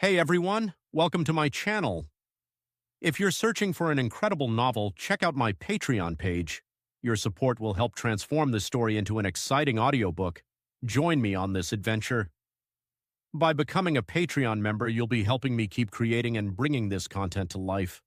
Hey everyone, welcome to my channel. If you're searching for an incredible novel, check out my Patreon page. Your support will help transform this story into an exciting audiobook. Join me on this adventure. By becoming a Patreon member, you'll be helping me keep creating and bringing this content to life.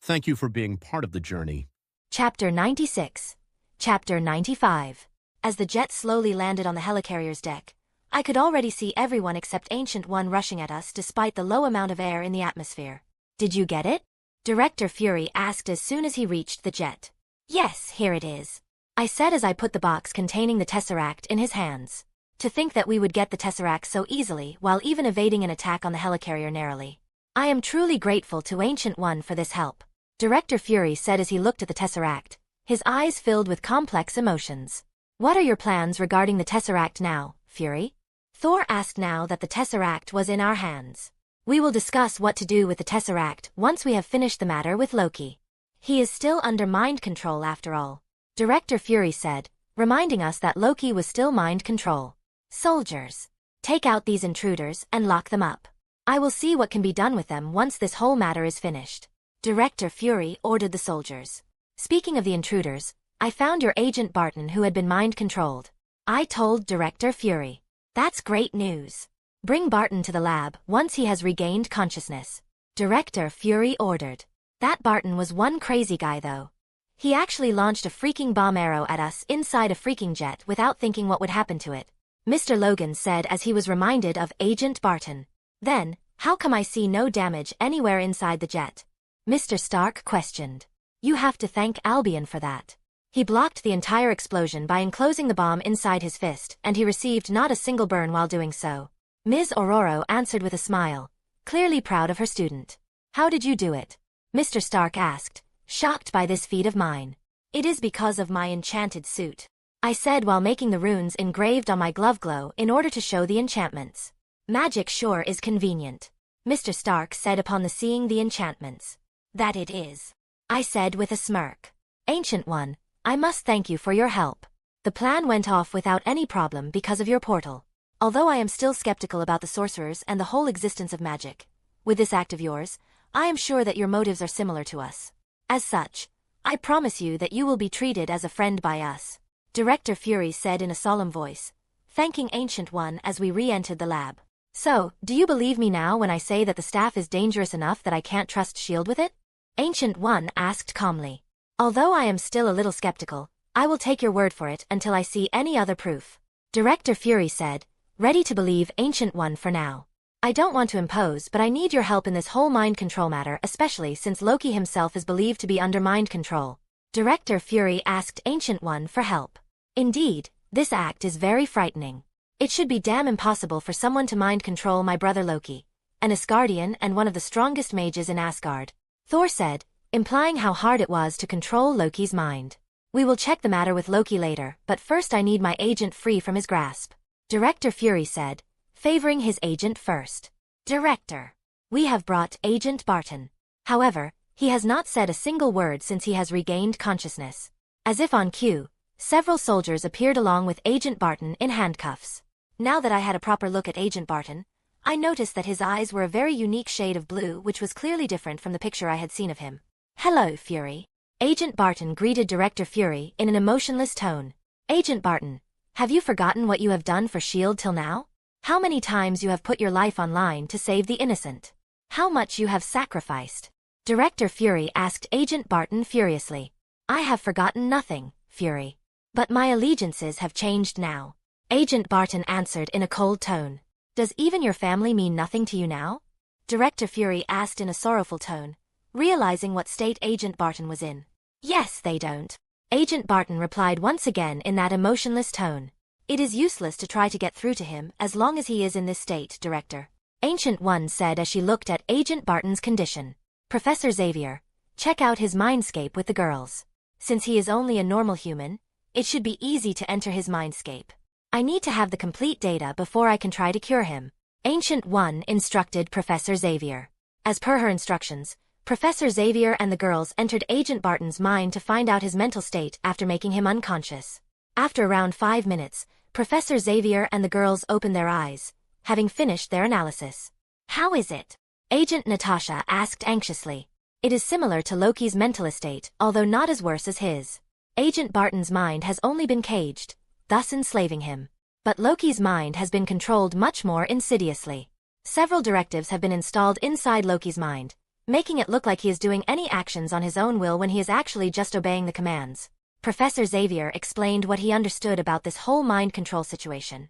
Thank you for being part of the journey. Chapter 96. Chapter 95. As the jet slowly landed on the helicarrier's deck, I could already see everyone except Ancient One rushing at us despite the low amount of air in the atmosphere. Did you get it? Director Fury asked as soon as he reached the jet. Yes, here it is, I said as I put the box containing the Tesseract in his hands. To think that we would get the Tesseract so easily while even evading an attack on the helicarrier narrowly. I am truly grateful to Ancient One for this help, Director Fury said as he looked at the Tesseract, his eyes filled with complex emotions. What are your plans regarding the Tesseract now, Fury? Thor asked now that the Tesseract was in our hands. We will discuss what to do with the Tesseract once we have finished the matter with Loki. He is still under mind control after all, Director Fury said, reminding us that Loki was still mind control. Soldiers, take out these intruders and lock them up. I will see what can be done with them once this whole matter is finished. Director Fury ordered the soldiers. Speaking of the intruders, I found your agent Barton who had been mind controlled. I told Director Fury. That's great news. Bring Barton to the lab once he has regained consciousness, Director Fury ordered. That Barton was one crazy guy though. He actually launched a freaking bomb arrow at us inside a freaking jet without thinking what would happen to it, Mr. Logan said as he was reminded of Agent Barton. Then, how come I see no damage anywhere inside the jet? Mr. Stark questioned. You have to thank Albion for that. He blocked the entire explosion by enclosing the bomb inside his fist, and he received not a single burn while doing so. Ms. Ororo answered with a smile, clearly proud of her student. How did you do it? Mr. Stark asked, shocked by this feat of mine. It is because of my enchanted suit, I said while making the runes engraved on my glove glow in order to show the enchantments. Magic sure is convenient, Mr. Stark said upon seeing the enchantments. That it is, I said with a smirk. Ancient One, I must thank you for your help. The plan went off without any problem because of your portal. Although I am still skeptical about the sorcerers and the whole existence of magic, with this act of yours, I am sure that your motives are similar to us. As such, I promise you that you will be treated as a friend by us, Director Fury said in a solemn voice, thanking Ancient One as we re-entered the lab. So, do you believe me now when I say that the staff is dangerous enough that I can't trust S.H.I.E.L.D. with it? Ancient One asked calmly. Although I am still a little skeptical, I will take your word for it until I see any other proof, Director Fury said, ready to believe Ancient One for now. I don't want to impose, but I need your help in this whole mind control matter, especially since Loki himself is believed to be under mind control. Director Fury asked Ancient One for help. Indeed, this act is very frightening. It should be damn impossible for someone to mind control my brother Loki, an Asgardian and one of the strongest mages in Asgard, Thor said, implying how hard it was to control Loki's mind. We will check the matter with Loki later, but first I need my agent free from his grasp, Director Fury said, favoring his agent first. Director, we have brought Agent Barton. However, he has not said a single word since he has regained consciousness. As if on cue, several soldiers appeared along with Agent Barton in handcuffs. Now that I had a proper look at Agent Barton, I noticed that his eyes were a very unique shade of blue which was clearly different from the picture I had seen of him. Hello, Fury. Agent Barton greeted Director Fury in an emotionless tone. Agent Barton, have you forgotten what you have done for S.H.I.E.L.D. till now? How many times you have put your life on line to save the innocent? How much you have sacrificed? Director Fury asked Agent Barton furiously. I have forgotten nothing, Fury. But my allegiances have changed now, Agent Barton answered in a cold tone. Does even your family mean nothing to you now? Director Fury asked in a sorrowful tone, realizing what state Agent Barton was in. Yes, they don't. Agent Barton replied once again in that emotionless tone. It is useless to try to get through to him as long as he is in this state, Director, Ancient One said as she looked at Agent Barton's condition. Professor Xavier, check out his mindscape with the girls. Since he is only a normal human, it should be easy to enter his mindscape. I need to have the complete data before I can try to cure him, Ancient One instructed Professor Xavier. As per her instructions, Professor Xavier and the girls entered Agent Barton's mind to find out his mental state after making him unconscious. After around 5 minutes, Professor Xavier and the girls opened their eyes, having finished their analysis. How is it? Agent Natasha asked anxiously. It is similar to Loki's mental state, although not as worse as his. Agent Barton's mind has only been caged, thus enslaving him. But Loki's mind has been controlled much more insidiously. Several directives have been installed inside Loki's mind, making it look like he is doing any actions on his own will when he is actually just obeying the commands. Professor Xavier explained what he understood about this whole mind control situation.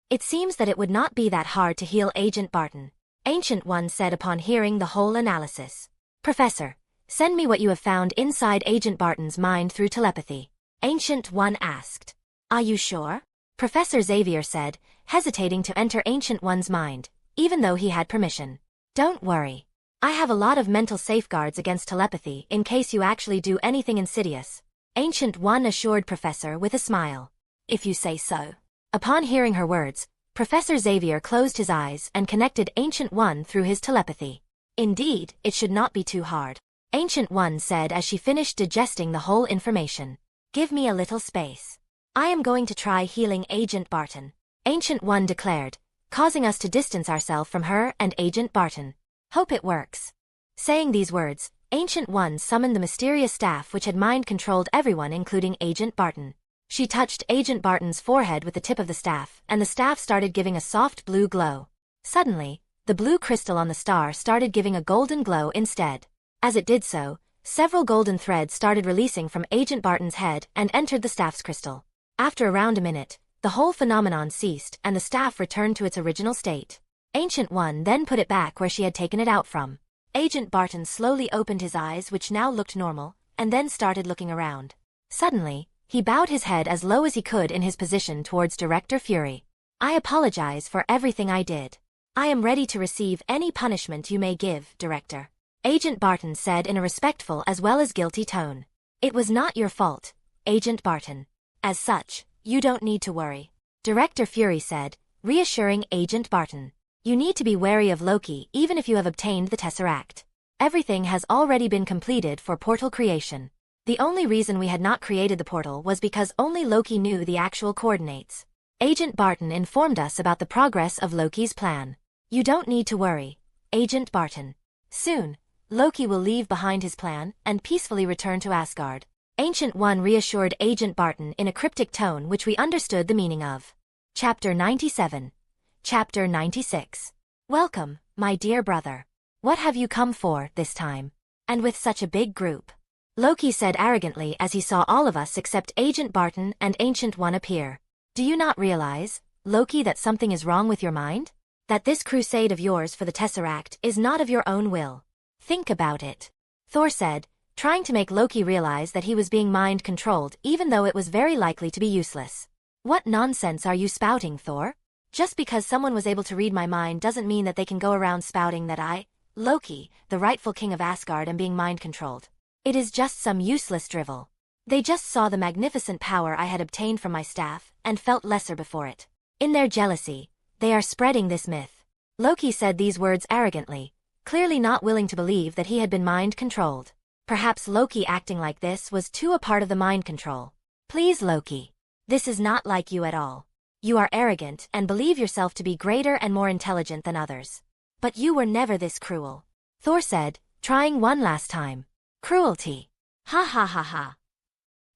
It seems that it would not be that hard to heal Agent Barton, Ancient One said upon hearing the whole analysis. Professor, send me what you have found inside Agent Barton's mind through telepathy, Ancient One asked. Are you sure? Professor Xavier said, hesitating to enter Ancient One's mind, even though he had permission. Don't worry. I have a lot of mental safeguards against telepathy in case you actually do anything insidious, Ancient One assured Professor with a smile. If you say so. Upon hearing her words, Professor Xavier closed his eyes and connected Ancient One through his telepathy. Indeed, it should not be too hard, Ancient One said as she finished digesting the whole information. Give me a little space. I am going to try healing Agent Barton, Ancient One declared, causing us to distance ourselves from her and Agent Barton. Hope it works. Saying these words, Ancient One summoned the mysterious staff which had mind-controlled everyone including Agent Barton. She touched Agent Barton's forehead with the tip of the staff, and the staff started giving a soft blue glow. Suddenly, the blue crystal on the star started giving a golden glow instead. As it did so, several golden threads started releasing from Agent Barton's head and entered the staff's crystal. After around a minute, the whole phenomenon ceased and the staff returned to its original state. Ancient One then put it back where she had taken it out from. Agent Barton slowly opened his eyes, which now looked normal, and then started looking around. Suddenly, he bowed his head as low as he could in his position towards Director Fury. I apologize for everything I did. I am ready to receive any punishment you may give, Director, Agent Barton said in a respectful as well as guilty tone. It was not your fault, Agent Barton. As such, you don't need to worry, Director Fury said, reassuring Agent Barton. You need to be wary of Loki even if you have obtained the Tesseract. Everything has already been completed for portal creation. The only reason we had not created the portal was because only Loki knew the actual coordinates. Agent Barton informed us about the progress of Loki's plan. You don't need to worry, Agent Barton. Soon, Loki will leave behind his plan and peacefully return to Asgard. Ancient One reassured Agent Barton in a cryptic tone which we understood the meaning of. Chapter 97. Chapter 96. Welcome, my dear brother. What have you come for this time? And with such a big group? Loki said arrogantly as he saw all of us except Agent Barton and Ancient One appear. Do you not realize, Loki, that something is wrong with your mind? That this crusade of yours for the Tesseract is not of your own will. Think about it. Thor said, trying to make Loki realize that he was being mind-controlled even though it was very likely to be useless. What nonsense are you spouting, Thor? Just because someone was able to read my mind doesn't mean that they can go around spouting that I, Loki, the rightful king of Asgard, am being mind-controlled. It is just some useless drivel. They just saw the magnificent power I had obtained from my staff and felt lesser before it. In their jealousy, they are spreading this myth. Loki said these words arrogantly, clearly not willing to believe that he had been mind-controlled. Perhaps Loki acting like this was too a part of the mind control. Please, Loki. This is not like you at all. You are arrogant and believe yourself to be greater and more intelligent than others. But you were never this cruel. Thor said, trying one last time. Cruelty. Ha ha ha ha.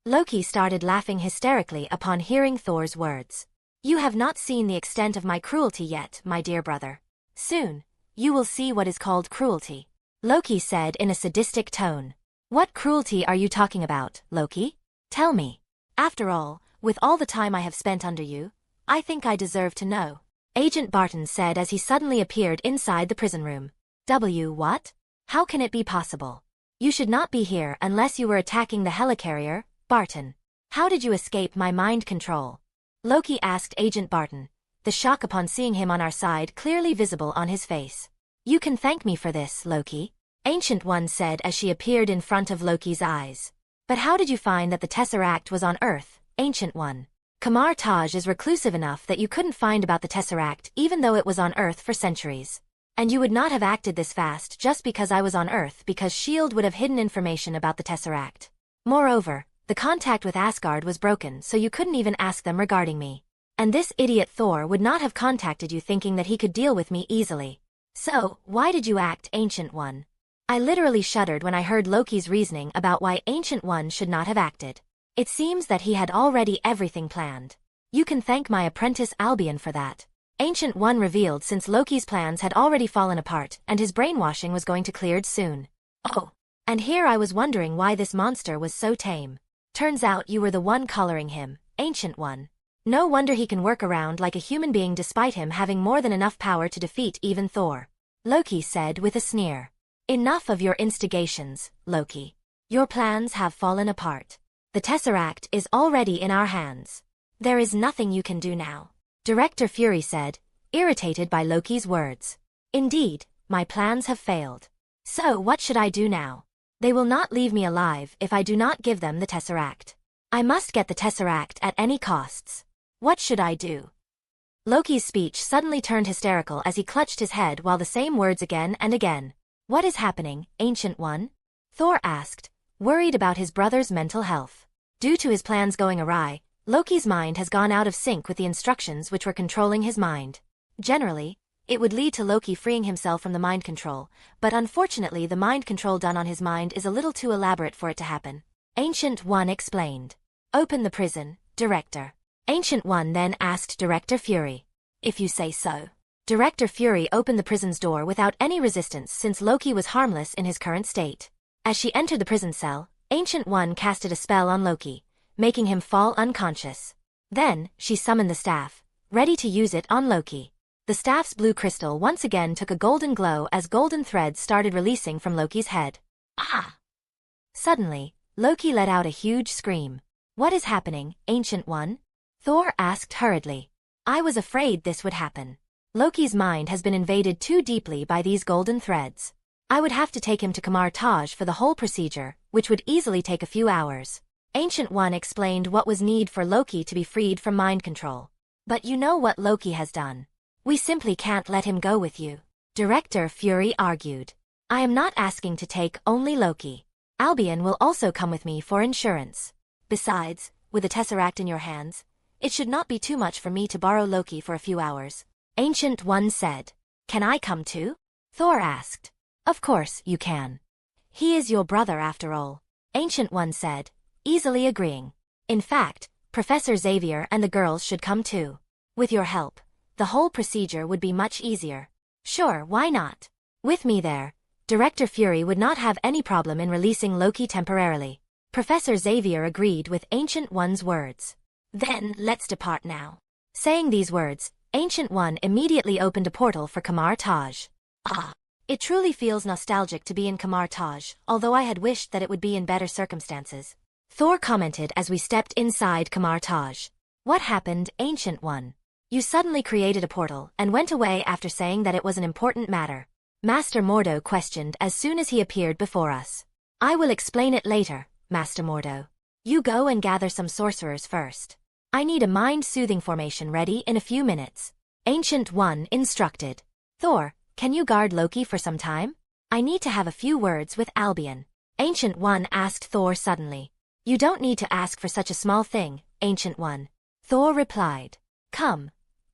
Loki started laughing hysterically upon hearing Thor's words. You have not seen the extent of my cruelty yet, my dear brother. Soon, you will see what is called cruelty, Loki said in a sadistic tone. What cruelty are you talking about, Loki? Tell me. After all, with all the time I have spent under you, I think I deserve to know, Agent Barton said as he suddenly appeared inside the prison room. What? How can it be possible? You should not be here unless you were attacking the Helicarrier, Barton. How did you escape my mind control? Loki asked Agent Barton, the shock upon seeing him on our side clearly visible on his face. You can thank me for this, Loki, Ancient One said as she appeared in front of Loki's eyes. But how did you find that the Tesseract was on Earth, Ancient One? Kamar Taj is reclusive enough that you couldn't find about the Tesseract even though it was on Earth for centuries. And you would not have acted this fast just because I was on Earth, because S.H.I.E.L.D. would have hidden information about the Tesseract. Moreover, the contact with Asgard was broken, so you couldn't even ask them regarding me. And this idiot Thor would not have contacted you thinking that he could deal with me easily. So, why did you act, Ancient One? I literally shuddered when I heard Loki's reasoning about why Ancient One should not have acted. It seems that he had already everything planned. You can thank my apprentice Albion for that. Ancient One revealed, since Loki's plans had already fallen apart and his brainwashing was going to cleared soon. Oh. And here I was wondering why this monster was so tame. Turns out you were the one coloring him, Ancient One. No wonder he can work around like a human being despite him having more than enough power to defeat even Thor. Loki said with a sneer. Enough of your instigations, Loki. Your plans have fallen apart. The Tesseract is already in our hands. There is nothing you can do now. Director Fury said, irritated by Loki's words. Indeed, my plans have failed. So what should I do now? They will not leave me alive if I do not give them the Tesseract. I must get the Tesseract at any costs. What should I do? Loki's speech suddenly turned hysterical as he clutched his head while the same words again and again. What is happening, Ancient One? Thor asked, worried about his brother's mental health. Due to his plans going awry, Loki's mind has gone out of sync with the instructions which were controlling his mind. Generally, it would lead to Loki freeing himself from the mind control, but unfortunately the mind control done on his mind is a little too elaborate for it to happen. Ancient One explained. Open the prison, Director. Ancient One then asked Director Fury. If you say so. Director Fury opened the prison's door without any resistance since Loki was harmless in his current state. As she entered the prison cell, Ancient One casted a spell on Loki, making him fall unconscious. Then, she summoned the staff, ready to use it on Loki. The staff's blue crystal once again took a golden glow as golden threads started releasing from Loki's head. Ah! Suddenly, Loki let out a huge scream. What is happening, Ancient One? Thor asked hurriedly. I was afraid this would happen. Loki's mind has been invaded too deeply by these golden threads. I would have to take him to Kamar Taj for the whole procedure, which would easily take a few hours. Ancient One explained what was needed for Loki to be freed from mind control. But you know what Loki has done. We simply can't let him go with you. Director Fury argued. I am not asking to take only Loki. Albion will also come with me for insurance. Besides, with the Tesseract in your hands, it should not be too much for me to borrow Loki for a few hours. Ancient One said. Can I come too? Thor asked. Of course you can. He is your brother after all. Ancient One said, easily agreeing. In fact, Professor Xavier and the girls should come too. With your help, the whole procedure would be much easier. Sure, why not? With me there, Director Fury would not have any problem in releasing Loki temporarily. Professor Xavier agreed with Ancient One's words. Then, let's depart now. Saying these words, Ancient One immediately opened a portal for Kamar Taj. Ah! It truly feels nostalgic to be in Kamar Taj, although I had wished that it would be in better circumstances. Thor commented as we stepped inside Kamar Taj. What happened, Ancient One? You suddenly created a portal and went away after saying that it was an important matter. Master Mordo questioned as soon as he appeared before us. I will explain it later, Master Mordo. You go and gather some sorcerers first. I need a mind-soothing formation ready in a few minutes. Ancient One instructed. Thor, can you guard Loki for some time? I need to have a few words with Albion. Ancient One asked Thor suddenly. You don't need to ask for such a small thing, Ancient One. Thor replied. Come,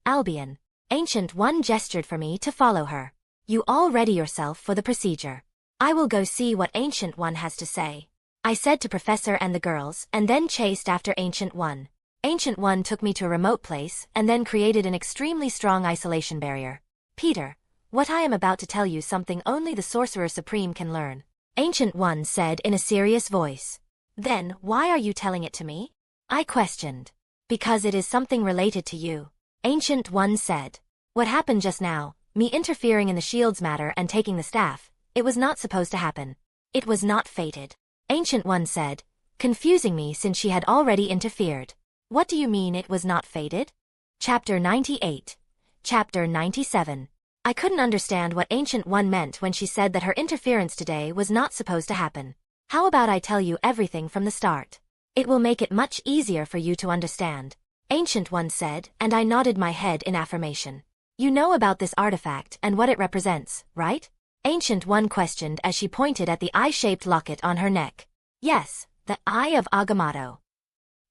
Albion. Ancient One gestured for me to follow her. You all ready yourself for the procedure. I will go see what Ancient One has to say. I said to Professor and the girls and then chased after Ancient One. Ancient One took me to a remote place and then created an extremely strong isolation barrier. Peter, what I am about to tell you something only the Sorcerer Supreme can learn. Ancient One said in a serious voice. Then, why are you telling it to me? I questioned. Because it is something related to you. Ancient One said. What happened just now, me interfering in the shield's matter and taking the staff, it was not supposed to happen. It was not fated. Ancient One said, confusing me since she had already interfered. What do you mean it was not fated? Chapter 98. Chapter 97. I couldn't understand what Ancient One meant when she said that her interference today was not supposed to happen. How about I tell you everything from the start? It will make it much easier for you to understand. Ancient One said, and I nodded my head in affirmation. You know about this artifact and what it represents, right? Ancient One questioned as she pointed at the eye-shaped locket on her neck. Yes, the Eye of Agamotto.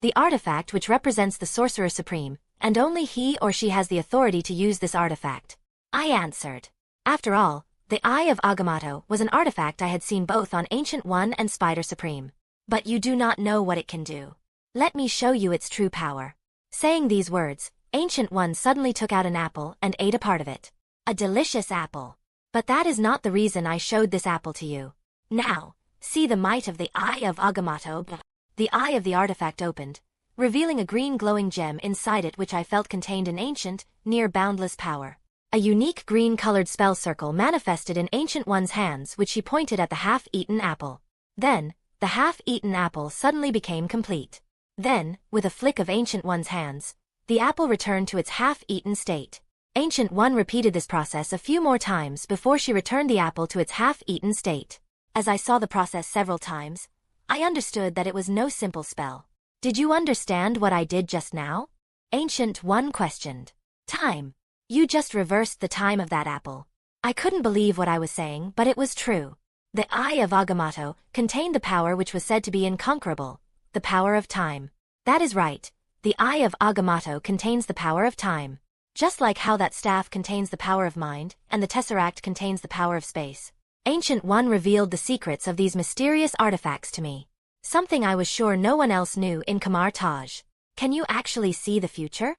The artifact which represents the Sorcerer Supreme, and only he or she has the authority to use this artifact. I answered. After all, the Eye of Agamotto was an artifact I had seen both on Ancient One and Spider Supreme. But you do not know what it can do. Let me show you its true power. Saying these words, Ancient One suddenly took out an apple and ate a part of it. A delicious apple. But that is not the reason I showed this apple to you. Now, see the might of the Eye of Agamotto. The eye of the artifact opened, revealing a green glowing gem inside it which I felt contained an ancient, near boundless power. A unique green-colored spell circle manifested in Ancient One's hands which she pointed at the half-eaten apple. Then, the half-eaten apple suddenly became complete. Then, with a flick of Ancient One's hands, the apple returned to its half-eaten state. Ancient One repeated this process a few more times before she returned the apple to its half-eaten state. As I saw the process several times, I understood that it was no simple spell. Did you understand what I did just now? Ancient One questioned. Time. You just reversed the time of that apple. I couldn't believe what I was saying, but it was true. The Eye of Agamotto contained the power which was said to be inconquerable, the power of time. That is right. The Eye of Agamotto contains the power of time. Just like how that staff contains the power of mind, and the Tesseract contains the power of space. Ancient One revealed the secrets of these mysterious artifacts to me. Something I was sure no one else knew in Kamar Taj. Can you actually see the future?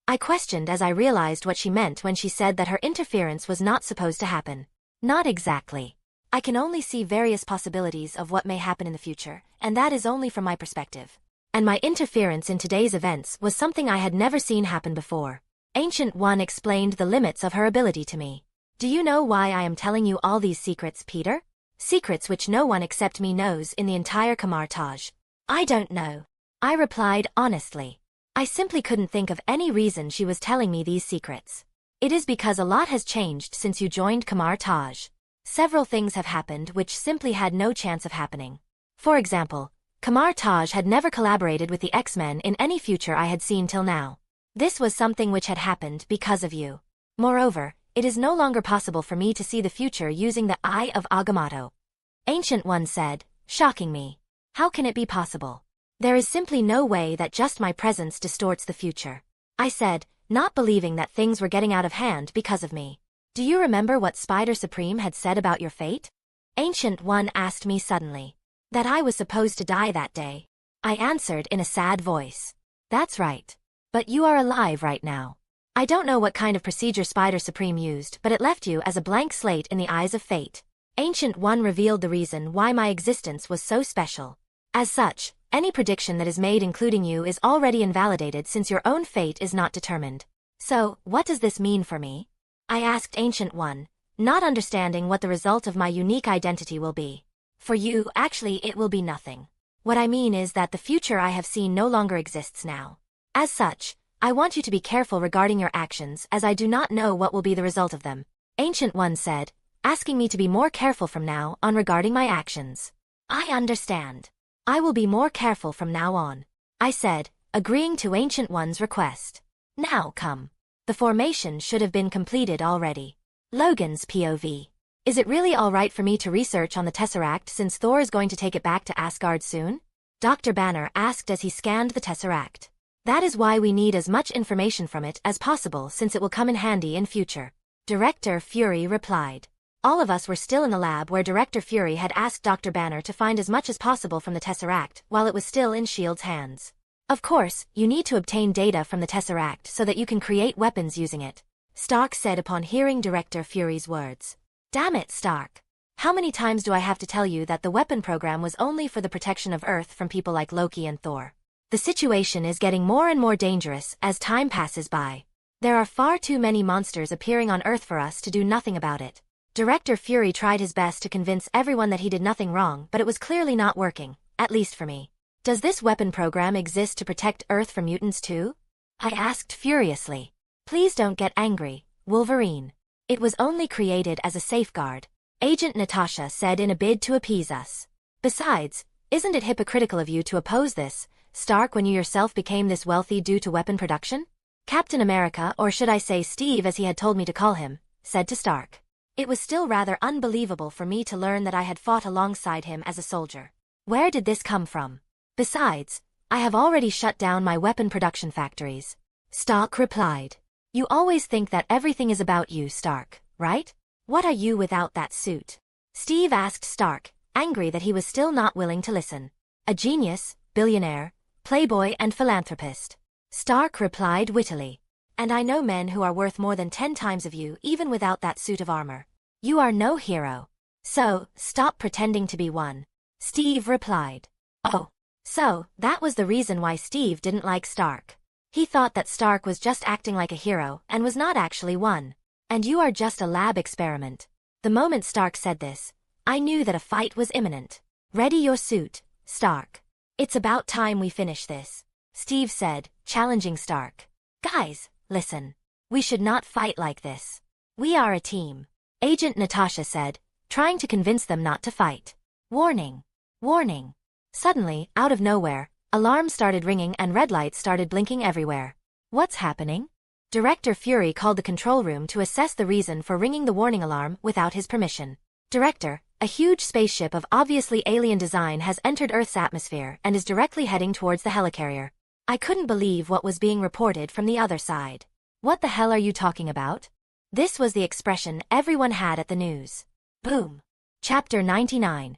I questioned as I realized what she meant when she said that her interference was not supposed to happen. Not exactly. I can only see various possibilities of what may happen in the future, and that is only from my perspective. And my interference in today's events was something I had never seen happen before. Ancient One explained the limits of her ability to me. Do you know why I am telling you all these secrets, Peter? Secrets which no one except me knows in the entire Kamar Taj. I don't know. I replied honestly. I simply couldn't think of any reason she was telling me these secrets. It is because a lot has changed since you joined Kamar Taj. Several things have happened which simply had no chance of happening. For example, Kamar Taj had never collaborated with the X-Men in any future I had seen till now. This was something which had happened because of you. Moreover, it is no longer possible for me to see the future using the Eye of Agamotto. Ancient One said, shocking me. How can it be possible? There is simply no way that just my presence distorts the future. I said, not believing that things were getting out of hand because of me. Do you remember what Spider Supreme had said about your fate? Ancient One asked me suddenly. That I was supposed to die that day. I answered in a sad voice. That's right. But you are alive right now. I don't know what kind of procedure Spider Supreme used, but it left you as a blank slate in the eyes of fate. Ancient One revealed the reason why my existence was so special. As such, any prediction that is made including you is already invalidated since your own fate is not determined. So, what does this mean for me? I asked Ancient One, not understanding what the result of my unique identity will be. For you, actually, it will be nothing. What I mean is that the future I have seen no longer exists now. As such, I want you to be careful regarding your actions as I do not know what will be the result of them. Ancient One said, asking me to be more careful from now on regarding my actions. I understand. I will be more careful from now on. I said, agreeing to Ancient One's request. Now come. The formation should have been completed already. Logan's POV. Is it really alright for me to research on the Tesseract since Thor is going to take it back to Asgard soon? Dr. Banner asked as he scanned the Tesseract. That is why we need as much information from it as possible since it will come in handy in future. Director Fury replied. All of us were still in the lab where Director Fury had asked Dr. Banner to find as much as possible from the Tesseract while it was still in S.H.I.E.L.D.'s hands. Of course, you need to obtain data from the Tesseract so that you can create weapons using it. Stark said upon hearing Director Fury's words. Damn it, Stark. How many times do I have to tell you that the weapon program was only for the protection of Earth from people like Loki and Thor? The situation is getting more and more dangerous as time passes by. There are far too many monsters appearing on Earth for us to do nothing about it. Director Fury tried his best to convince everyone that he did nothing wrong, but it was clearly not working, at least for me. Does this weapon program exist to protect Earth from mutants too? I asked furiously. Please don't get angry, Wolverine. It was only created as a safeguard, Agent Natasha said in a bid to appease us. Besides, isn't it hypocritical of you to oppose this, Stark, when you yourself became this wealthy due to weapon production? Captain America, or should I say Steve as he had told me to call him, said to Stark. It was still rather unbelievable for me to learn that I had fought alongside him as a soldier. Where did this come from? Besides, I have already shut down my weapon production factories. Stark replied. You always think that everything is about you, Stark, right? What are you without that suit? Steve asked Stark, angry that he was still not willing to listen. A genius, billionaire, playboy and philanthropist. Stark replied wittily. And I know men who are worth more than 10 times of you even without that suit of armor. You are no hero. So, stop pretending to be one. Steve replied. Oh. So, that was the reason why Steve didn't like Stark. He thought that Stark was just acting like a hero and was not actually one. And you are just a lab experiment. The moment Stark said this, I knew that a fight was imminent. Ready your suit, Stark. It's about time we finish this, Steve said, challenging Stark. Guys, listen. We should not fight like this. We are a team. Agent Natasha said, trying to convince them not to fight. Warning. Warning. Suddenly, out of nowhere, alarms started ringing and red lights started blinking everywhere. What's happening? Director Fury called the control room to assess the reason for ringing the warning alarm without his permission. Director, a huge spaceship of obviously alien design has entered Earth's atmosphere and is directly heading towards the Helicarrier. I couldn't believe what was being reported from the other side. What the hell are you talking about? This was the expression everyone had at the news. Boom. Chapter 99.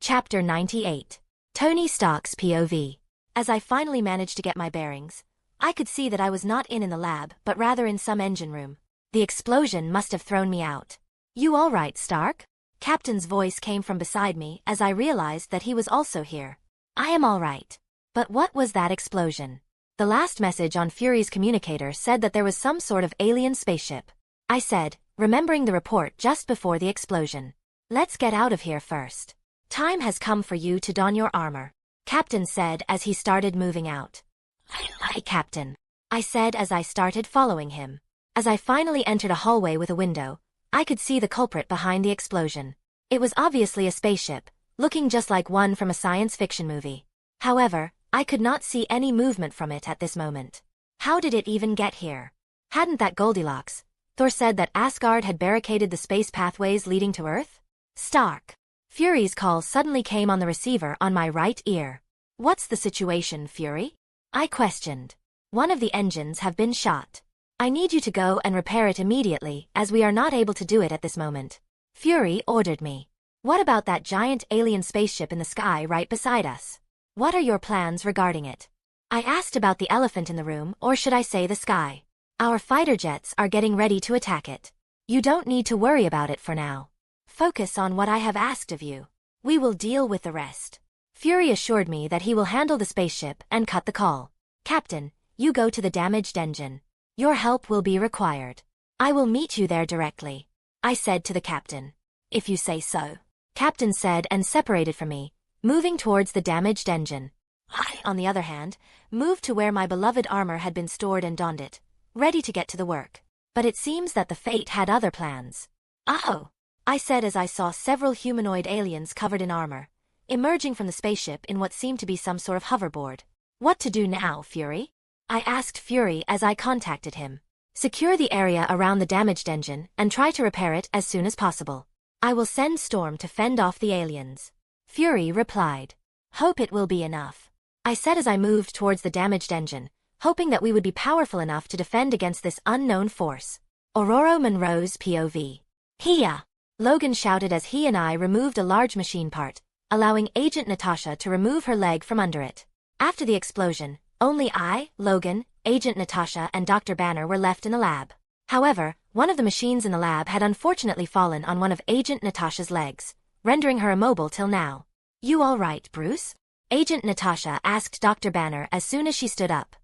Chapter 98. Tony Stark's POV. As I finally managed to get my bearings, I could see that I was not in the lab but rather in some engine room. The explosion must have thrown me out. You all right, Stark? Captain's voice came from beside me as I realized that he was also here. I am all right. But what was that explosion? The last message on Fury's communicator said that there was some sort of alien spaceship. I said, remembering the report just before the explosion. Let's get out of here first. Time has come for you to don your armor, Captain said as he started moving out. Aye, Captain, I said as I started following him. As I finally entered a hallway with a window, I could see the culprit behind the explosion. It was obviously a spaceship, looking just like one from a science fiction movie. However, I could not see any movement from it at this moment. How did it even get here? Hadn't that Goldilocks, Thor said that Asgard had barricaded the space pathways leading to Earth? Stark. Fury's call suddenly came on the receiver on my right ear. What's the situation, Fury? I questioned. One of the engines have been shot. I need you to go and repair it immediately as we are not able to do it at this moment. Fury ordered me. What about that giant alien spaceship in the sky right beside us? What are your plans regarding it? I asked about the elephant in the room, or should I say the sky. Our fighter jets are getting ready to attack it. You don't need to worry about it for now. Focus on what I have asked of you. We will deal with the rest. Fury assured me that he will handle the spaceship and cut the call. Captain, you go to the damaged engine. Your help will be required. I will meet you there directly, I said to the captain. If you say so, Captain said and separated from me, moving towards the damaged engine. I, on the other hand, moved to where my beloved armor had been stored and donned it, ready to get to the work. But it seems that the Fate had other plans. Oh, I said as I saw several humanoid aliens covered in armor, emerging from the spaceship in what seemed to be some sort of hoverboard. What to do now, Fury? I asked Fury as I contacted him. Secure the area around the damaged engine and try to repair it as soon as possible. I will send Storm to fend off the aliens. Fury replied. Hope it will be enough, I said as I moved towards the damaged engine, hoping that we would be powerful enough to defend against this unknown force. Aurora Monroe's POV. Hiya! Logan shouted as he and I removed a large machine part, allowing Agent Natasha to remove her leg from under it. After the explosion, only I, Logan, Agent Natasha and Dr. Banner were left in the lab. However, one of the machines in the lab had unfortunately fallen on one of Agent Natasha's legs, rendering her immobile till now. You all right, Bruce? Agent Natasha asked Dr. Banner as soon as she stood up.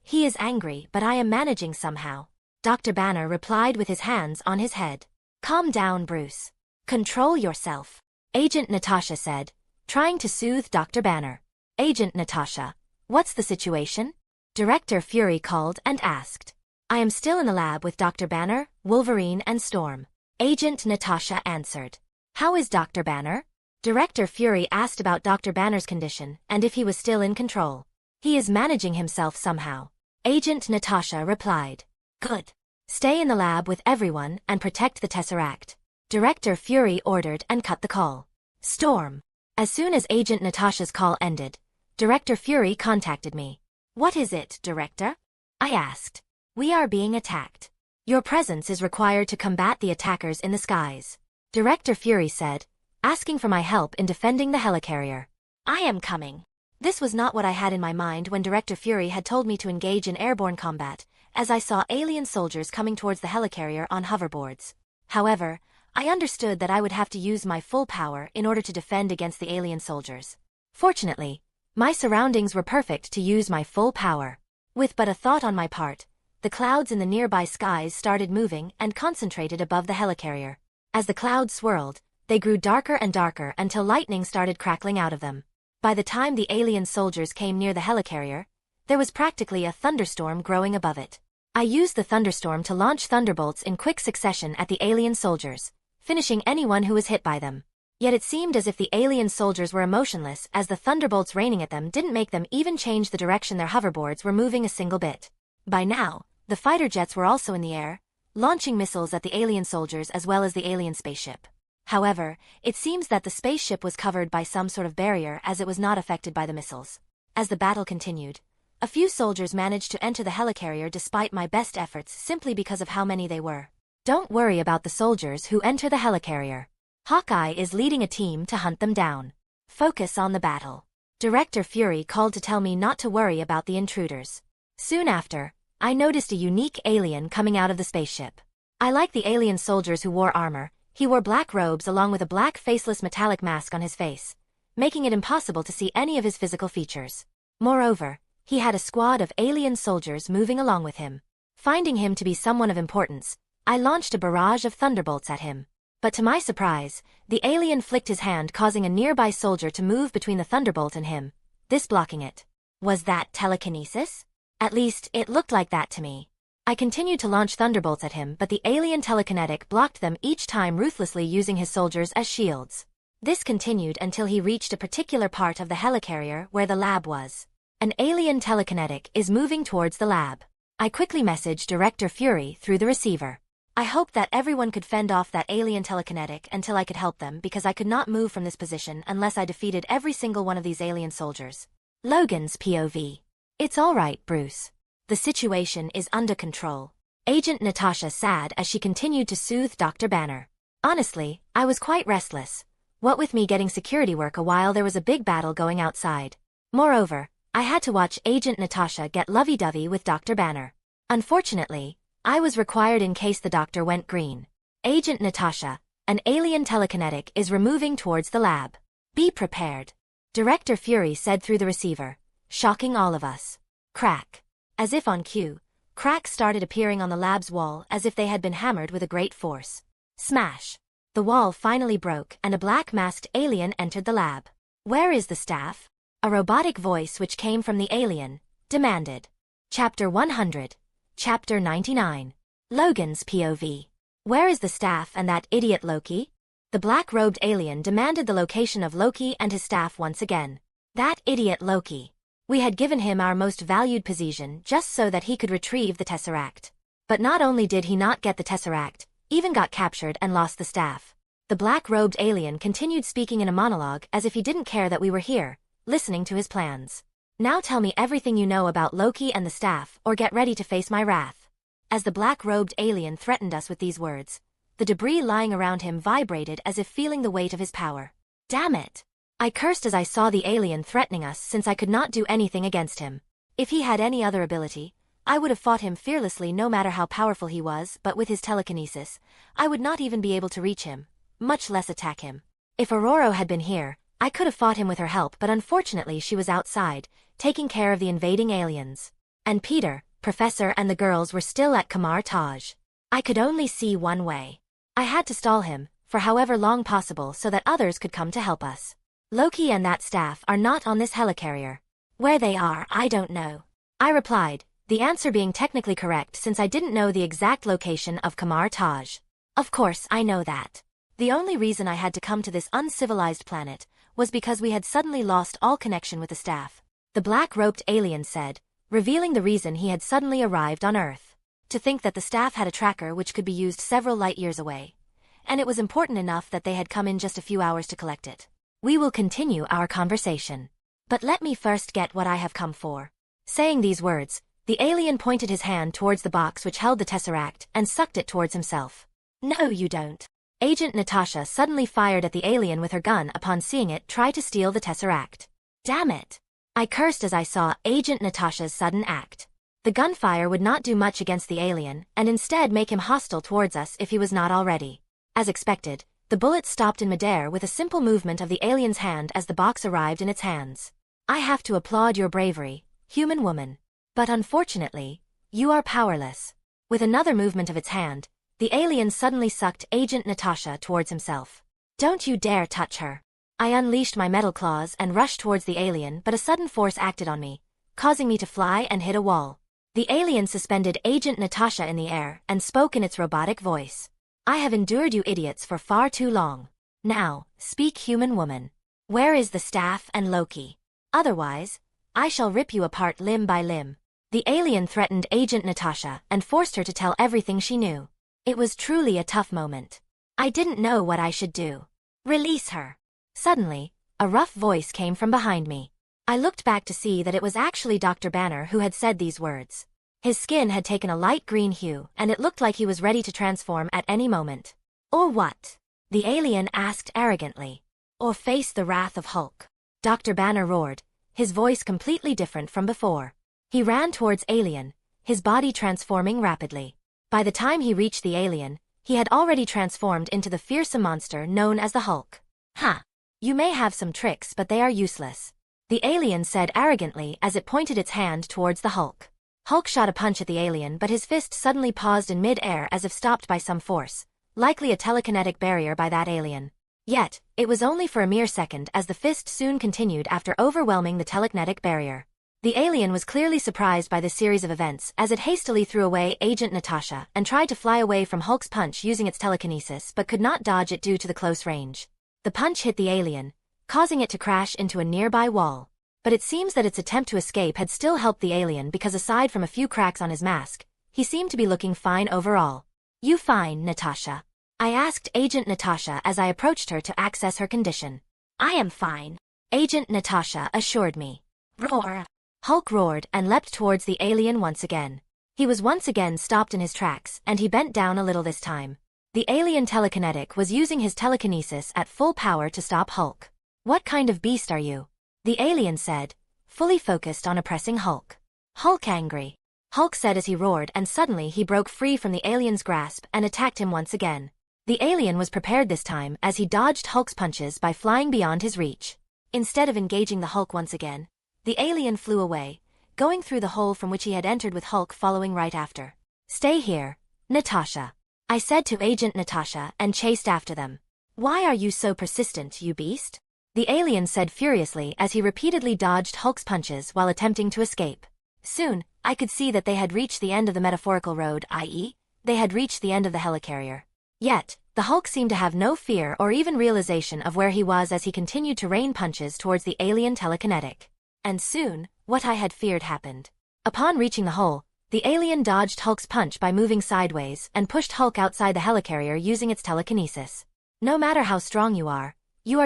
He is angry, but I am managing somehow, Dr. Banner replied with his hands on his head. Calm down, Bruce. Control yourself, Agent Natasha said, trying to soothe Dr. Banner. Agent Natasha, what's the situation? Director Fury called and asked. I am still in the lab with Dr. Banner, Wolverine and Storm, Agent Natasha answered. How is Dr. Banner? Director Fury asked about Dr. Banner's condition and if he was still in control. He is managing himself somehow, Agent Natasha replied. Good. Stay in the lab with everyone and protect the Tesseract, Director Fury ordered and cut the call. Storm. As soon as Agent Natasha's call ended, Director Fury contacted me. What is it, Director? I asked. We are being attacked. Your presence is required to combat the attackers in the skies. Director Fury said, asking for my help in defending the Helicarrier. I am coming. This was not what I had in my mind when Director Fury had told me to engage in airborne combat, as I saw alien soldiers coming towards the Helicarrier on hoverboards. However, I understood that I would have to use my full power in order to defend against the alien soldiers. Fortunately, my surroundings were perfect to use my full power. With but a thought on my part, the clouds in the nearby skies started moving and concentrated above the Helicarrier. As the clouds swirled, they grew darker and darker until lightning started crackling out of them. By the time the alien soldiers came near the Helicarrier, there was practically a thunderstorm growing above it. I used the thunderstorm to launch thunderbolts in quick succession at the alien soldiers, finishing anyone who was hit by them. Yet it seemed as if the alien soldiers were emotionless, as the thunderbolts raining at them didn't make them even change the direction their hoverboards were moving a single bit. By now, the fighter jets were also in the air, launching missiles at the alien soldiers as well as the alien spaceship. However, it seems that the spaceship was covered by some sort of barrier as it was not affected by the missiles. As the battle continued, a few soldiers managed to enter the Helicarrier despite my best efforts simply because of how many they were. Don't worry about the soldiers who enter the Helicarrier. Hawkeye is leading a team to hunt them down. Focus on the battle. Director Fury called to tell me not to worry about the intruders. Soon after, I noticed a unique alien coming out of the spaceship. I like the alien soldiers who wore armor. He wore black robes along with a black faceless metallic mask on his face, making it impossible to see any of his physical features. Moreover, he had a squad of alien soldiers moving along with him. Finding him to be someone of importance, I launched a barrage of thunderbolts at him. But to my surprise, the alien flicked his hand, causing a nearby soldier to move between the thunderbolt and him, this blocking it. Was that telekinesis? At least, it looked like that to me. I continued to launch thunderbolts at him, but the alien telekinetic blocked them each time, ruthlessly using his soldiers as shields. This continued until he reached a particular part of the Helicarrier where the lab was. An alien telekinetic is moving towards the lab. I quickly messaged Director Fury through the receiver. I hoped that everyone could fend off that alien telekinetic until I could help them, because I could not move from this position unless I defeated every single one of these alien soldiers. Logan's POV. It's alright, Bruce. The situation is under control. Agent Natasha said as she continued to soothe Dr. Banner. Honestly, I was quite restless. What with me getting security work a while there was a big battle going outside. Moreover, I had to watch Agent Natasha get lovey-dovey with Dr. Banner. Unfortunately, I was required in case the doctor went green. Agent Natasha, an alien telekinetic is removing towards the lab. Be prepared. Director Fury said through the receiver, shocking all of us. Crack. As if on cue, cracks started appearing on the lab's wall as if they had been hammered with a great force. Smash. The wall finally broke and a black-masked alien entered the lab. Where is the staff? A robotic voice which came from the alien demanded. Chapter 100. Chapter 99. Logan's POV. Where is the staff and that idiot Loki? The black-robed alien demanded the location of Loki and his staff once again. That idiot Loki. We had given him our most valued possession just so that he could retrieve the Tesseract. But not only did he not get the Tesseract, even got captured and lost the staff. The black-robed alien continued speaking in a monologue as if he didn't care that we were here, listening to his plans. Now tell me everything you know about Loki and the staff, or get ready to face my wrath. As the black-robed alien threatened us with these words, the debris lying around him vibrated as if feeling the weight of his power. Damn it! I cursed as I saw the alien threatening us, since I could not do anything against him. If he had any other ability, I would have fought him fearlessly no matter how powerful he was, but with his telekinesis, I would not even be able to reach him, much less attack him. If Aurora had been here, I could have fought him with her help, but unfortunately she was outside, taking care of the invading aliens. And Peter, Professor and the girls were still at Kamar Taj. I could only see one way. I had to stall him, for however long possible, so that others could come to help us. Loki and that staff are not on this helicarrier. Where they are, I don't know. I replied, the answer being technically correct since I didn't know the exact location of Kamar Taj. Of course I know that. The only reason I had to come to this uncivilized planet was because we had suddenly lost all connection with the staff. The black-robed alien said, revealing the reason he had suddenly arrived on Earth. To think that the staff had a tracker which could be used several light years away. And it was important enough that they had come in just a few hours to collect it. We will continue our conversation. But let me first get what I have come for. Saying these words, The alien pointed his hand towards the box which held the Tesseract and sucked it towards himself. No, you don't. Agent Natasha suddenly fired at the alien with her gun upon seeing it try to steal the Tesseract. Damn it! I cursed as I saw Agent Natasha's sudden act. The gunfire would not do much against the alien, and instead make him hostile towards us if he was not already. As expected, the bullet stopped in midair with a simple movement of the alien's hand as the box arrived in its hands. I have to applaud your bravery, human woman. But unfortunately, you are powerless. With another movement of its hand, the alien suddenly sucked Agent Natasha towards himself. Don't you dare touch her. I unleashed my metal claws and rushed towards the alien, but a sudden force acted on me, causing me to fly and hit a wall. The alien suspended Agent Natasha in the air and spoke in its robotic voice. I have endured you idiots for far too long. Now, speak, human woman. Where is the staff and Loki? Otherwise, I shall rip you apart limb by limb. The alien threatened Agent Natasha and forced her to tell everything she knew. It was truly a tough moment. I didn't know what I should do. Release her. Suddenly, a rough voice came from behind me. I looked back to see that it was actually Dr. Banner who had said these words. His skin had taken a light green hue and it looked like he was ready to transform at any moment. Or what? The alien asked arrogantly. Or face the wrath of Hulk? Dr. Banner roared, his voice completely different from before. He ran towards alien, his body transforming rapidly. By the time he reached the alien, he had already transformed into the fearsome monster known as the Hulk. Ha! You may have some tricks, but they are useless. The alien said arrogantly as it pointed its hand towards the Hulk. Hulk shot a punch at the alien, but his fist suddenly paused in mid-air as if stopped by some force, likely a telekinetic barrier by that alien. Yet, it was only for a mere second as the fist soon continued after overwhelming the telekinetic barrier. The alien was clearly surprised by the series of events as it hastily threw away Agent Natasha and tried to fly away from Hulk's punch using its telekinesis but could not dodge it due to the close range. The punch hit the alien, causing it to crash into a nearby wall. But it seems that its attempt to escape had still helped the alien because aside from a few cracks on his mask, he seemed to be looking fine overall. You fine, Natasha? I asked Agent Natasha as I approached her to access her condition. I am fine, Agent Natasha assured me. Roar! Hulk roared and leapt towards the alien once again. He was once again stopped in his tracks and he bent down a little this time. The alien telekinetic was using his telekinesis at full power to stop Hulk. What kind of beast are you? The alien said, fully focused on oppressing Hulk. Hulk angry. Hulk said as he roared and suddenly he broke free from the alien's grasp and attacked him once again. The alien was prepared this time as he dodged Hulk's punches by flying beyond his reach. Instead of engaging the Hulk once again, the alien flew away, going through the hole from which he had entered with Hulk following right after. Stay here, Natasha, I said to Agent Natasha and chased after them. Why are you so persistent, you beast? The alien said furiously as he repeatedly dodged Hulk's punches while attempting to escape. Soon, I could see that they had reached the end of the metaphorical road, i.e., they had reached the end of the Helicarrier. Yet, the Hulk seemed to have no fear or even realization of where he was as he continued to rain punches towards the alien telekinetic. And soon, what I had feared happened. Upon reaching the hole, the alien dodged Hulk's punch by moving sideways and pushed Hulk outside the Helicarrier using its telekinesis. No matter how strong you are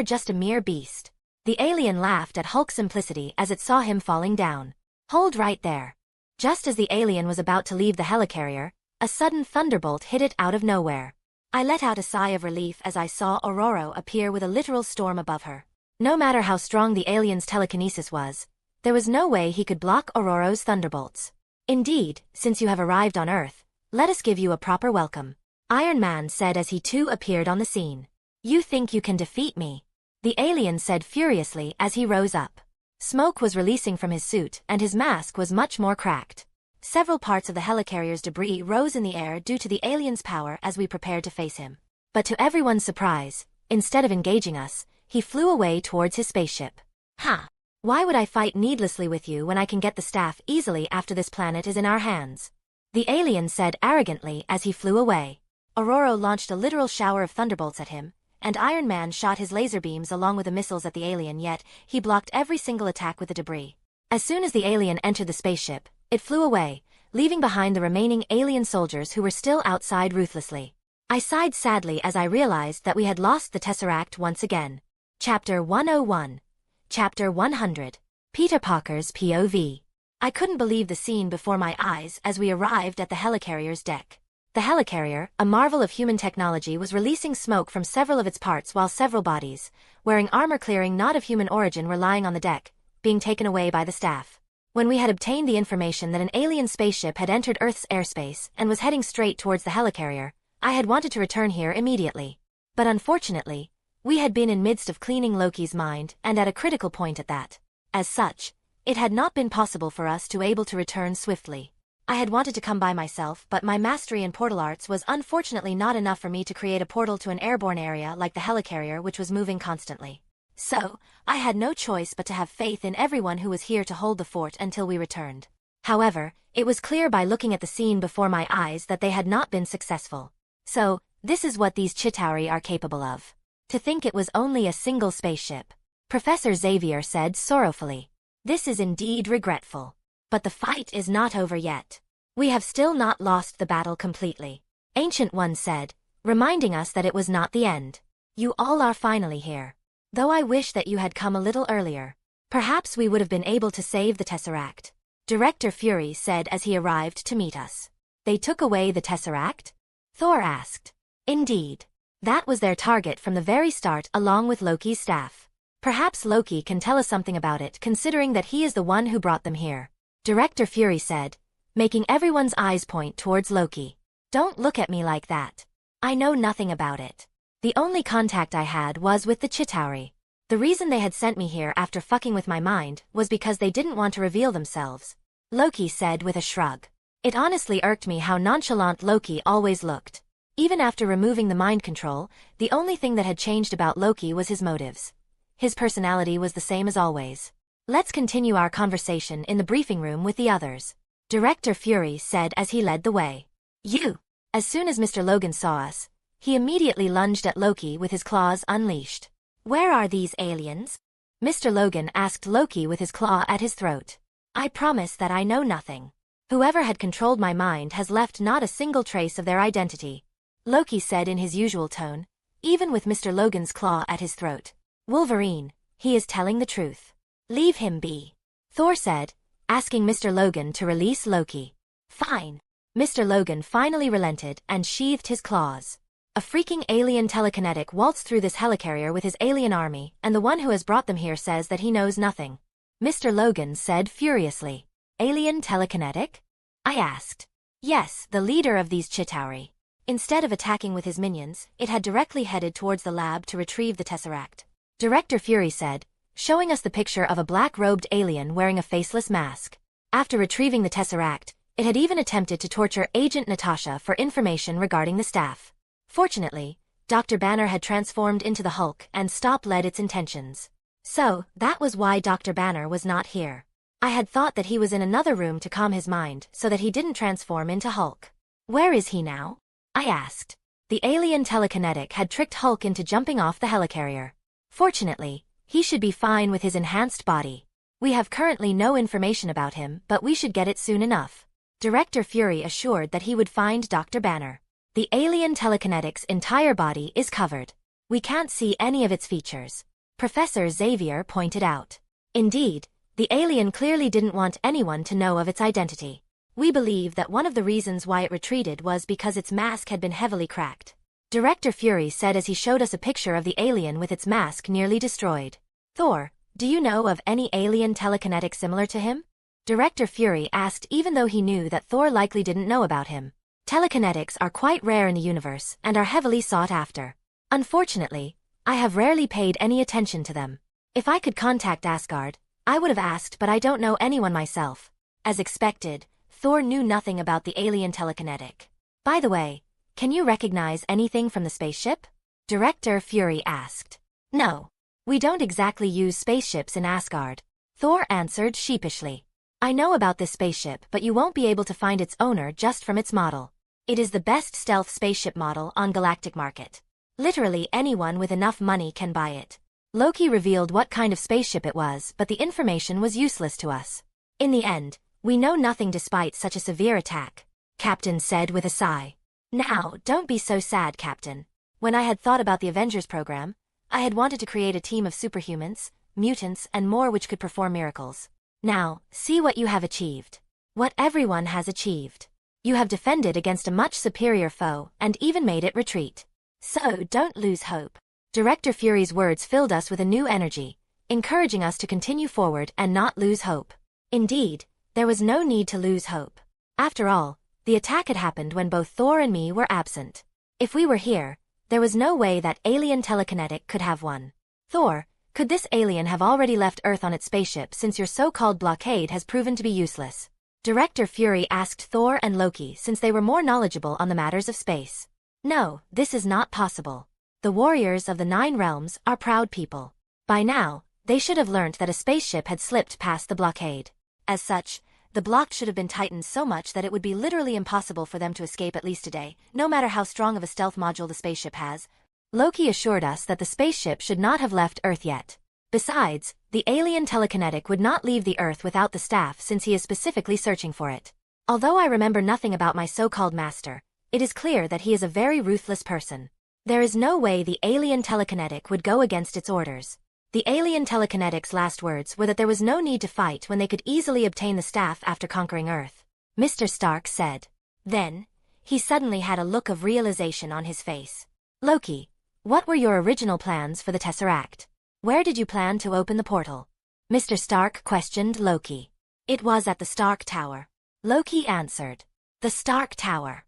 just a mere beast. The alien laughed at Hulk's simplicity as it saw him falling down. Hold right there. Just as the alien was about to leave the Helicarrier, a sudden thunderbolt hit it out of nowhere. I let out a sigh of relief as I saw Aurora appear with a literal storm above her. No matter how strong the alien's telekinesis was, there was no way he could block Aurora's thunderbolts. Indeed, since you have arrived on Earth, let us give you a proper welcome, Iron Man said as he too appeared on the scene. You think you can defeat me? The alien said furiously as he rose up. Smoke was releasing from his suit and his mask was much more cracked. Several parts of the Helicarrier's debris rose in the air due to the alien's power as we prepared to face him. But to everyone's surprise, instead of engaging us, he flew away towards his spaceship. Ha! Why would I fight needlessly with you when I can get the staff easily after this planet is in our hands? The alien said arrogantly as he flew away. Aurora launched a literal shower of thunderbolts at him, and Iron Man shot his laser beams along with the missiles at the alien, yet he blocked every single attack with the debris. As soon as the alien entered the spaceship, it flew away, leaving behind the remaining alien soldiers who were still outside ruthlessly. I sighed sadly as I realized that we had lost the Tesseract once again. Chapter 101. Chapter 100. Peter Parker's POV. I couldn't believe the scene before my eyes as we arrived at the Helicarrier's deck. The Helicarrier, a marvel of human technology, was releasing smoke from several of its parts while several bodies, wearing armor-clearing not of human origin, were lying on the deck, being taken away by the staff. When we had obtained the information that an alien spaceship had entered Earth's airspace and was heading straight towards the Helicarrier, I had wanted to return here immediately. But unfortunately, we had been in midst of cleaning Loki's mind, and at a critical point at that. As such, it had not been possible for us to able to return swiftly. I had wanted to come by myself, but my mastery in portal arts was unfortunately not enough for me to create a portal to an airborne area like the Helicarrier, which was moving constantly. So, I had no choice but to have faith in everyone who was here to hold the fort until we returned. However, it was clear by looking at the scene before my eyes that they had not been successful. So, this is what these Chitauri are capable of. To think it was only a single spaceship. Professor Xavier said sorrowfully. This is indeed regretful. But the fight is not over yet. We have still not lost the battle completely. Ancient One said, reminding us that it was not the end. You all are finally here. Though I wish that you had come a little earlier. Perhaps we would have been able to save the Tesseract. Director Fury said as he arrived to meet us. They took away the Tesseract? Thor asked. Indeed. That was their target from the very start, along with Loki's staff. Perhaps Loki can tell us something about it, considering that he is the one who brought them here. Director Fury said, making everyone's eyes point towards Loki. Don't look at me like that. I know nothing about it. The only contact I had was with the Chitauri. The reason they had sent me here after fucking with my mind was because they didn't want to reveal themselves. Loki said with a shrug. It honestly irked me how nonchalant Loki always looked. Even after removing the mind control, the only thing that had changed about Loki was his motives. His personality was the same as always. Let's continue our conversation in the briefing room with the others. Director Fury said as he led the way. You! As soon as Mr. Logan saw us, he immediately lunged at Loki with his claws unleashed. Where are these aliens? Mr. Logan asked Loki with his claw at his throat. I promise that I know nothing. Whoever had controlled my mind has left not a single trace of their identity. Loki said in his usual tone, even with Mr. Logan's claw at his throat. Wolverine, he is telling the truth. Leave him be. Thor said, asking Mr. Logan to release Loki. Fine. Mr. Logan finally relented and sheathed his claws. A freaking alien telekinetic waltzed through this helicarrier with his alien army, and the one who has brought them here says that he knows nothing. Mr. Logan said furiously. Alien telekinetic? I asked. Yes, the leader of these Chitauri. Instead of attacking with his minions, it had directly headed towards the lab to retrieve the Tesseract. Director Fury said, showing us the picture of a black-robed alien wearing a faceless mask. After retrieving the Tesseract, it had even attempted to torture Agent Natasha for information regarding the staff. Fortunately, Dr. Banner had transformed into the Hulk and led its intentions. So, that was why Dr. Banner was not here. I had thought that he was in another room to calm his mind so that he didn't transform into Hulk. Where is he now? I asked. The alien telekinetic had tricked Hulk into jumping off the helicarrier. Fortunately, he should be fine with his enhanced body. We have currently no information about him, but we should get it soon enough. Director Fury assured that he would find Dr. Banner. The alien telekinetic's entire body is covered. We can't see any of its features. Professor Xavier pointed out. Indeed, the alien clearly didn't want anyone to know of its identity. We believe that one of the reasons why it retreated was because its mask had been heavily cracked. Director Fury said as he showed us a picture of the alien with its mask nearly destroyed. Thor, do you know of any alien telekinetic similar to him? Director Fury asked, even though he knew that Thor likely didn't know about him. Telekinetics are quite rare in the universe and are heavily sought after. Unfortunately, I have rarely paid any attention to them. If I could contact Asgard, I would have asked, but I don't know anyone myself. As expected, Thor knew nothing about the alien telekinetic. By the way, can you recognize anything from the spaceship? Director Fury asked. No. We don't exactly use spaceships in Asgard. Thor answered sheepishly. I know about this spaceship, but you won't be able to find its owner just from its model. It is the best stealth spaceship model on galactic market. Literally anyone with enough money can buy it. Loki revealed what kind of spaceship it was, but the information was useless to us. In the end, we know nothing despite such a severe attack. Captain said with a sigh. Now, don't be so sad, Captain. When I had thought about the Avengers program, I had wanted to create a team of superhumans, mutants, and more which could perform miracles. Now, see what you have achieved. What everyone has achieved. You have defended against a much superior foe and even made it retreat. So don't lose hope. Director Fury's words filled us with a new energy, encouraging us to continue forward and not lose hope. Indeed, there was no need to lose hope. After all, the attack had happened when both Thor and me were absent. If we were here, there was no way that alien telekinetic could have won. Thor, could this alien have already left Earth on its spaceship since your so-called blockade has proven to be useless? Director Fury asked Thor and Loki since they were more knowledgeable on the matters of space. No, this is not possible. The warriors of the 9 realms are proud people. By now, they should have learnt that a spaceship had slipped past the blockade. As such, the block should have been tightened so much that it would be literally impossible for them to escape at least a day, no matter how strong of a stealth module the spaceship has. Loki assured us that the spaceship should not have left Earth yet. Besides, the alien telekinetic would not leave the Earth without the staff since he is specifically searching for it. Although I remember nothing about my so-called master, it is clear that he is a very ruthless person. There is no way the alien telekinetic would go against its orders. The alien telekinetic's last words were that there was no need to fight when they could easily obtain the staff after conquering Earth. Mr. Stark said. Then, he suddenly had a look of realization on his face. Loki, what were your original plans for the Tesseract? Where did you plan to open the portal? Mr. Stark questioned Loki. It was at the Stark Tower. Loki answered. The Stark Tower.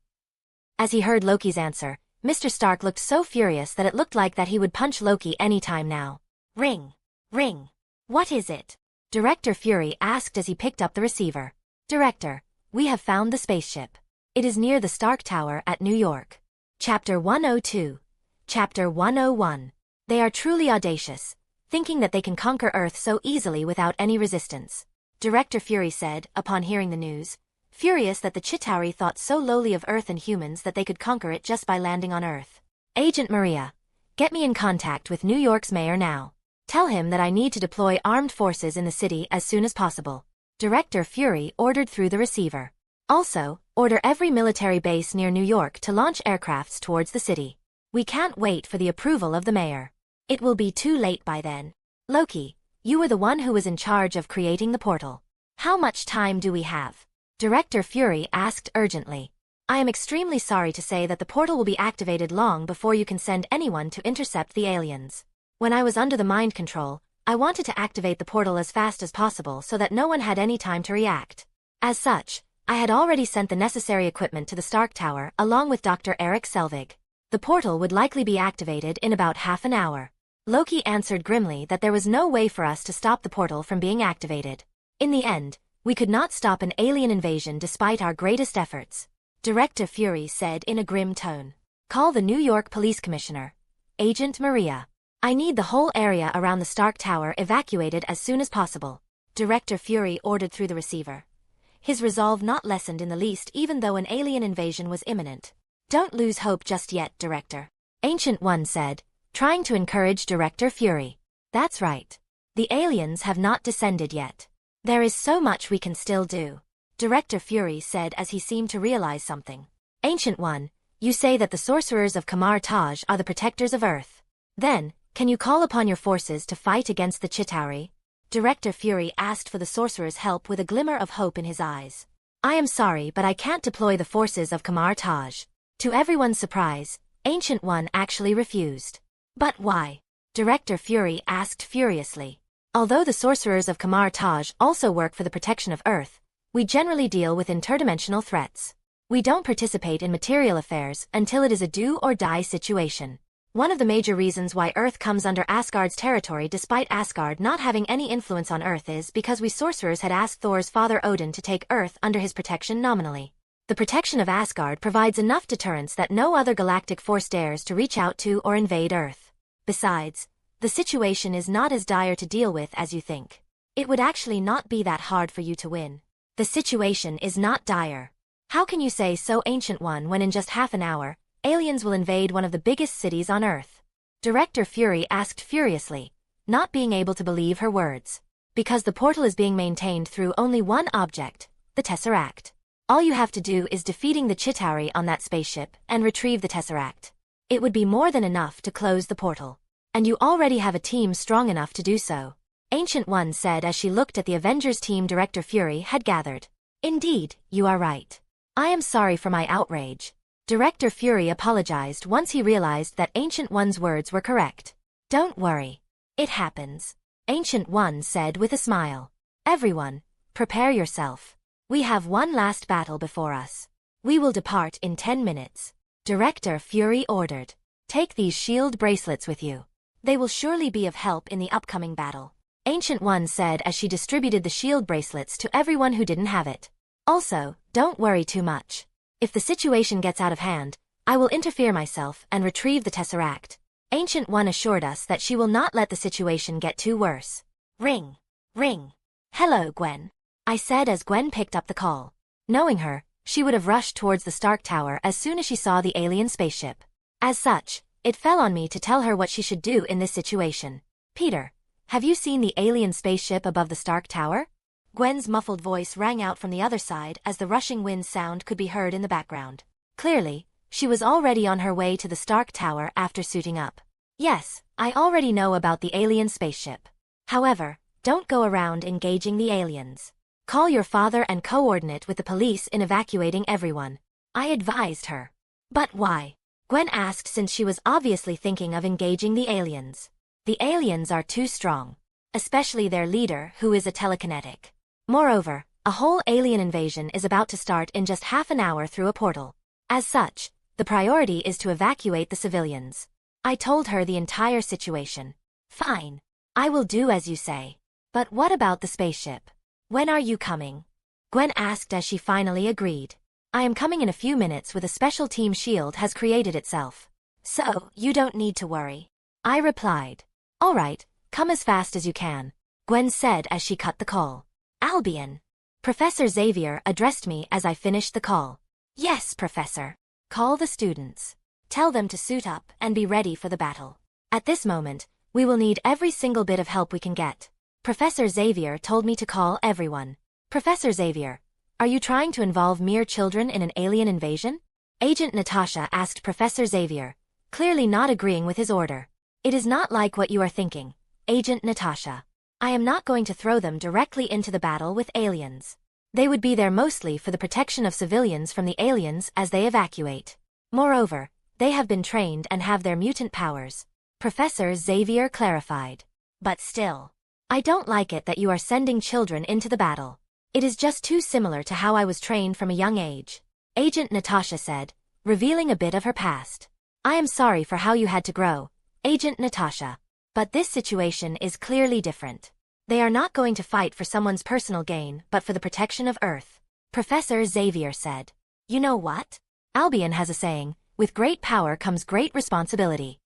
As he heard Loki's answer, Mr. Stark looked so furious that it looked like that he would punch Loki any time now. Ring. Ring. What is it? Director Fury asked as he picked up the receiver. Director, we have found the spaceship. It is near the Stark Tower at New York. Chapter 102. Chapter 101. They are truly audacious, thinking that they can conquer Earth so easily without any resistance. Director Fury said, upon hearing the news, furious that the Chitauri thought so lowly of Earth and humans that they could conquer it just by landing on Earth. Agent Maria, get me in contact with New York's mayor now. Tell him that I need to deploy armed forces in the city as soon as possible. Director Fury ordered through the receiver. Also, order every military base near New York to launch aircrafts towards the city. We can't wait for the approval of the mayor. It will be too late by then. Loki, you were the one who was in charge of creating the portal. How much time do we have? Director Fury asked urgently. I am extremely sorry to say that the portal will be activated long before you can send anyone to intercept the aliens. When I was under the mind control, I wanted to activate the portal as fast as possible so that no one had any time to react. As such, I had already sent the necessary equipment to the Stark Tower along with Dr. Eric Selvig. The portal would likely be activated in about half an hour. Loki answered grimly that there was no way for us to stop the portal from being activated. In the end, we could not stop an alien invasion despite our greatest efforts. Director Fury said in a grim tone. Call the New York Police Commissioner. Agent Maria. I need the whole area around the Stark Tower evacuated as soon as possible. Director Fury ordered through the receiver. His resolve not lessened in the least even though an alien invasion was imminent. Don't lose hope just yet, Director. Ancient One said, trying to encourage Director Fury. That's right. The aliens have not descended yet. There is so much we can still do. Director Fury said as he seemed to realize something. Ancient One, you say that the sorcerers of Kamar Taj are the protectors of Earth. Then, can you call upon your forces to fight against the Chitauri? Director Fury asked for the sorcerer's help with a glimmer of hope in his eyes. I am sorry but I can't deploy the forces of Kamar Taj. To everyone's surprise, Ancient One actually refused. But why? Director Fury asked furiously. Although the sorcerers of Kamar Taj also work for the protection of Earth, we generally deal with interdimensional threats. We don't participate in material affairs until it is a do-or-die situation. One of the major reasons why Earth comes under Asgard's territory despite Asgard not having any influence on Earth is because we sorcerers had asked Thor's father Odin to take Earth under his protection nominally. The protection of Asgard provides enough deterrence that no other galactic force dares to reach out to or invade Earth. Besides, the situation is not as dire to deal with as you think. It would actually not be that hard for you to win. The situation is not dire. How can you say so, Ancient One, when in just half an hour, aliens will invade one of the biggest cities on Earth? Director Fury asked furiously, not being able to believe her words. Because the portal is being maintained through only one object, the Tesseract. All you have to do is defeating the Chitauri on that spaceship and retrieve the Tesseract. It would be more than enough to close the portal. And you already have a team strong enough to do so. Ancient One said as she looked at the Avengers team Director Fury had gathered. Indeed, you are right. I am sorry for my outrage. Director Fury apologized once he realized that Ancient One's words were correct. Don't worry. It happens. Ancient One said with a smile. Everyone, prepare yourself. We have one last battle before us. We will depart in 10 minutes. Director Fury ordered. Take these shield bracelets with you. They will surely be of help in the upcoming battle. Ancient One said as she distributed the shield bracelets to everyone who didn't have it. Also, don't worry too much. If the situation gets out of hand, I will interfere myself and retrieve the Tesseract. Ancient One assured us that she will not let the situation get too worse. Ring. Ring. Hello, Gwen. I said as Gwen picked up the call. Knowing her, she would have rushed towards the Stark Tower as soon as she saw the alien spaceship. As such, it fell on me to tell her what she should do in this situation. Peter, have you seen the alien spaceship above the Stark Tower? Gwen's muffled voice rang out from the other side as the rushing wind sound could be heard in the background. Clearly, she was already on her way to the Stark Tower after suiting up. Yes, I already know about the alien spaceship. However, don't go around engaging the aliens. Call your father and coordinate with the police in evacuating everyone. I advised her. But why? Gwen asked since she was obviously thinking of engaging the aliens. The aliens are too strong. Especially their leader, who is a telekinetic. Moreover, a whole alien invasion is about to start in just half an hour through a portal. As such, the priority is to evacuate the civilians. I told her the entire situation. Fine. I will do as you say. But what about the spaceship? When are you coming? Gwen asked as she finally agreed. I am coming in a few minutes with a special team shield has created itself. So, you don't need to worry. I replied. All right, come as fast as you can, Gwen said as she cut the call. Albion. Professor Xavier addressed me as I finished the call. Yes, Professor. Call the students. Tell them to suit up and be ready for the battle. At this moment, we will need every single bit of help we can get. Professor Xavier told me to call everyone. Professor Xavier, are you trying to involve mere children in an alien invasion? Agent Natasha asked Professor Xavier, clearly not agreeing with his order. It is not like what you are thinking, Agent Natasha. I am not going to throw them directly into the battle with aliens. They would be there mostly for the protection of civilians from the aliens as they evacuate. Moreover, they have been trained and have their mutant powers. Professor Xavier clarified. But still, I don't like it that you are sending children into the battle. It is just too similar to how I was trained from a young age. Agent Natasha said, revealing a bit of her past. I am sorry for how you had to grow, Agent Natasha. But this situation is clearly different. They are not going to fight for someone's personal gain but for the protection of Earth. Professor Xavier said. You know what? Albion has a saying, with great power comes great responsibility.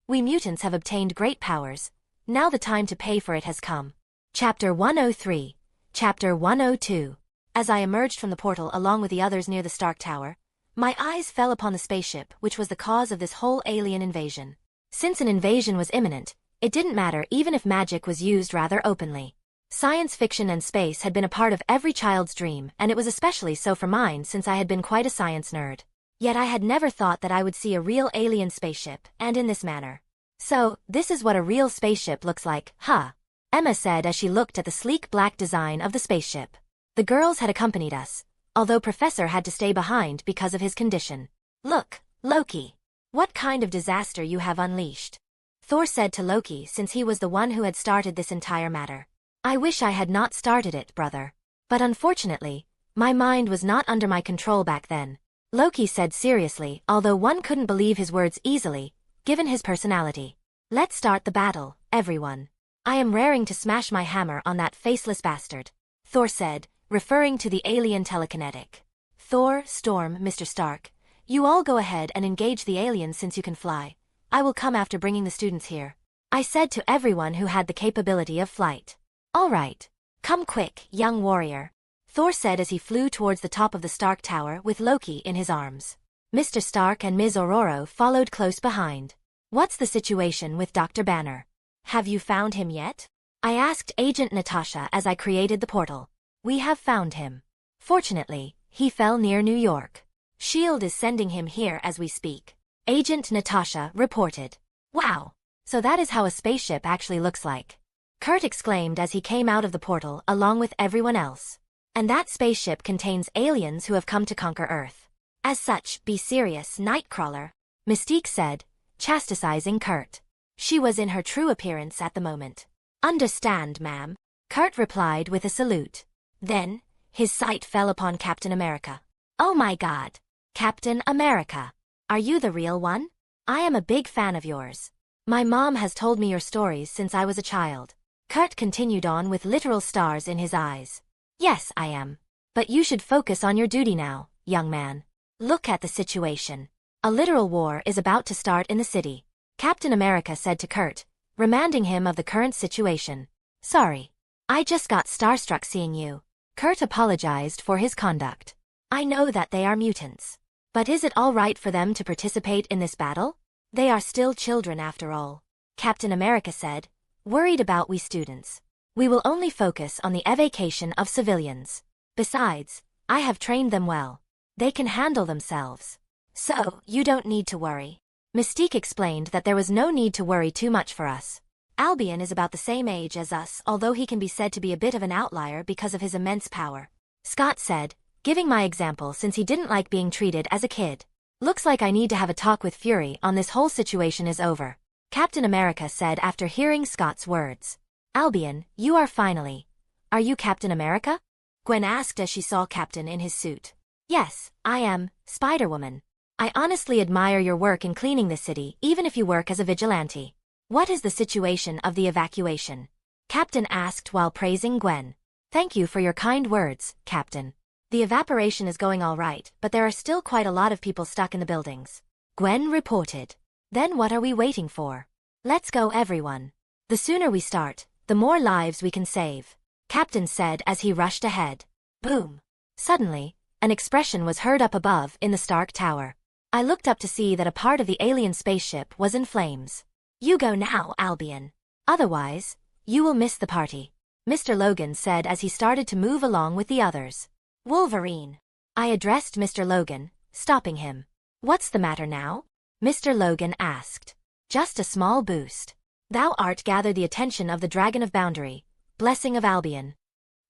We mutants have obtained great powers. Now the time to pay for it has come. Chapter 103. Chapter 102. As I emerged from the portal along with the others near the Stark Tower, my eyes fell upon the spaceship which was the cause of this whole alien invasion. Since an invasion was imminent, it didn't matter even if magic was used rather openly. Science fiction and space had been a part of every child's dream, and it was especially so for mine since I had been quite a science nerd. Yet I had never thought that I would see a real alien spaceship, and in this manner. So, this is what a real spaceship looks like, huh? Emma said as she looked at the sleek black design of the spaceship. The girls had accompanied us, although Professor had to stay behind because of his condition. Look, Loki. What kind of disaster you have unleashed? Thor said to Loki since he was the one who had started this entire matter. I wish I had not started it, brother. But unfortunately, my mind was not under my control back then. Loki said seriously, although one couldn't believe his words easily, given his personality. Let's start the battle, everyone. I am raring to smash my hammer on that faceless bastard. Thor said, referring to the alien telekinetic. Thor, Storm, Mr. Stark, you all go ahead and engage the aliens since you can fly. I will come after bringing the students here. I said to everyone who had the capability of flight. All right. Come quick, young warrior. Thor said as he flew towards the top of the Stark Tower with Loki in his arms. Mr. Stark and Ms. Aurora followed close behind. What's the situation with Dr. Banner? Have you found him yet? I asked Agent Natasha as I created the portal. We have found him. Fortunately, he fell near New York. SHIELD is sending him here as we speak. Agent Natasha reported. Wow. So that is how a spaceship actually looks like. Kurt exclaimed as he came out of the portal along with everyone else. And that spaceship contains aliens who have come to conquer Earth. As such, be serious, Nightcrawler, Mystique said, chastising Kurt. She was in her true appearance at the moment. Understand, ma'am, Kurt replied with a salute. Then, his sight fell upon Captain America. Oh my God! Captain America! Are you the real one? I am a big fan of yours. My mom has told me your stories since I was a child. Kurt continued on with literal stars in his eyes. Yes, I am. But you should focus on your duty now, young man. Look at the situation. A literal war is about to start in the city. Captain America said to Kurt, reminding him of the current situation. Sorry. I just got starstruck seeing you. Kurt apologized for his conduct. I know that they are mutants. But is it all right for them to participate in this battle? They are still children after all. Captain America said, worried about we students. We will only focus on the evacuation of civilians. Besides, I have trained them well. They can handle themselves. So, you don't need to worry. Mystique explained that there was no need to worry too much for us. Albion is about the same age as us, although he can be said to be a bit of an outlier because of his immense power. Scott said, giving my example since he didn't like being treated as a kid. Looks like I need to have a talk with Fury on this whole situation is over. Captain America said after hearing Scott's words. Albion, you are finally. Are you Captain America? Gwen asked as she saw Captain in his suit. Yes, I am, Spider-Woman. I honestly admire your work in cleaning the city even if you work as a vigilante. What is the situation of the evacuation? Captain asked while praising Gwen. Thank you for your kind words, Captain. The evaporation is going all right, but there are still quite a lot of people stuck in the buildings. Gwen reported. Then what are we waiting for? Let's go everyone. The sooner we start, the more lives we can save. Captain said as he rushed ahead. Boom. Suddenly, an expression was heard up above in the Stark Tower. I looked up to see that a part of the alien spaceship was in flames. You go now, Albion. Otherwise, you will miss the party, Mr. Logan said as he started to move along with the others. Wolverine. I addressed Mr. Logan, stopping him. What's the matter now? Mr. Logan asked. Just a small boost. Thou art gathered the attention of the Dragon of Boundary, Blessing of Albion.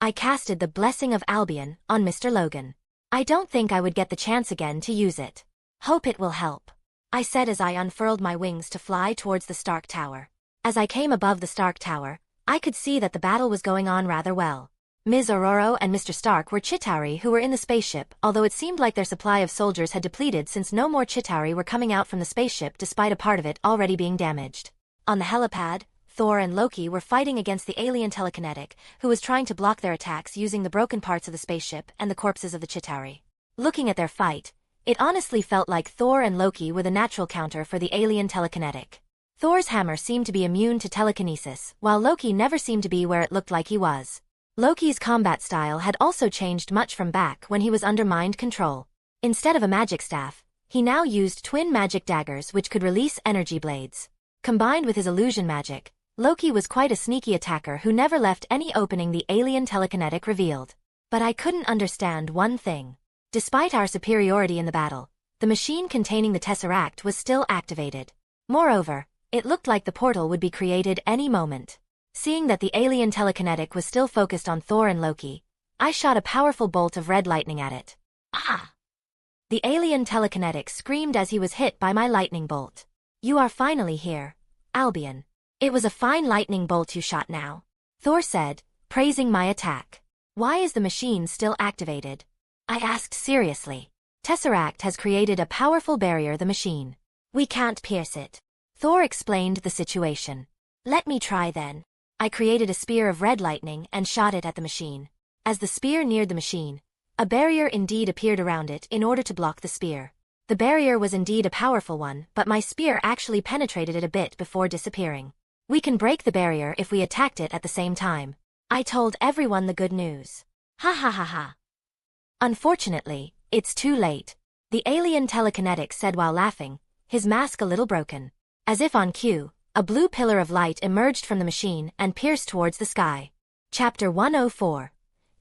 I casted the Blessing of Albion on Mr. Logan. I don't think I would get the chance again to use it. Hope it will help, I said as I unfurled my wings to fly towards the Stark Tower. As I came above the Stark Tower, I could see that the battle was going on rather well. Ms. Aurora and Mr. Stark were Chitauri who were in the spaceship, although it seemed like their supply of soldiers had depleted since no more Chitauri were coming out from the spaceship despite a part of it already being damaged. On the helipad, Thor and Loki were fighting against the alien telekinetic, who was trying to block their attacks using the broken parts of the spaceship and the corpses of the Chitauri. Looking at their fight, it honestly felt like Thor and Loki were the natural counter for the alien telekinetic. Thor's hammer seemed to be immune to telekinesis, while Loki never seemed to be where it looked like he was. Loki's combat style had also changed much from back when he was under mind control. Instead of a magic staff, he now used twin magic daggers which could release energy blades. Combined with his illusion magic, Loki was quite a sneaky attacker who never left any opening the alien telekinetic revealed. But I couldn't understand one thing. Despite our superiority in the battle, the machine containing the Tesseract was still activated. Moreover, it looked like the portal would be created any moment. Seeing that the alien telekinetic was still focused on Thor and Loki, I shot a powerful bolt of red lightning at it. Ah! The alien telekinetic screamed as he was hit by my lightning bolt. You are finally here, Albion. It was a fine lightning bolt you shot now, Thor said, praising my attack. Why is the machine still activated? I asked seriously. Tesseract has created a powerful barrier the machine. We can't pierce it. Thor explained the situation. Let me try then. I created a spear of red lightning and shot it at the machine. As the spear neared the machine, a barrier indeed appeared around it in order to block the spear. The barrier was indeed a powerful one, but my spear actually penetrated it a bit before disappearing. We can break the barrier if we attacked it at the same time. I told everyone the good news. Ha ha ha ha. Unfortunately, it's too late. The alien telekinetic said while laughing, his mask a little broken. As if on cue, a blue pillar of light emerged from the machine and pierced towards the sky. Chapter 104.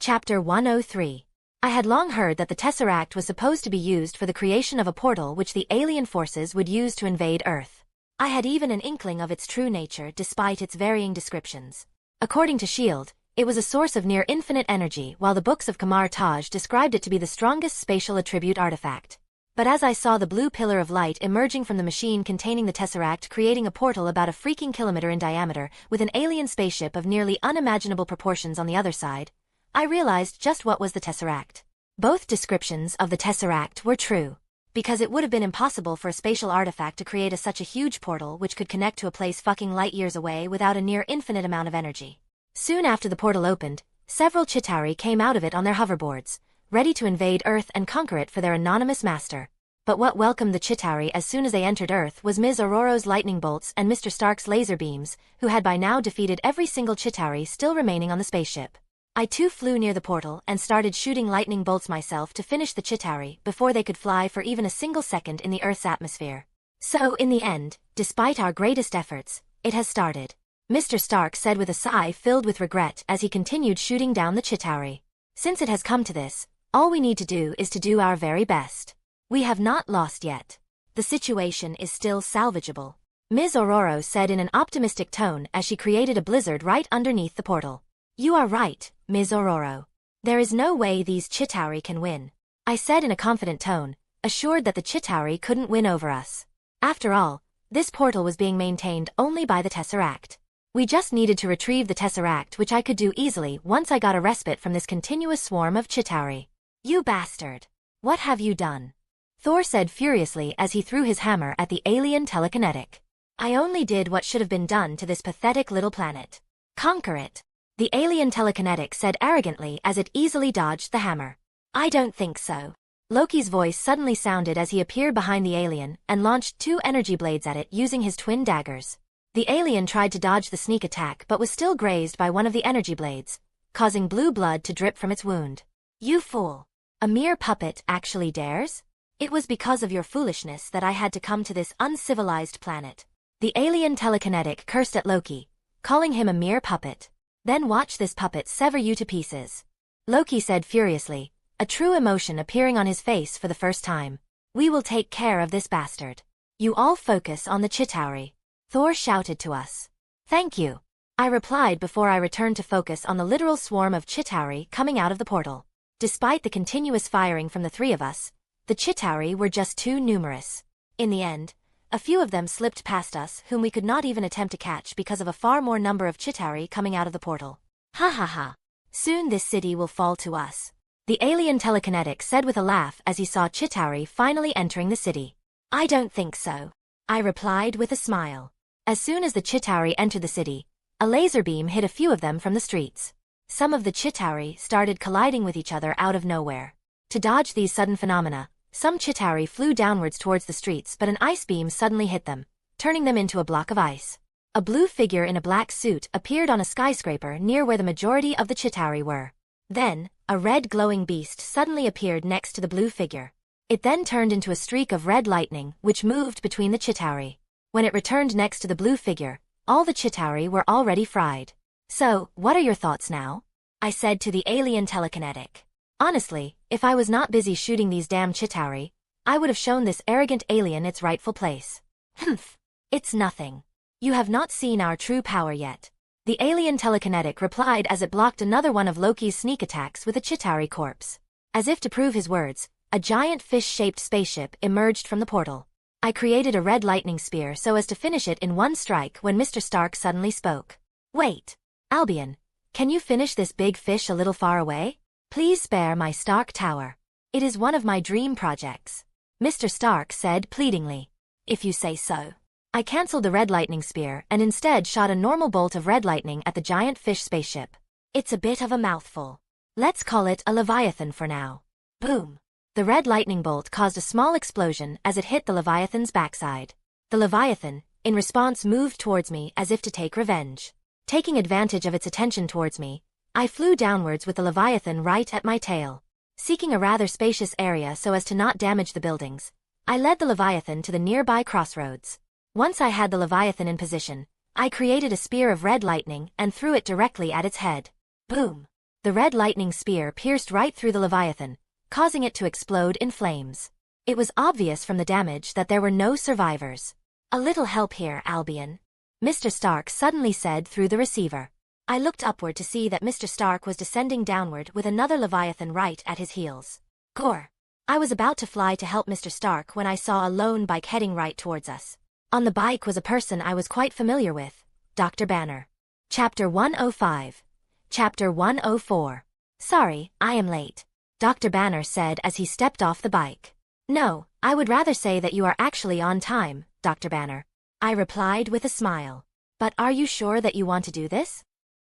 Chapter 103. I had long heard that the Tesseract was supposed to be used for the creation of a portal which the alien forces would use to invade Earth. I had even an inkling of its true nature despite its varying descriptions. According to S.H.I.E.L.D., it was a source of near-infinite energy, while the books of Kamar Taj described it to be the strongest spatial attribute artifact. But as I saw the blue pillar of light emerging from the machine containing the Tesseract, creating a portal about a freaking kilometer in diameter, with an alien spaceship of nearly unimaginable proportions on the other side, I realized just what was the Tesseract. Both descriptions of the Tesseract were true, because it would have been impossible for a spatial artifact to create such a huge portal which could connect to a place fucking light years away without a near-infinite amount of energy. Soon after the portal opened, several Chitauri came out of it on their hoverboards, ready to invade Earth and conquer it for their anonymous master. But what welcomed the Chitauri as soon as they entered Earth was Ms. Aurora's lightning bolts and Mr. Stark's laser beams, who had by now defeated every single Chitauri still remaining on the spaceship. I too flew near the portal and started shooting lightning bolts myself to finish the Chitauri before they could fly for even a single second in the Earth's atmosphere. So in the end, despite our greatest efforts, it has started, Mr. Stark said with a sigh filled with regret as he continued shooting down the Chitauri. Since it has come to this, all we need to do is to do our very best. We have not lost yet. The situation is still salvageable, Ms. Aurora said in an optimistic tone as she created a blizzard right underneath the portal. You are right, Ms. Aurora. There is no way these Chitauri can win, I said in a confident tone, assured that the Chitauri couldn't win over us. After all, this portal was being maintained only by the Tesseract. We just needed to retrieve the Tesseract, which I could do easily once I got a respite from this continuous swarm of Chitauri. You bastard! What have you done? Thor said furiously as he threw his hammer at the alien telekinetic. I only did what should have been done to this pathetic little planet. Conquer it. The alien telekinetic said arrogantly as it easily dodged the hammer. I don't think so. Loki's voice suddenly sounded as he appeared behind the alien and launched 2 energy blades at it using his twin daggers. The alien tried to dodge the sneak attack but was still grazed by one of the energy blades, causing blue blood to drip from its wound. You fool. A mere puppet actually dares? It was because of your foolishness that I had to come to this uncivilized planet. The alien telekinetic cursed at Loki, calling him a mere puppet. Then watch this puppet sever you to pieces. Loki said furiously, a true emotion appearing on his face for the first time. We will take care of this bastard. You all focus on the Chitauri, Thor shouted to us. Thank you, I replied before I returned to focus on the literal swarm of Chitauri coming out of the portal. Despite the continuous firing from the 3 of us, the Chitauri were just too numerous. In the end, a few of them slipped past us whom we could not even attempt to catch because of a far more number of Chitauri coming out of the portal. Ha ha ha. Soon this city will fall to us, the alien telekinetic said with a laugh as he saw Chitauri finally entering the city. I don't think so, I replied with a smile. As soon as the Chitauri entered the city, a laser beam hit a few of them from the streets. Some of the Chitauri started colliding with each other out of nowhere. To dodge these sudden phenomena, some Chitauri flew downwards towards the streets, but an ice beam suddenly hit them, turning them into a block of ice. A blue figure in a black suit appeared on a skyscraper near where the majority of the Chitauri were. Then, a red glowing beast suddenly appeared next to the blue figure. It then turned into a streak of red lightning which moved between the Chitauri. When it returned next to the blue figure, all the Chitauri were already fried. So, what are your thoughts now? I said to the alien telekinetic. Honestly, if I was not busy shooting these damn Chitauri, I would have shown this arrogant alien its rightful place. Humph. It's nothing. You have not seen our true power yet, the alien telekinetic replied as it blocked another one of Loki's sneak attacks with a Chitauri corpse. As if to prove his words, a giant fish-shaped spaceship emerged from the portal. I created a red lightning spear so as to finish it in one strike when Mr. Stark suddenly spoke. Wait, Albion, can you finish this big fish a little far away? Please spare my Stark Tower. It is one of my dream projects, Mr. Stark said pleadingly. If you say so. I cancelled the red lightning spear and instead shot a normal bolt of red lightning at the giant fish spaceship. It's a bit of a mouthful. Let's call it a Leviathan for now. Boom. The red lightning bolt caused a small explosion as it hit the Leviathan's backside. The Leviathan, in response, moved towards me as if to take revenge. Taking advantage of its attention towards me, I flew downwards with the Leviathan right at my tail. Seeking a rather spacious area so as to not damage the buildings, I led the Leviathan to the nearby crossroads. Once I had the Leviathan in position, I created a spear of red lightning and threw it directly at its head. Boom! The red lightning spear pierced right through the Leviathan, causing it to explode in flames. It was obvious from the damage that there were no survivors. A little help here, Albion, Mr. Stark suddenly said through the receiver. I looked upward to see that Mr. Stark was descending downward with another Leviathan right at his heels. Gore. I was about to fly to help Mr. Stark when I saw a lone bike heading right towards us. On the bike was a person I was quite familiar with, Dr. Banner. Chapter 105. Chapter 104. Sorry, I am late, Dr. Banner said as he stepped off the bike. No, I would rather say that you are actually on time, Dr. Banner, I replied with a smile. But are you sure that you want to do this?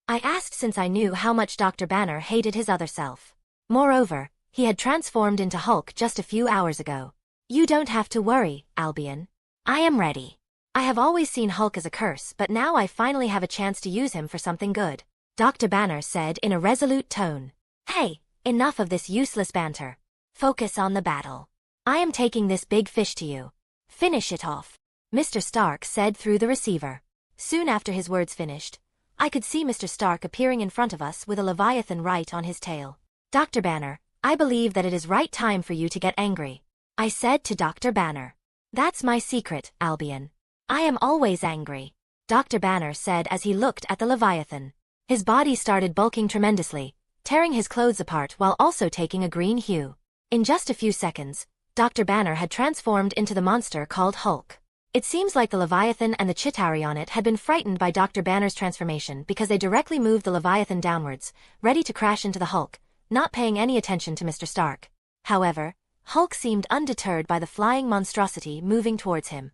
I asked since I knew how much Dr. Banner hated his other self. Moreover, he had transformed into Hulk just a few hours ago. You don't have to worry, Albion. I am ready. I have always seen Hulk as a curse, but now I finally have a chance to use him for something good, Dr. Banner said in a resolute tone. Hey, enough of this useless banter. Focus on the battle. I am taking this big fish to you. Finish it off, Mr. Stark said through the receiver. Soon after his words finished, I could see Mr. Stark appearing in front of us with a Leviathan right on his tail. Dr. Banner, I believe that it is right time for you to get angry, I said to Dr. Banner. That's my secret, Albion. I am always angry, Dr. Banner said as he looked at the Leviathan. His body started bulking tremendously, tearing his clothes apart while also taking a green hue. In just a few seconds, Dr. Banner had transformed into the monster called Hulk. It seems like the Leviathan and the Chitauri on it had been frightened by Dr. Banner's transformation because they directly moved the Leviathan downwards, ready to crash into the Hulk, not paying any attention to Mr. Stark. However, Hulk seemed undeterred by the flying monstrosity moving towards him.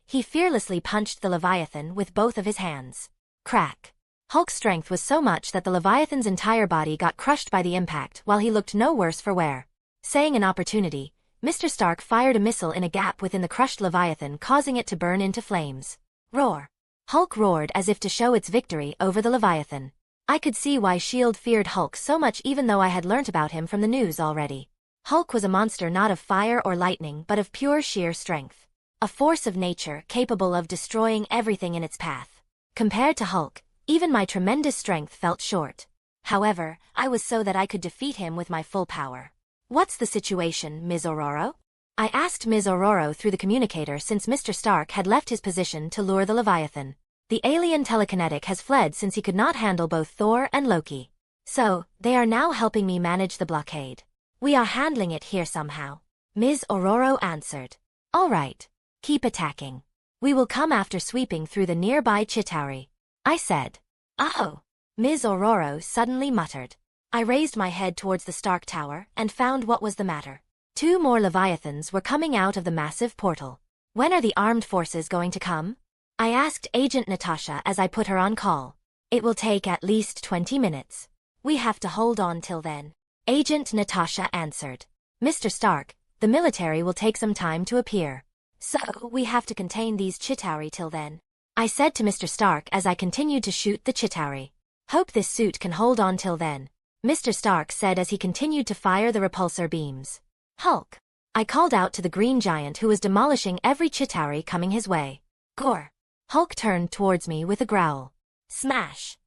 He fearlessly punched the Leviathan with both of his hands. Crack. Hulk's strength was so much that the Leviathan's entire body got crushed by the impact while he looked no worse for wear. Saying an opportunity, Mr. Stark fired a missile in a gap within the crushed Leviathan, causing it to burn into flames. Roar. Hulk roared as if to show its victory over the Leviathan. I could see why S.H.I.E.L.D. feared Hulk so much even though I had learnt about him from the news already. Hulk was a monster not of fire or lightning but of pure sheer strength. A force of nature capable of destroying everything in its path. Compared to Hulk, even my tremendous strength felt short. However, I was so that I could defeat him with my full power. What's the situation, Ms. Ororo? I asked Ms. Ororo through the communicator since Mr. Stark had left his position to lure the Leviathan. The alien telekinetic has fled since he could not handle both Thor and Loki. So, they are now helping me manage the blockade. We are handling it here somehow, Ms. Ororo answered. All right. Keep attacking. We will come after sweeping through the nearby Chitauri, I said. Oh, Ms. Ororo suddenly muttered. I raised my head towards the Stark Tower and found what was the matter. 2 more Leviathans were coming out of the massive portal. When are the armed forces going to come? I asked Agent Natasha as I put her on call. It will take at least 20 minutes. We have to hold on till then, Agent Natasha answered. Mr. Stark, the military will take some time to appear. So, we have to contain these Chitauri till then, I said to Mr. Stark as I continued to shoot the Chitauri. Hope this suit can hold on till then, Mr. Stark said as he continued to fire the repulsor beams. Hulk. I called out to the green giant who was demolishing every Chitauri coming his way. Gore. Hulk turned towards me with a growl. Smash.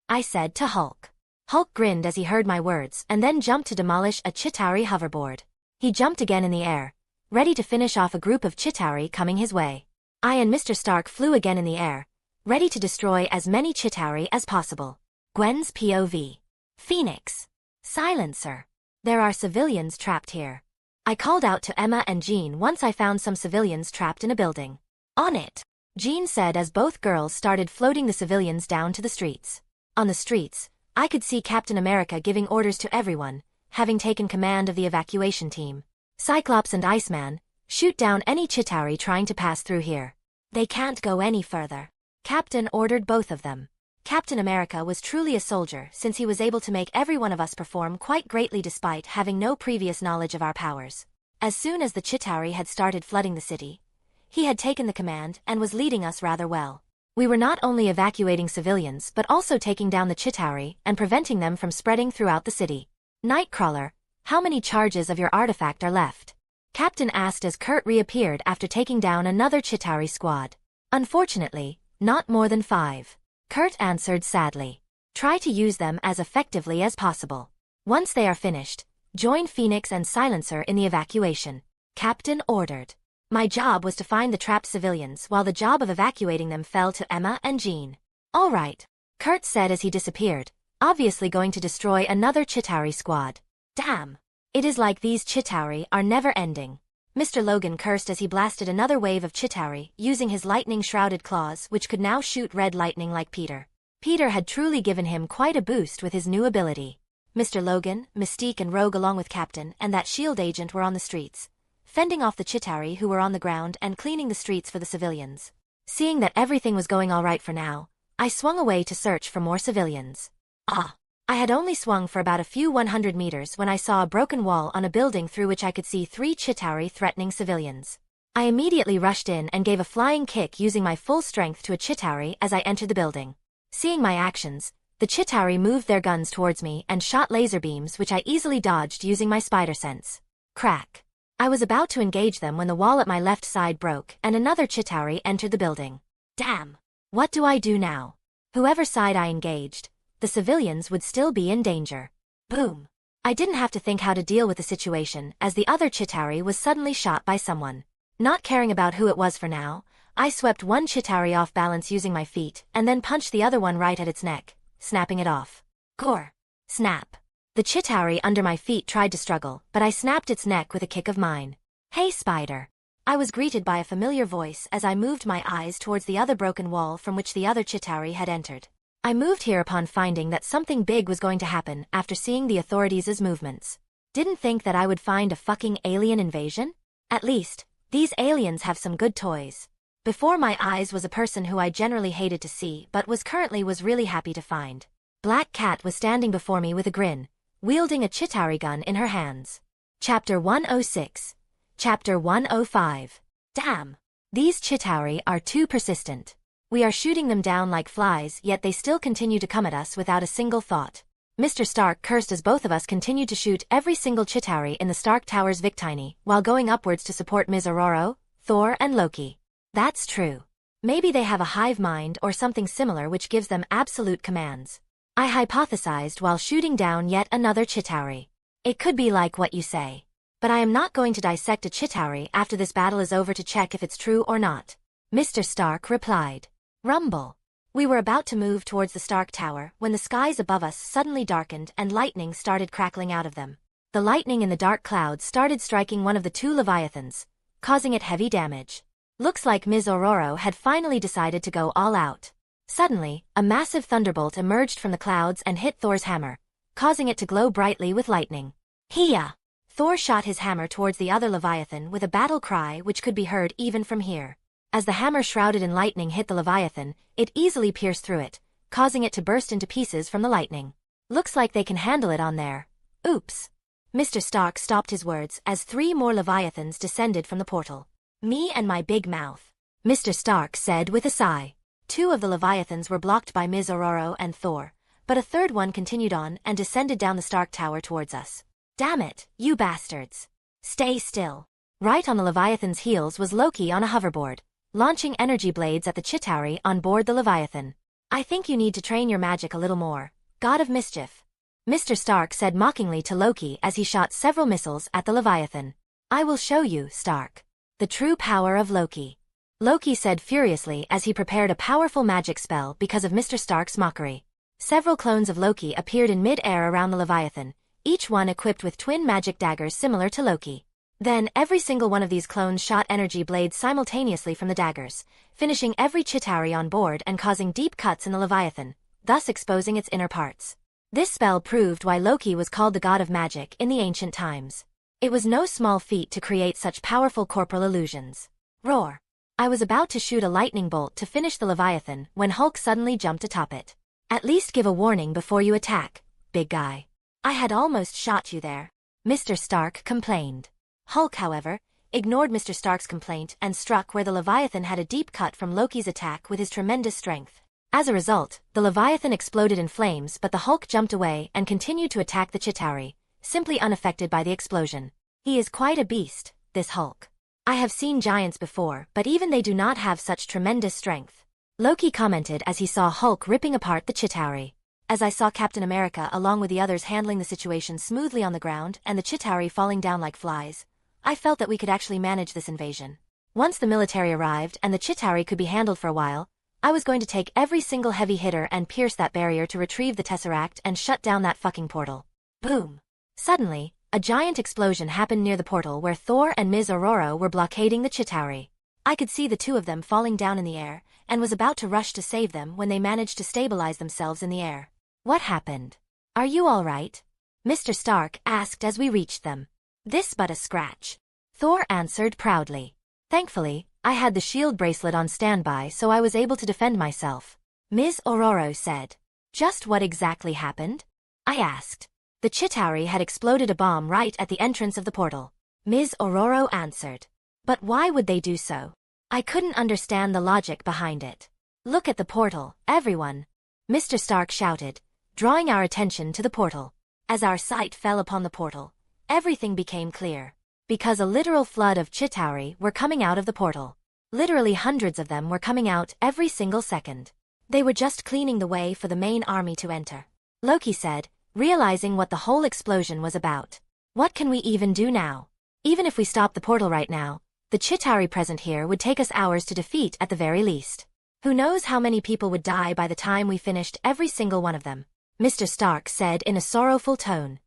I said to Hulk. Hulk grinned as he heard my words and then jumped to demolish a Chitauri hoverboard. He jumped again in the air, ready to finish off a group of Chitauri coming his way. I and Mr. Stark flew again in the air, ready to destroy as many Chitauri as possible. Gwen's POV. Phoenix. Silencer. There are civilians trapped here. I called out to Emma and Jean once I found some civilians trapped in a building. On it, Jean said as both girls started floating the civilians down to the streets. On the streets, I could see Captain America giving orders to everyone, having taken command of the evacuation team. Cyclops and Iceman, shoot down any Chitauri trying to pass through here. They can't go any further. Captain ordered both of them. Captain America was truly a soldier since he was able to make every one of us perform quite greatly despite having no previous knowledge of our powers. As soon as the Chitauri had started flooding the city, he had taken the command and was leading us rather well. We were not only evacuating civilians but also taking down the Chitauri and preventing them from spreading throughout the city. Nightcrawler, how many charges of your artifact are left? Captain asked as Kurt reappeared after taking down another Chitauri squad. Unfortunately, not more than 5. Kurt answered sadly. Try to use them as effectively as possible. Once they are finished, join Phoenix and Silencer in the evacuation, Captain ordered. My job was to find the trapped civilians while the job of evacuating them fell to Emma and Jean. All right. Kurt said as he disappeared, obviously going to destroy another Chitauri squad. Damn. It is like these Chitauri are never ending. Mr. Logan cursed as he blasted another wave of Chitauri, using his lightning-shrouded claws which could now shoot red lightning like Peter. Peter had truly given him quite a boost with his new ability. Mr. Logan, Mystique and Rogue along with Captain and that SHIELD agent were on the streets, fending off the Chitauri who were on the ground and cleaning the streets for the civilians. Seeing that everything was going all right for now, I swung away to search for more civilians. I had only swung for about a few 100 meters when I saw a broken wall on a building through which I could see 3 Chitauri threatening civilians. I immediately rushed in and gave a flying kick using my full strength to a Chitauri as I entered the building. Seeing my actions, the Chitauri moved their guns towards me and shot laser beams which I easily dodged using my spider sense. Crack. I was about to engage them when the wall at my left side broke and another Chitauri entered the building. Damn. What do I do now? Whoever side I engaged, the civilians would still be in danger. Boom. I didn't have to think how to deal with the situation as the other Chitauri was suddenly shot by someone. Not caring about who it was for now, I swept one Chitauri off balance using my feet and then punched the other one right at its neck, snapping it off. Gore. Snap. The Chitauri under my feet tried to struggle, but I snapped its neck with a kick of mine. Hey Spider. I was greeted by a familiar voice as I moved my eyes towards the other broken wall from which the other Chitauri had entered. I moved here upon finding that something big was going to happen after seeing the authorities' movements. Didn't think that I would find a fucking alien invasion? At least, these aliens have some good toys. Before my eyes was a person who I generally hated to see but was really happy to find. Black Cat was standing before me with a grin, wielding a Chitauri gun in her hands. Chapter 106. Chapter 105. Damn. These Chitauri are too persistent. We are shooting them down like flies, yet they still continue to come at us without a single thought. Mr. Stark cursed as both of us continued to shoot every single Chitauri in the Stark Tower's Victini, while going upwards to support Ms. Aurora, Thor and Loki. That's true. Maybe they have a hive mind or something similar which gives them absolute commands. I hypothesized while shooting down yet another Chitauri. It could be like what you say. But I am not going to dissect a Chitauri after this battle is over to check if it's true or not. Mr. Stark replied. Rumble. We were about to move towards the Stark Tower when the skies above us suddenly darkened and lightning started crackling out of them. The lightning in the dark clouds started striking one of the 2 Leviathans, causing it heavy damage. Looks like Ms. Aurora had finally decided to go all out. Suddenly, a massive thunderbolt emerged from the clouds and hit Thor's hammer, causing it to glow brightly with lightning. Hiya! Thor shot his hammer towards the other Leviathan with a battle cry which could be heard even from here. As the hammer shrouded in lightning hit the Leviathan, it easily pierced through it, causing it to burst into pieces from the lightning. Looks like they can handle it on there. Oops. Mr. Stark stopped his words as 3 more Leviathans descended from the portal. Me and my big mouth. Mr. Stark said with a sigh. 2 of the Leviathans were blocked by Ms. Aurora and Thor, but a third one continued on and descended down the Stark Tower towards us. Damn it, you bastards. Stay still. Right on the Leviathan's heels was Loki on a hoverboard, launching energy blades at the Chitauri on board the Leviathan. I think you need to train your magic a little more, God of Mischief. Mr. Stark said mockingly to Loki as he shot several missiles at the Leviathan. I will show you, Stark. The true power of Loki. Loki said furiously as he prepared a powerful magic spell because of Mr. Stark's mockery. Several clones of Loki appeared in mid-air around the Leviathan, each one equipped with twin magic daggers similar to Loki. Then, every single one of these clones shot energy blades simultaneously from the daggers, finishing every Chitauri on board and causing deep cuts in the Leviathan, thus exposing its inner parts. This spell proved why Loki was called the god of magic in the ancient times. It was no small feat to create such powerful corporal illusions. Roar. I was about to shoot a lightning bolt to finish the Leviathan when Hulk suddenly jumped atop it. At least give a warning before you attack, big guy. I had almost shot you there. Mr. Stark complained. Hulk, however, ignored Mr. Stark's complaint and struck where the Leviathan had a deep cut from Loki's attack with his tremendous strength. As a result, the Leviathan exploded in flames but the Hulk jumped away and continued to attack the Chitauri, simply unaffected by the explosion. He is quite a beast, this Hulk. I have seen giants before, but even they do not have such tremendous strength. Loki commented as he saw Hulk ripping apart the Chitauri. As I saw Captain America along with the others handling the situation smoothly on the ground and the Chitauri falling down like flies, I felt that we could actually manage this invasion. Once the military arrived and the Chitauri could be handled for a while, I was going to take every single heavy hitter and pierce that barrier to retrieve the Tesseract and shut down that fucking portal. Boom. Suddenly, a giant explosion happened near the portal where Thor and Ms. Aurora were blockading the Chitauri. I could see the two of them falling down in the air, and was about to rush to save them when they managed to stabilize themselves in the air. What happened? Are you all right? Mr. Stark asked as we reached them. This but a scratch. Thor answered proudly. Thankfully, I had the shield bracelet on standby so I was able to defend myself. Ms. Aurora said. Just what exactly happened? I asked. The Chitauri had exploded a bomb right at the entrance of the portal. Ms. Aurora answered. But why would they do so? I couldn't understand the logic behind it. Look at the portal, everyone. Mr. Stark shouted, drawing our attention to the portal. As our sight fell upon the portal, everything became clear. Because a literal flood of Chitauri were coming out of the portal. Literally hundreds of them were coming out every single second. They were just cleaning the way for the main army to enter. Loki said, realizing what the whole explosion was about. What can we even do now? Even if we stop the portal right now, the Chitauri present here would take us hours to defeat at the very least. Who knows how many people would die by the time we finished every single one of them? Mr. Stark said in a sorrowful tone.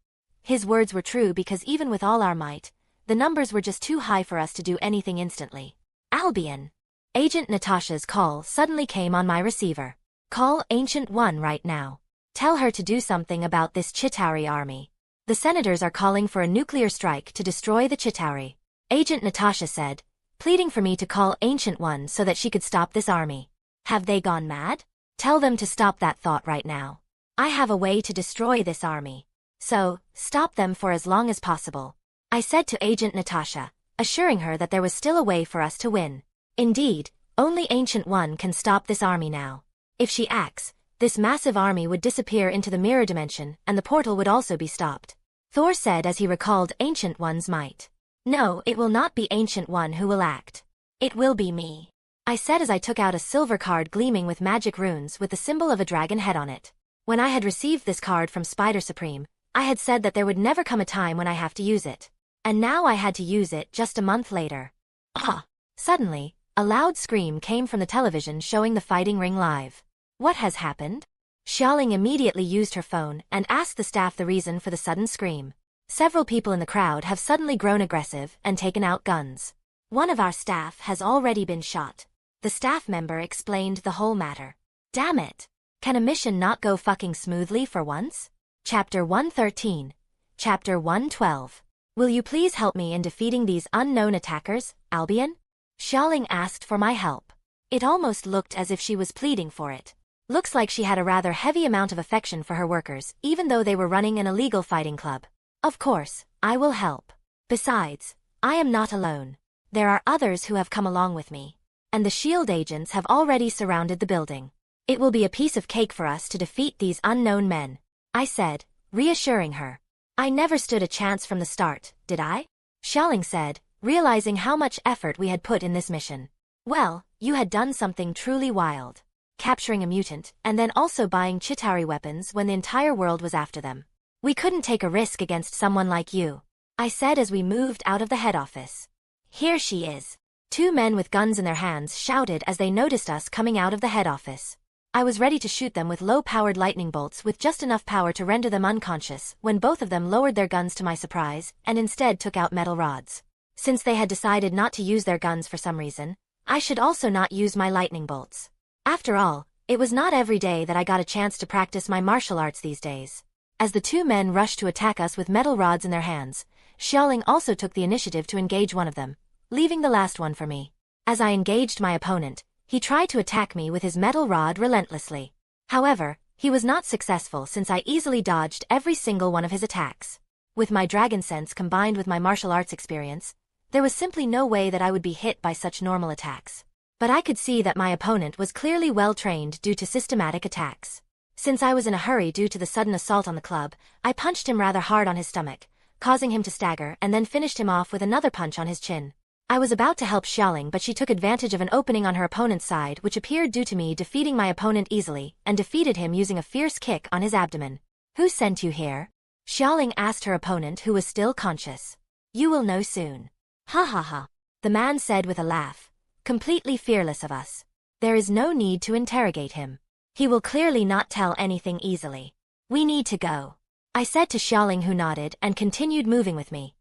His words were true because even with all our might, the numbers were just too high for us to do anything instantly. Albion. Agent Natasha's call suddenly came on my receiver. Call Ancient One right now. Tell her to do something about this Chitauri army. The senators are calling for a nuclear strike to destroy the Chitauri. Agent Natasha said, pleading for me to call Ancient One so that she could stop this army. Have they gone mad? Tell them to stop that thought right now. I have a way to destroy this army. So, stop them for as long as possible. I said to Agent Natasha, assuring her that there was still a way for us to win. Indeed, only Ancient One can stop this army now. If she acts, this massive army would disappear into the mirror dimension and the portal would also be stopped. Thor said as he recalled Ancient One's might. No, it will not be Ancient One who will act. It will be me. I said as I took out a silver card gleaming with magic runes with the symbol of a dragon head on it. When I had received this card from Spider Supreme, I had said that there would never come a time when I have to use it. And now I had to use it just a month later. Ah! Suddenly, a loud scream came from the television showing the fighting ring live. What has happened? Xiaoling immediately used her phone and asked the staff the reason for the sudden scream. Several people in the crowd have suddenly grown aggressive and taken out guns. One of our staff has already been shot. The staff member explained the whole matter. Damn it! Can a mission not go fucking smoothly for once? Chapter 113. Chapter 112. Will you please help me in defeating these unknown attackers, Albion? Xiaoling asked for my help. It almost looked as if she was pleading for it. Looks like she had a rather heavy amount of affection for her workers, even though they were running an illegal fighting club. Of course, I will help. Besides, I am not alone. There are others who have come along with me. And the SHIELD agents have already surrounded the building. It will be a piece of cake for us to defeat these unknown men, I said, reassuring her. I never stood a chance from the start, did I? Xiaoling said, realizing how much effort we had put in this mission. Well, you had done something truly wild. Capturing a mutant, and then also buying Chitauri weapons when the entire world was after them. We couldn't take a risk against someone like you, I said as we moved out of the head office. Here she is. Two men with guns in their hands shouted as they noticed us coming out of the head office. I was ready to shoot them with low-powered lightning bolts with just enough power to render them unconscious when both of them lowered their guns to my surprise and instead took out metal rods. Since they had decided not to use their guns for some reason, I should also not use my lightning bolts. After all, it was not every day that I got a chance to practice my martial arts these days. As the two men rushed to attack us with metal rods in their hands, Xiaoling also took the initiative to engage one of them, leaving the last one for me. As I engaged my opponent, he tried to attack me with his metal rod relentlessly. However, he was not successful since I easily dodged every single one of his attacks. With my dragon sense combined with my martial arts experience, there was simply no way that I would be hit by such normal attacks. But I could see that my opponent was clearly well trained due to systematic attacks. Since I was in a hurry due to the sudden assault on the club, I punched him rather hard on his stomach, causing him to stagger and then finished him off with another punch on his chin. I was about to help Xiaoling but she took advantage of an opening on her opponent's side which appeared due to me defeating my opponent easily and defeated him using a fierce kick on his abdomen. Who sent you here? Xiaoling asked her opponent who was still conscious. You will know soon. Ha ha ha. The man said with a laugh, completely fearless of us. There is no need to interrogate him. He will clearly not tell anything easily. We need to go, I said to Xiaoling, who nodded and continued moving with me.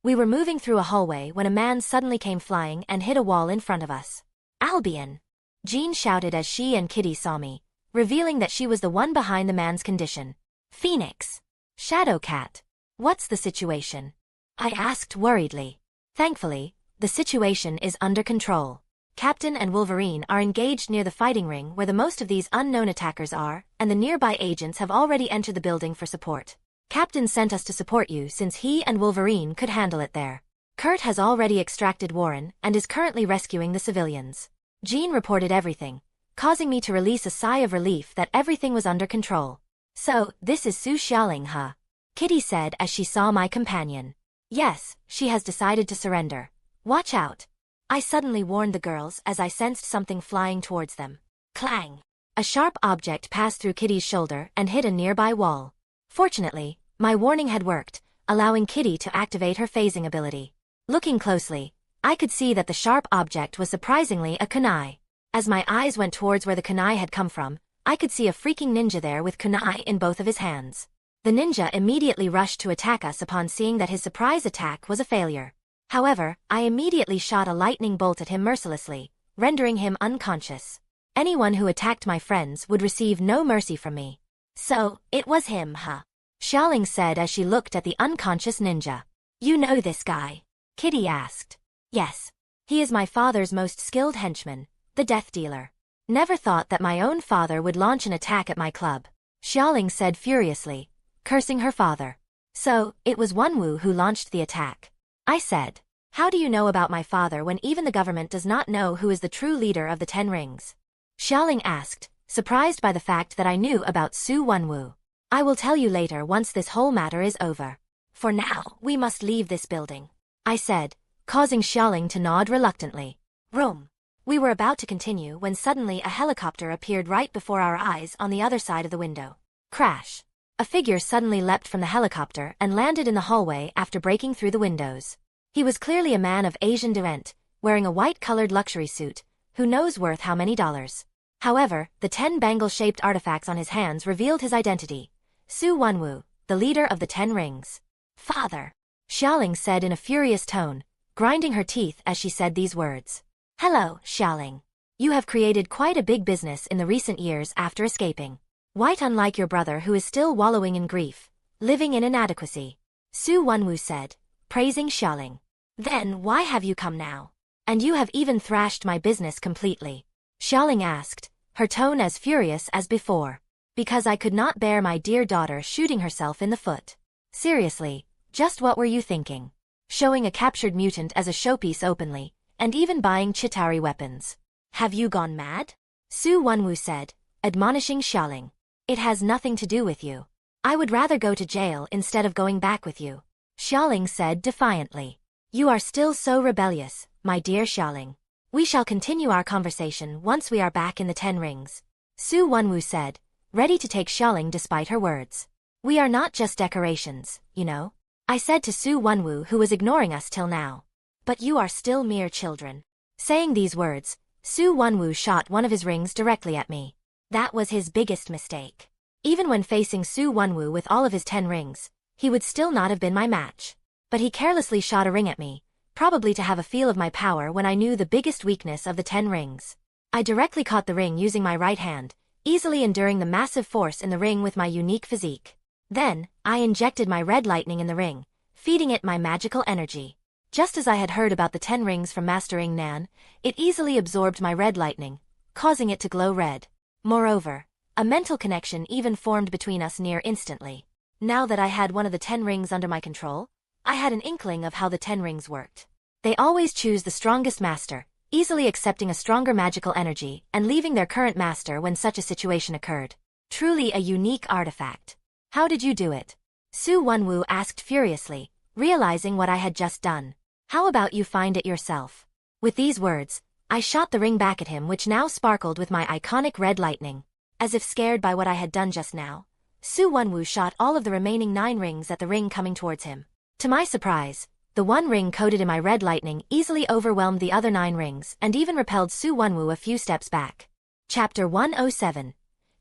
We were moving through a hallway when a man suddenly came flying and hit a wall in front of us. Albion! Jean shouted as she and Kitty saw me, revealing that she was the one behind the man's condition. Phoenix! Shadowcat! What's the situation? I asked worriedly. Thankfully, the situation is under control. Captain and Wolverine are engaged near the fighting ring where the most of these unknown attackers are, and the nearby agents have already entered the building for support. Captain sent us to support you since he and Wolverine could handle it there. Kurt has already extracted Warren and is currently rescuing the civilians. Jean reported everything, causing me to release a sigh of relief that everything was under control. So, this is Su Xiaoling, huh? Kitty said as she saw my companion. Yes, she has decided to surrender. Watch out. I suddenly warned the girls as I sensed something flying towards them. Clang! A sharp object passed through Kitty's shoulder and hit a nearby wall. Fortunately, my warning had worked, allowing Kitty to activate her phasing ability. Looking closely, I could see that the sharp object was surprisingly a kunai. As my eyes went towards where the kunai had come from, I could see a freaking ninja there with kunai in both of his hands. The ninja immediately rushed to attack us upon seeing that his surprise attack was a failure. However, I immediately shot a lightning bolt at him mercilessly, rendering him unconscious. Anyone who attacked my friends would receive no mercy from me. So, it was him, huh? Xiaoling said as she looked at the unconscious ninja. You know this guy? Kitty asked. Yes. He is my father's most skilled henchman, the Death Dealer. Never thought that my own father would launch an attack at my club, Xiaoling said furiously, cursing her father. So, it was Wenwu who launched the attack. I said. How do you know about my father when even the government does not know who is the true leader of the Ten Rings? Xiaoling asked, surprised by the fact that I knew about Su Wenwu. I will tell you later once this whole matter is over. For now, we must leave this building, I said, causing Xiaoling to nod reluctantly. Room. We were about to continue when suddenly a helicopter appeared right before our eyes on the other side of the window. Crash. A figure suddenly leapt from the helicopter and landed in the hallway after breaking through the windows. He was clearly a man of Asian descent, wearing a white-colored luxury suit, who knows worth how many dollars. However, the 10 bangle-shaped artifacts on his hands revealed his identity. Su Wenwu, the leader of the 10 Rings. Father, Xiaoling said in a furious tone, grinding her teeth as she said these words. Hello, Xiaoling. You have created quite a big business in the recent years after escaping. Quite unlike your brother who is still wallowing in grief, living in inadequacy. Su Wenwu said, praising Xiaoling. Then why have you come now? And you have even thrashed my business completely. Xiaoling asked, her tone as furious as before. Because I could not bear my dear daughter shooting herself in the foot. Seriously, just what were you thinking? Showing a captured mutant as a showpiece openly, and even buying Chitauri weapons. Have you gone mad? Su Wenwu said, admonishing Xiaoling. It has nothing to do with you. I would rather go to jail instead of going back with you. Xiaoling said defiantly. You are still so rebellious, my dear Xiaoling. We shall continue our conversation once we are back in the 10 Rings. Su Wenwu said, ready to take Xiaoling despite her words. We are not just decorations, you know. I said to Su Wenwu, who was ignoring us till now. But you are still mere children. Saying these words, Su Wenwu shot one of his rings directly at me. That was his biggest mistake. Even when facing Su Wenwu with all of his 10 rings, he would still not have been my match. But he carelessly shot a ring at me, probably to have a feel of my power when I knew the biggest weakness of the 10 rings. I directly caught the ring using my right hand, easily enduring the massive force in the ring with my unique physique. Then, I injected my red lightning in the ring, feeding it my magical energy. Just as I had heard about the 10 rings from Master Ing Nan, it easily absorbed my red lightning, causing it to glow red. Moreover, a mental connection even formed between us near instantly. Now that I had one of the 10 rings under my control, I had an inkling of how the 10 rings worked. They always choose the strongest master, easily accepting a stronger magical energy and leaving their current master when such a situation occurred. Truly a unique artifact. How did you do it? Su Wenwu asked furiously, realizing what I had just done. How about you find it yourself? With these words, I shot the ring back at him, which now sparkled with my iconic red lightning. As if scared by what I had done just now, Su Wenwu shot all of the remaining 9 rings at the ring coming towards him. To my surprise, The one ring coated in my red lightning easily overwhelmed the other 9 rings and even repelled Wenwu a few steps back. Chapter 107.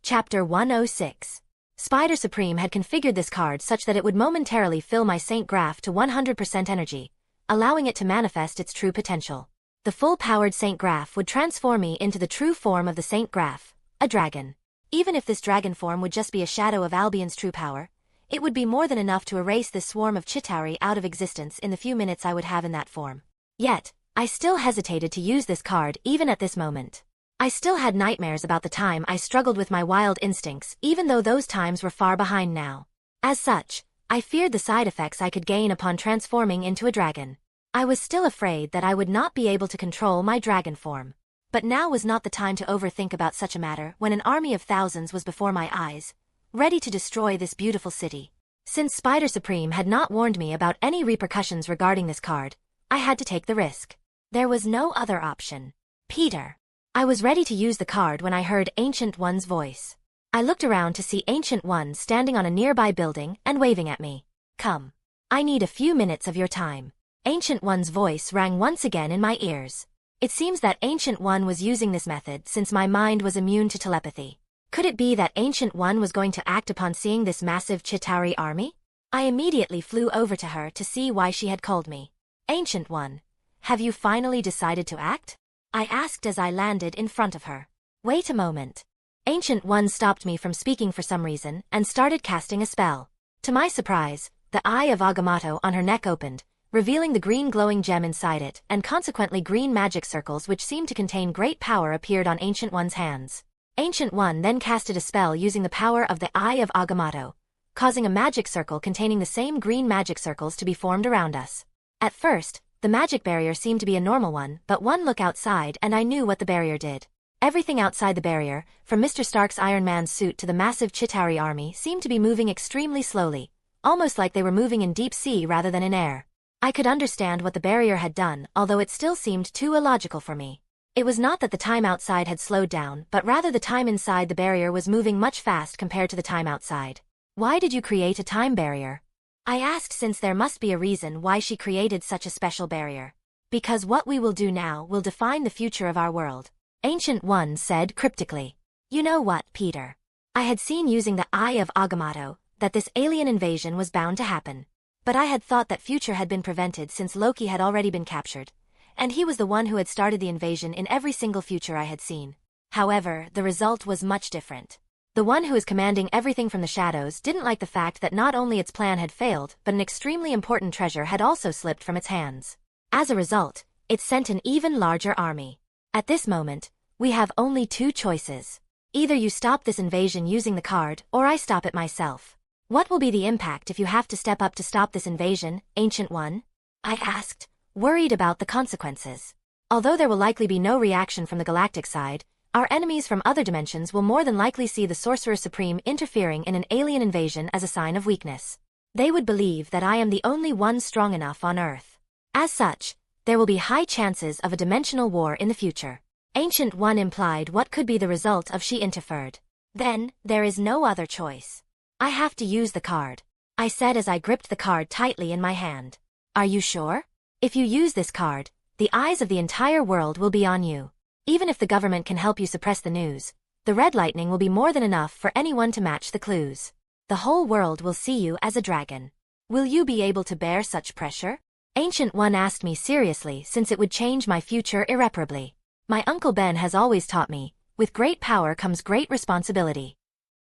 Chapter 106. Spider Supreme had configured this card such that it would momentarily fill my Saint Graph to 100% energy, allowing it to manifest its true potential. The full-powered Saint Graph would transform me into the true form of the Saint Graph, a dragon. Even if this dragon form would just be a shadow of Albion's true power, it would be more than enough to erase this swarm of Chitauri out of existence in the few minutes I would have in that form. Yet, I still hesitated to use this card even at this moment. I still had nightmares about the time I struggled with my wild instincts, even though those times were far behind now. As such, I feared the side effects I could gain upon transforming into a dragon. I was still afraid that I would not be able to control my dragon form. But now was not the time to overthink about such a matter when an army of thousands was before my eyes, ready to destroy this beautiful city. Since Spider Supreme had not warned me about any repercussions regarding this card, I had to take the risk. There was no other option. Peter. I was ready to use the card when I heard Ancient One's voice. I looked around to see Ancient One standing on a nearby building and waving at me. Come. I need a few minutes of your time. Ancient One's voice rang once again in my ears. It seems that Ancient One was using this method since my mind was immune to telepathy. Could it be that Ancient One was going to act upon seeing this massive Chitauri army? I immediately flew over to her to see why she had called me. Ancient One, have you finally decided to act? I asked as I landed in front of her. Wait a moment. Ancient One stopped me from speaking for some reason and started casting a spell. To my surprise, the Eye of Agamotto on her neck opened, revealing the green glowing gem inside it, and consequently green magic circles which seemed to contain great power appeared on Ancient One's hands. Ancient One then casted a spell using the power of the Eye of Agamotto, causing a magic circle containing the same green magic circles to be formed around us. At first, the magic barrier seemed to be a normal one, but one look outside and I knew what the barrier did. Everything outside the barrier, from Mr. Stark's Iron Man's suit to the massive Chitauri army, seemed to be moving extremely slowly, almost like they were moving in deep sea rather than in air. I could understand what the barrier had done, although it still seemed too illogical for me. It was not that the time outside had slowed down, but rather the time inside the barrier was moving much fast compared to the time outside. Why did you create a time barrier? I asked, since there must be a reason why she created such a special barrier. Because what we will do now will define the future of our world. Ancient One said cryptically. You know what, Peter? I had seen using the Eye of Agamotto that this alien invasion was bound to happen. But I had thought that future had been prevented since Loki had already been captured, and he was the one who had started the invasion in every single future I had seen. However, the result was much different. The one who is commanding everything from the shadows didn't like the fact that not only its plan had failed, but an extremely important treasure had also slipped from its hands. As a result, it sent an even larger army. At this moment, we have only 2 choices. Either you stop this invasion using the card, or I stop it myself. What will be the impact if you have to step up to stop this invasion, Ancient One? I asked, worried about the consequences. Although there will likely be no reaction from the galactic side, our enemies from other dimensions will more than likely see the Sorcerer Supreme interfering in an alien invasion as a sign of weakness. They would believe that I am the only one strong enough on Earth. As such, there will be high chances of a dimensional war in the future. Ancient One implied what could be the result if she interfered. Then, there is no other choice. I have to use the card, I said as I gripped the card tightly in my hand. Are you sure? If you use this card, the eyes of the entire world will be on you. Even if the government can help you suppress the news, the red lightning will be more than enough for anyone to match the clues. The whole world will see you as a dragon. Will you be able to bear such pressure? Ancient One asked me seriously, since it would change my future irreparably. My Uncle Ben has always taught me, with great power comes great responsibility.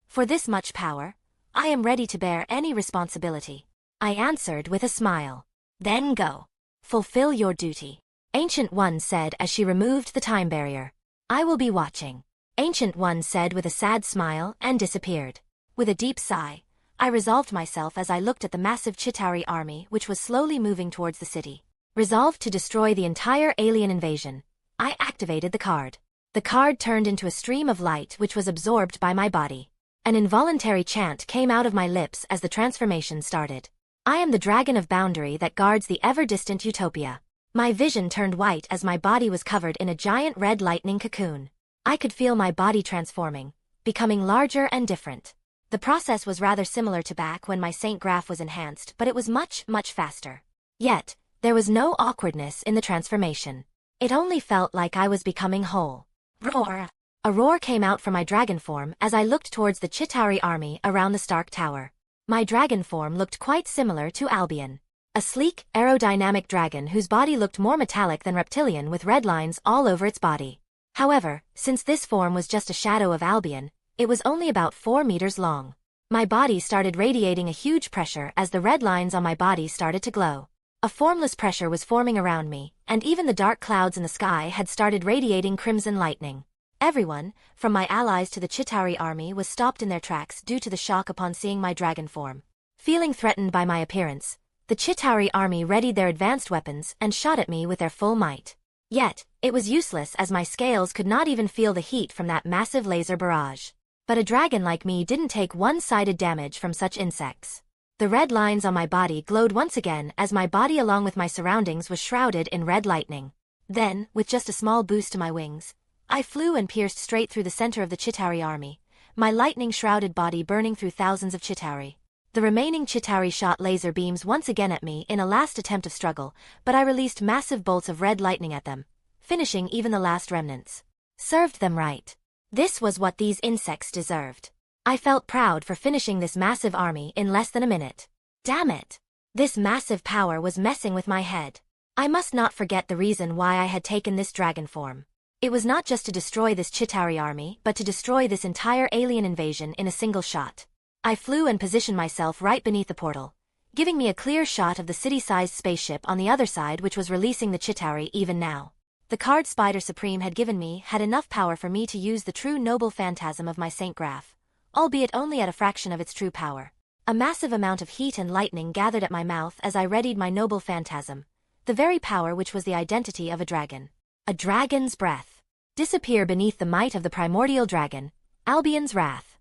For this much power, I am ready to bear any responsibility, I answered with a smile. Then go. Fulfill your duty, Ancient One said as she removed the time barrier. I will be watching, Ancient One said with a sad smile and disappeared. With a deep sigh, I resolved myself as I looked at the massive Chitauri army which was slowly moving towards the city. Resolved to destroy the entire alien invasion, I activated the card. The card turned into a stream of light which was absorbed by my body. An involuntary chant came out of my lips as the transformation started. I am the dragon of boundary that guards the ever-distant utopia. My vision turned white as my body was covered in a giant red lightning cocoon. I could feel my body transforming, becoming larger and different. The process was rather similar to back when my Saint Graph was enhanced, but it was much, much faster. Yet, There was no awkwardness in the transformation. It only felt like I was becoming whole. Roar! A roar came out from my dragon form as I looked towards the Chitauri army around the Stark Tower. My dragon form looked quite similar to Albion. A sleek, aerodynamic dragon whose body looked more metallic than reptilian with red lines all over its body. However, since this form was just a shadow of Albion, it was only about 4 meters long. My body started radiating a huge pressure as the red lines on my body started to glow. A formless pressure was forming around me, and even the dark clouds in the sky had started radiating crimson lightning. Everyone, from my allies to the Chitauri army, was stopped in their tracks due to the shock upon seeing my dragon form. Feeling threatened by my appearance, the Chitauri army readied their advanced weapons and shot at me with their full might. Yet, it was useless as my scales could not even feel the heat from that massive laser barrage. But a dragon like me didn't take one-sided damage from such insects. The red lines on my body glowed once again as my body along with my surroundings was shrouded in red lightning. Then, with just a small boost to my wings, I flew and pierced straight through the center of the Chitauri army, my lightning-shrouded body burning through thousands of Chitauri. The remaining Chitauri shot laser beams once again at me in a last attempt of struggle, but I released massive bolts of red lightning at them, finishing even the last remnants. Served them right. This was what these insects deserved. I felt proud for finishing this massive army in less than a minute. Damn it! This massive power was messing with my head. I must not forget the reason why I had taken this dragon form. It was not just to destroy this Chitauri army, but to destroy this entire alien invasion in a single shot. I flew and positioned myself right beneath the portal, giving me a clear shot of the city-sized spaceship on the other side which was releasing the Chitauri even now. The card Spider Supreme had given me had enough power for me to use the true noble phantasm of my Saint Graph, albeit only at a fraction of its true power. A massive amount of heat and lightning gathered at my mouth as I readied my noble phantasm, the very power which was the identity of a dragon. A dragon's breath. Disappear beneath the might of the primordial dragon, Albion's wrath.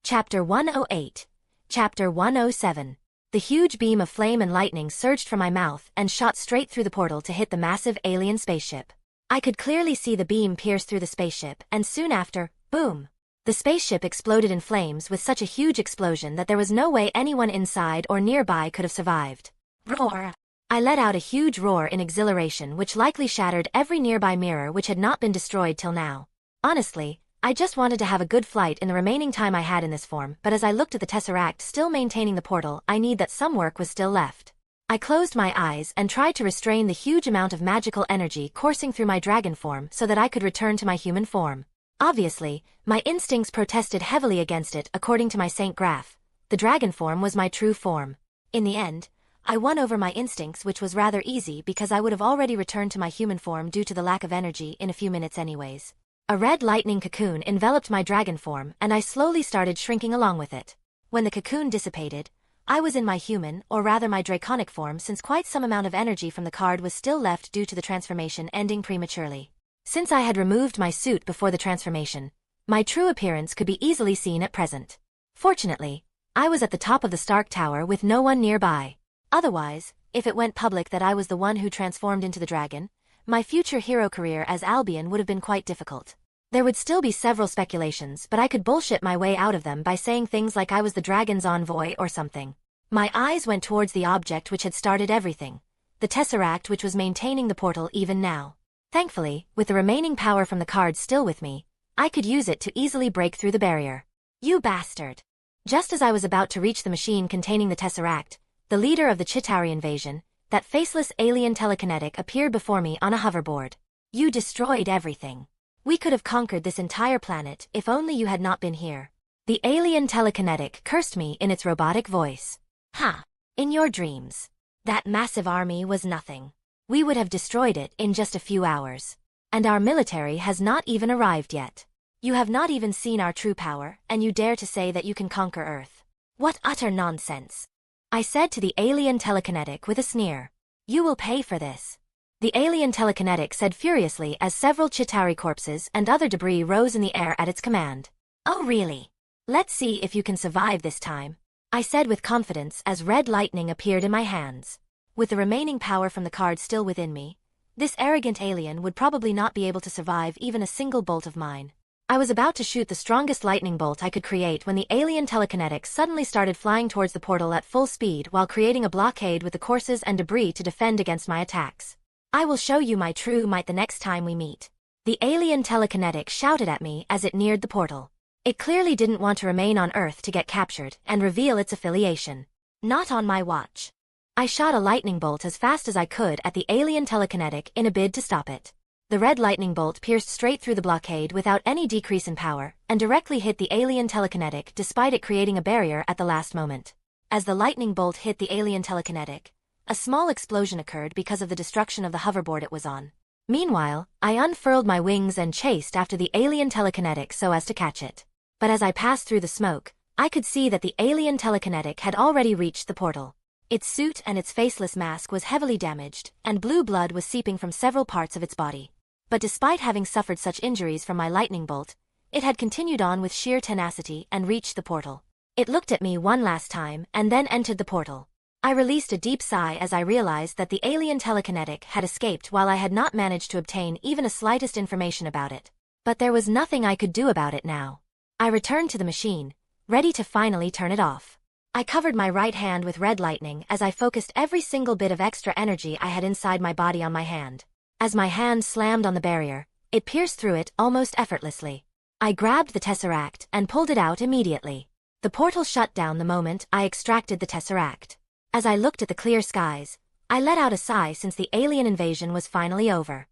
Chapter 108. Chapter 107. The huge beam of flame and lightning surged from my mouth and shot straight through the portal to hit the massive alien spaceship. I could clearly see the beam pierce through the spaceship, and soon after, boom! The spaceship exploded in flames with such a huge explosion that there was no way anyone inside or nearby could have survived. Roar! I let out a huge roar in exhilaration which likely shattered every nearby mirror which had not been destroyed till now. Honestly, I just wanted to have a good flight in the remaining time I had in this form, but as I looked at the Tesseract still maintaining the portal, I knew that some work was still left. I closed my eyes and tried to restrain the huge amount of magical energy coursing through my dragon form so that I could return to my human form. Obviously, my instincts protested heavily against it. According to my Saint Graph, the dragon form was my true form. In the end, I won over my instincts, which was rather easy because I would have already returned to my human form due to the lack of energy in a few minutes anyways. A red lightning cocoon enveloped my dragon form and I slowly started shrinking along with it. When the cocoon dissipated, I was in my human, or rather my draconic form, since quite some amount of energy from the card was still left due to the transformation ending prematurely. Since I had removed my suit before the transformation, my true appearance could be easily seen at present. Fortunately, I was at the top of the Stark Tower with no one nearby. Otherwise, if it went public that I was the one who transformed into the dragon, my future hero career as Albion would have been quite difficult. There would still be several speculations, but I could bullshit my way out of them by saying things like I was the dragon's envoy or something. My eyes went towards the object which had started everything, the Tesseract which was maintaining the portal even now. Thankfully, with the remaining power from the card still with me, I could use it to easily break through the barrier. You bastard! Just as I was about to reach the machine containing the Tesseract, the leader of the Chitauri invasion, that faceless alien telekinetic, appeared before me on a hoverboard. You destroyed everything. We could have conquered this entire planet if only you had not been here. The alien telekinetic cursed me in its robotic voice. Ha! In your dreams. That massive army was nothing. We would have destroyed it in just a few hours. And our military has not even arrived yet. You have not even seen our true power, and you dare to say that you can conquer Earth. What utter nonsense! I said to the alien telekinetic with a sneer. You will pay for this. The alien telekinetic said furiously as several Chitauri corpses and other debris rose in the air at its command. Oh really? Let's see if you can survive this time, I said with confidence as red lightning appeared in my hands. With the remaining power from the card still within me, this arrogant alien would probably not be able to survive even a single bolt of mine. I was about to shoot the strongest lightning bolt I could create when the alien telekinetics suddenly started flying towards the portal at full speed while creating a blockade with the courses and debris to defend against my attacks. I will show you my true might the next time we meet. The alien telekinetic shouted at me as it neared the portal. It clearly didn't want to remain on Earth to get captured and reveal its affiliation. Not on my watch. I shot a lightning bolt as fast as I could at the alien telekinetic in a bid to stop it. The red lightning bolt pierced straight through the blockade without any decrease in power, and directly hit the alien telekinetic despite it creating a barrier at the last moment. As the lightning bolt hit the alien telekinetic, a small explosion occurred because of the destruction of the hoverboard it was on. Meanwhile, I unfurled my wings and chased after the alien telekinetic so as to catch it. But as I passed through the smoke, I could see that the alien telekinetic had already reached the portal. Its suit and its faceless mask was heavily damaged, and blue blood was seeping from several parts of its body. But despite having suffered such injuries from my lightning bolt, it had continued on with sheer tenacity and reached the portal. It looked at me one last time and then entered the portal. I released a deep sigh as I realized that the alien telekinetic had escaped while I had not managed to obtain even a slightest information about it. But there was nothing I could do about it now. I returned to the machine, ready to finally turn it off. I covered my right hand with red lightning as I focused every single bit of extra energy I had inside my body on my hand. As my hand slammed on the barrier, it pierced through it almost effortlessly. I grabbed the Tesseract and pulled it out immediately. The portal shut down the moment I extracted the Tesseract. As I looked at the clear skies, I let out a sigh since the alien invasion was finally over.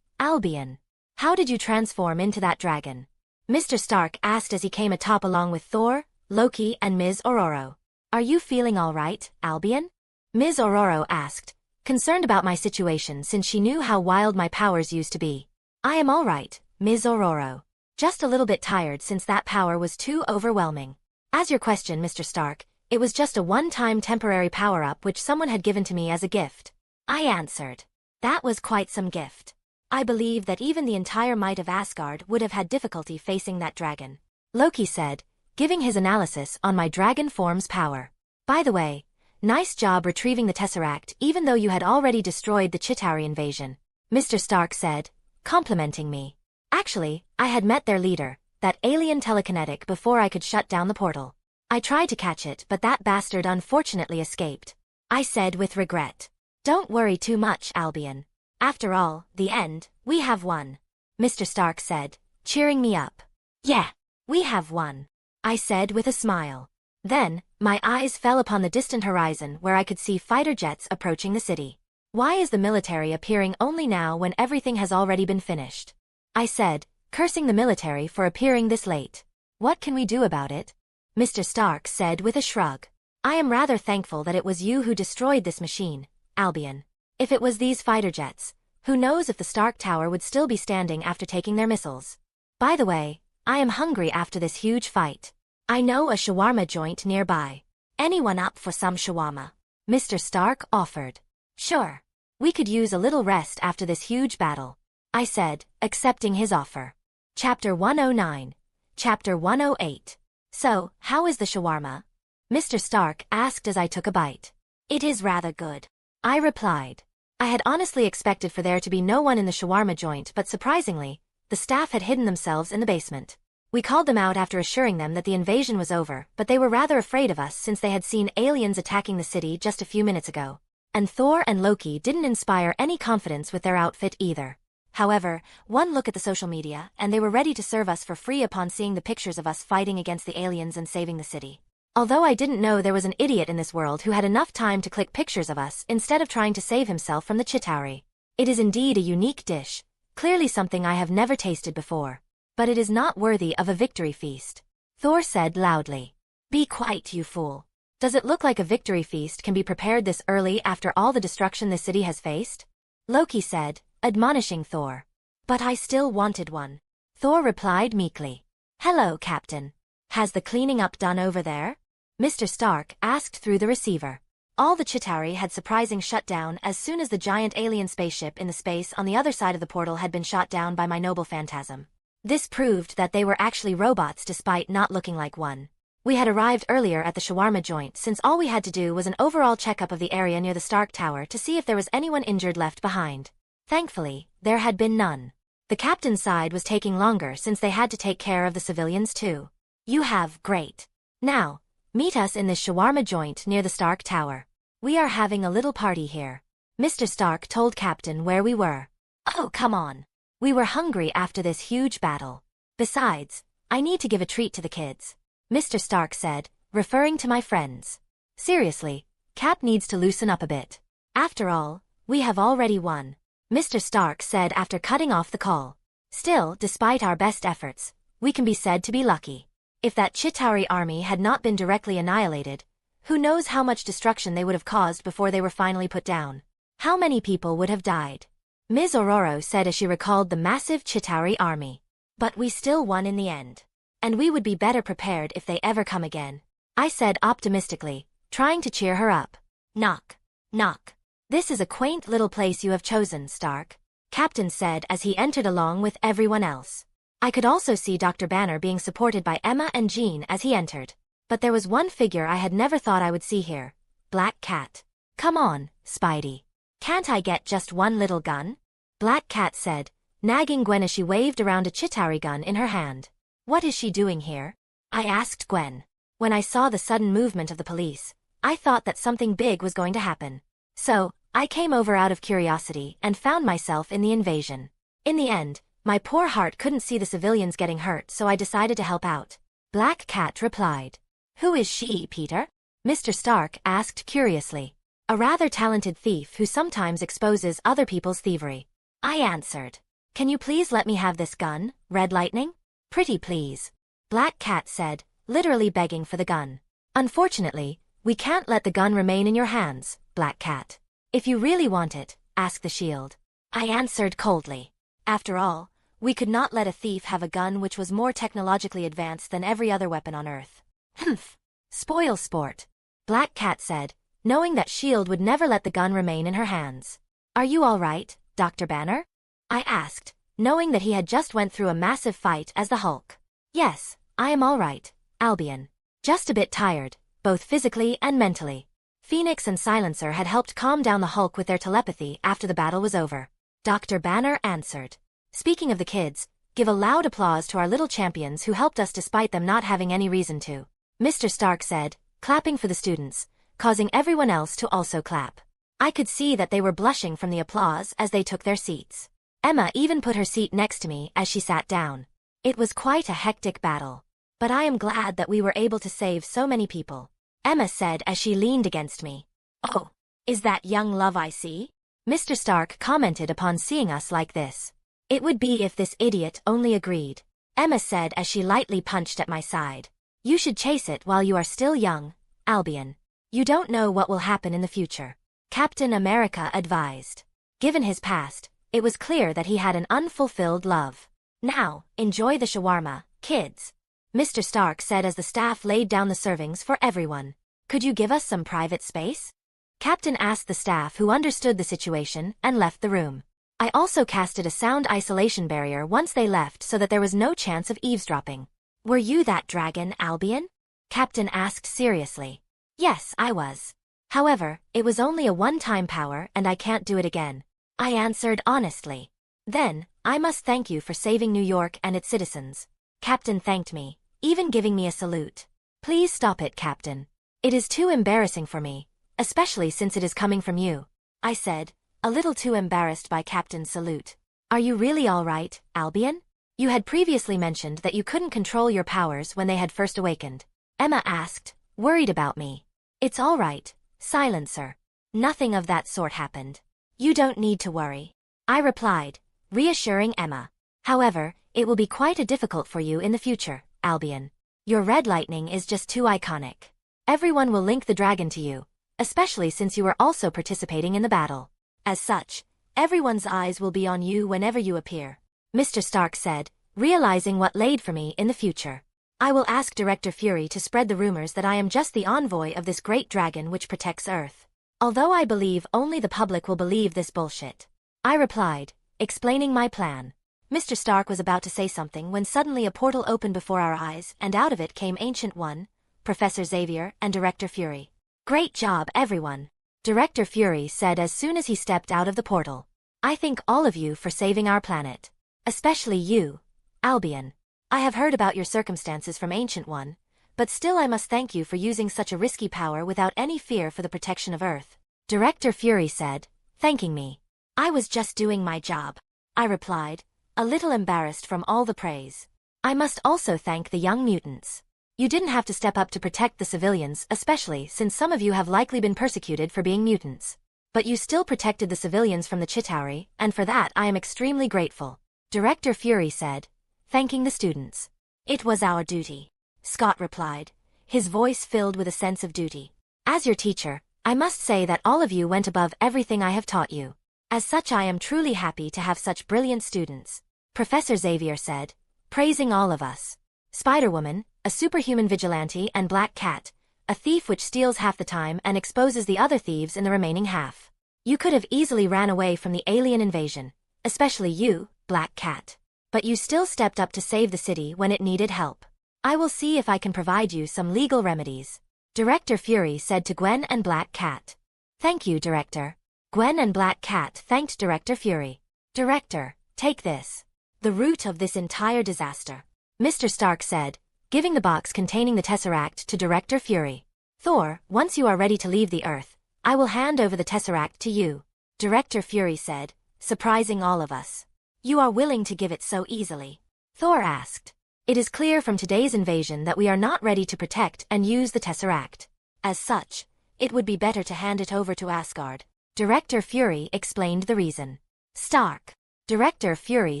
Albion, how did you transform into that dragon? Mr. Stark asked as he came atop along with Thor, Loki and Ms. Ororo. Are you feeling all right, Albion? Ms. Ororo asked, concerned about my situation since she knew how wild my powers used to be. I am all right, Ms. Ororo. Just a little bit tired since that power was too overwhelming. As your question, Mr. Stark, it was just a one-time temporary power-up which someone had given to me as a gift. I answered. That was quite some gift. I believe that even the entire might of Asgard would have had difficulty facing that dragon. Loki said, giving his analysis on my dragon form's power. By the way, nice job retrieving the Tesseract even though you had already destroyed the Chitauri invasion, Mr. Stark said, complimenting me. Actually, I had met their leader, that alien telekinetic, before I could shut down the portal. I tried to catch it but that bastard unfortunately escaped. I said with regret. Don't worry too much, Albion. After all, the end, we have won. Mr. Stark said, cheering me up. Yeah, we have won. I said with a smile. Then, my eyes fell upon the distant horizon where I could see fighter jets approaching the city. Why is the military appearing only now when everything has already been finished? I said, cursing the military for appearing this late. What can we do about it? Mr. Stark said with a shrug. I am rather thankful that it was you who destroyed this machine, Albion. If it was these fighter jets, who knows if the Stark Tower would still be standing after taking their missiles. By the way, I am hungry after this huge fight. I know a shawarma joint nearby. Anyone up for some shawarma? Mr. Stark offered. Sure. We could use a little rest after this huge battle, I said, accepting his offer. Chapter 109. Chapter 108. So, how is the shawarma? Mr. Stark asked as I took a bite. It is rather good, I replied. I had honestly expected for there to be no one in the shawarma joint, but surprisingly, the staff had hidden themselves in the basement. We called them out after assuring them that the invasion was over, but they were rather afraid of us since they had seen aliens attacking the city just a few minutes ago. And Thor and Loki didn't inspire any confidence with their outfit either. However, one look at the social media and they were ready to serve us for free upon seeing the pictures of us fighting against the aliens and saving the city. Although I didn't know there was an idiot in this world who had enough time to click pictures of us instead of trying to save himself from the Chitauri. It is indeed a unique dish, clearly something I have never tasted before. But it is not worthy of a victory feast. Thor said loudly. Be quiet, you fool. Does it look like a victory feast can be prepared this early after all the destruction the city has faced? Loki said, admonishing Thor. But I still wanted one. Thor replied meekly. Hello, Captain. Has the cleaning up done over there? Mr. Stark asked through the receiver. All the Chitauri had surprising shut down as soon as the giant alien spaceship in the space on the other side of the portal had been shot down by my noble phantasm. This proved that they were actually robots despite not looking like one. We had arrived earlier at the shawarma joint since all we had to do was an overall checkup of the area near the Stark Tower to see if there was anyone injured left behind. Thankfully, there had been none. The captain's side was taking longer since they had to take care of the civilians too. You have, great. Now, meet us in this shawarma joint near the Stark Tower. We are having a little party here. Mr. Stark told Captain where we were. Oh, come on. We were hungry after this huge battle. Besides, I need to give a treat to the kids. Mr. Stark said, referring to my friends. Seriously, Cap needs to loosen up a bit. After all, we have already won. Mr. Stark said after cutting off the call. Still, despite our best efforts, we can be said to be lucky. If that Chitauri army had not been directly annihilated, who knows how much destruction they would have caused before they were finally put down. How many people would have died? Ms. Ororo said as she recalled the massive Chitauri army. But we still won in the end. And we would be better prepared if they ever come again. I said optimistically, trying to cheer her up. Knock. Knock. This is a quaint little place you have chosen, Stark. Captain said as he entered along with everyone else. I could also see Dr. Banner being supported by Emma and Jean as he entered. But there was one figure I had never thought I would see here. Black Cat. Come on, Spidey. Can't I get just one little gun? Black Cat said, nagging Gwen as she waved around a Chitauri gun in her hand. What is she doing here? I asked Gwen. When I saw the sudden movement of the police, I thought that something big was going to happen. So, I came over out of curiosity and found myself in the invasion. In the end, my poor heart couldn't see the civilians getting hurt, so I decided to help out. Black Cat replied. Who is she, Peter? Mr. Stark asked curiously. A rather talented thief who sometimes exposes other people's thievery. I answered. Can you please let me have this gun, Red Lightning? Pretty please. Black Cat said, literally begging for the gun. Unfortunately, we can't let the gun remain in your hands, Black Cat. If you really want it, ask the shield. I answered coldly. After all, we could not let a thief have a gun which was more technologically advanced than every other weapon on Earth. Humph. Spoil sport. Black Cat said, knowing that S.H.I.E.L.D. would never let the gun remain in her hands. Are you all right, Dr. Banner? I asked, knowing that he had just went through a massive fight as the Hulk. Yes, I am all right, Albion. Just a bit tired, both physically and mentally. Phoenix and Silencer had helped calm down the Hulk with their telepathy after the battle was over. Dr. Banner answered. Speaking of the kids, give a loud applause to our little champions who helped us despite them not having any reason to. Mr. Stark said, clapping for the students, causing everyone else to also clap. I could see that they were blushing from the applause as they took their seats. Emma even put her seat next to me as she sat down. It was quite a hectic battle. But I am glad that we were able to save so many people. Emma said as she leaned against me. Oh, is that young love I see? Mr. Stark commented upon seeing us like this. It would be if this idiot only agreed. Emma said as she lightly punched at my side. You should chase it while you are still young, Albion. You don't know what will happen in the future. Captain America advised. Given his past, it was clear that he had an unfulfilled love. Now, enjoy the shawarma, kids. Mr. Stark said as the staff laid down the servings for everyone. Could you give us some private space? Captain asked the staff who understood the situation and left the room. I also casted a sound isolation barrier once they left so that there was no chance of eavesdropping. Were you that dragon, Albion? Captain asked seriously. Yes, I was. However, it was only a one-time power and I can't do it again. I answered honestly. Then, I must thank you for saving New York and its citizens. Captain thanked me, even giving me a salute. Please stop it, Captain. It is too embarrassing for me, especially since it is coming from you. I said, a little too embarrassed by Captain's salute. Are you really all right, Albion? You had previously mentioned that you couldn't control your powers when they had first awakened. Emma asked, worried about me. It's all right, Silencer. Nothing of that sort happened. You don't need to worry. I replied, reassuring Emma. However, it will be quite difficult for you in the future, Albion. Your red lightning is just too iconic. Everyone will link the dragon to you, especially since you are also participating in the battle. As such, everyone's eyes will be on you whenever you appear. Mr. Stark said, realizing what laid for me in the future. I will ask Director Fury to spread the rumors that I am just the envoy of this great dragon which protects Earth. Although I believe only the public will believe this bullshit. I replied, explaining my plan. Mr. Stark was about to say something when suddenly a portal opened before our eyes and out of it came Ancient One, Professor Xavier and Director Fury. Great job, everyone. Director Fury said as soon as he stepped out of the portal. I thank all of you for saving our planet. Especially you, Albion. I have heard about your circumstances from Ancient One, but still I must thank you for using such a risky power without any fear for the protection of Earth. Director Fury said, thanking me. I was just doing my job, I replied, a little embarrassed from all the praise. I must also thank the young mutants. You didn't have to step up to protect the civilians, especially since some of you have likely been persecuted for being mutants. But you still protected the civilians from the Chitauri, and for that I am extremely grateful. Director Fury said, thanking the students. It was our duty, Scott replied, his voice filled with a sense of duty. As your teacher, I must say that all of you went above everything I have taught you. As such, I am truly happy to have such brilliant students, Professor Xavier said, praising all of us. Spider-Woman, a superhuman vigilante, and Black Cat, a thief which steals half the time and exposes the other thieves in the remaining half. You could have easily ran away from the alien invasion, especially you, Black Cat. But you still stepped up to save the city when it needed help. I will see if I can provide you some legal remedies, Director Fury said to Gwen and Black Cat. Thank you, Director. Gwen and Black Cat thanked Director Fury. Director, take this. The root of this entire disaster, Mr. Stark said, giving the box containing the Tesseract to Director Fury. Thor, once you are ready to leave the Earth, I will hand over the Tesseract to you, Director Fury said, surprising all of us. You are willing to give it so easily? Thor asked. It is clear from today's invasion that we are not ready to protect and use the Tesseract. As such, it would be better to hand it over to Asgard. Director Fury explained the reason. Stark. Director Fury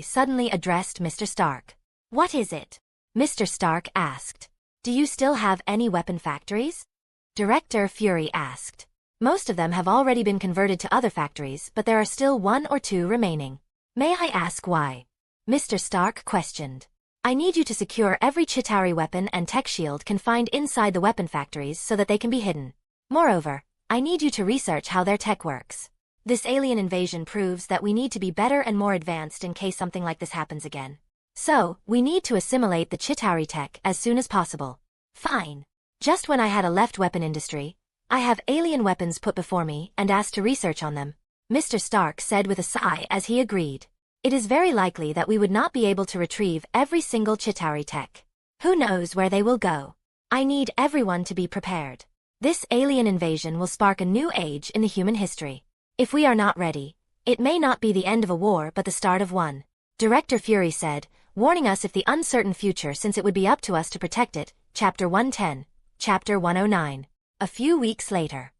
suddenly addressed Mr. Stark. What is it? Mr. Stark asked. Do you still have any weapon factories? Director Fury asked. Most of them have already been converted to other factories, but there are still 1 or 2 remaining. May I ask why? Mr. Stark questioned. I need you to secure every Chitauri weapon and tech shield confined inside the weapon factories so that they can be hidden. Moreover, I need you to research how their tech works. This alien invasion proves that we need to be better and more advanced in case something like this happens again. So, we need to assimilate the Chitauri tech as soon as possible. Fine. Just when I had a left weapon industry, I have alien weapons put before me and asked to research on them, Mr. Stark said with a sigh as he agreed. It is very likely that we would not be able to retrieve every single Chitauri tech. Who knows where they will go? I need everyone to be prepared. This alien invasion will spark a new age in the human history. If we are not ready, it may not be the end of a war but the start of one, Director Fury said, warning us of the uncertain future since it would be up to us to protect it. Chapter 110, Chapter 109. A few weeks later.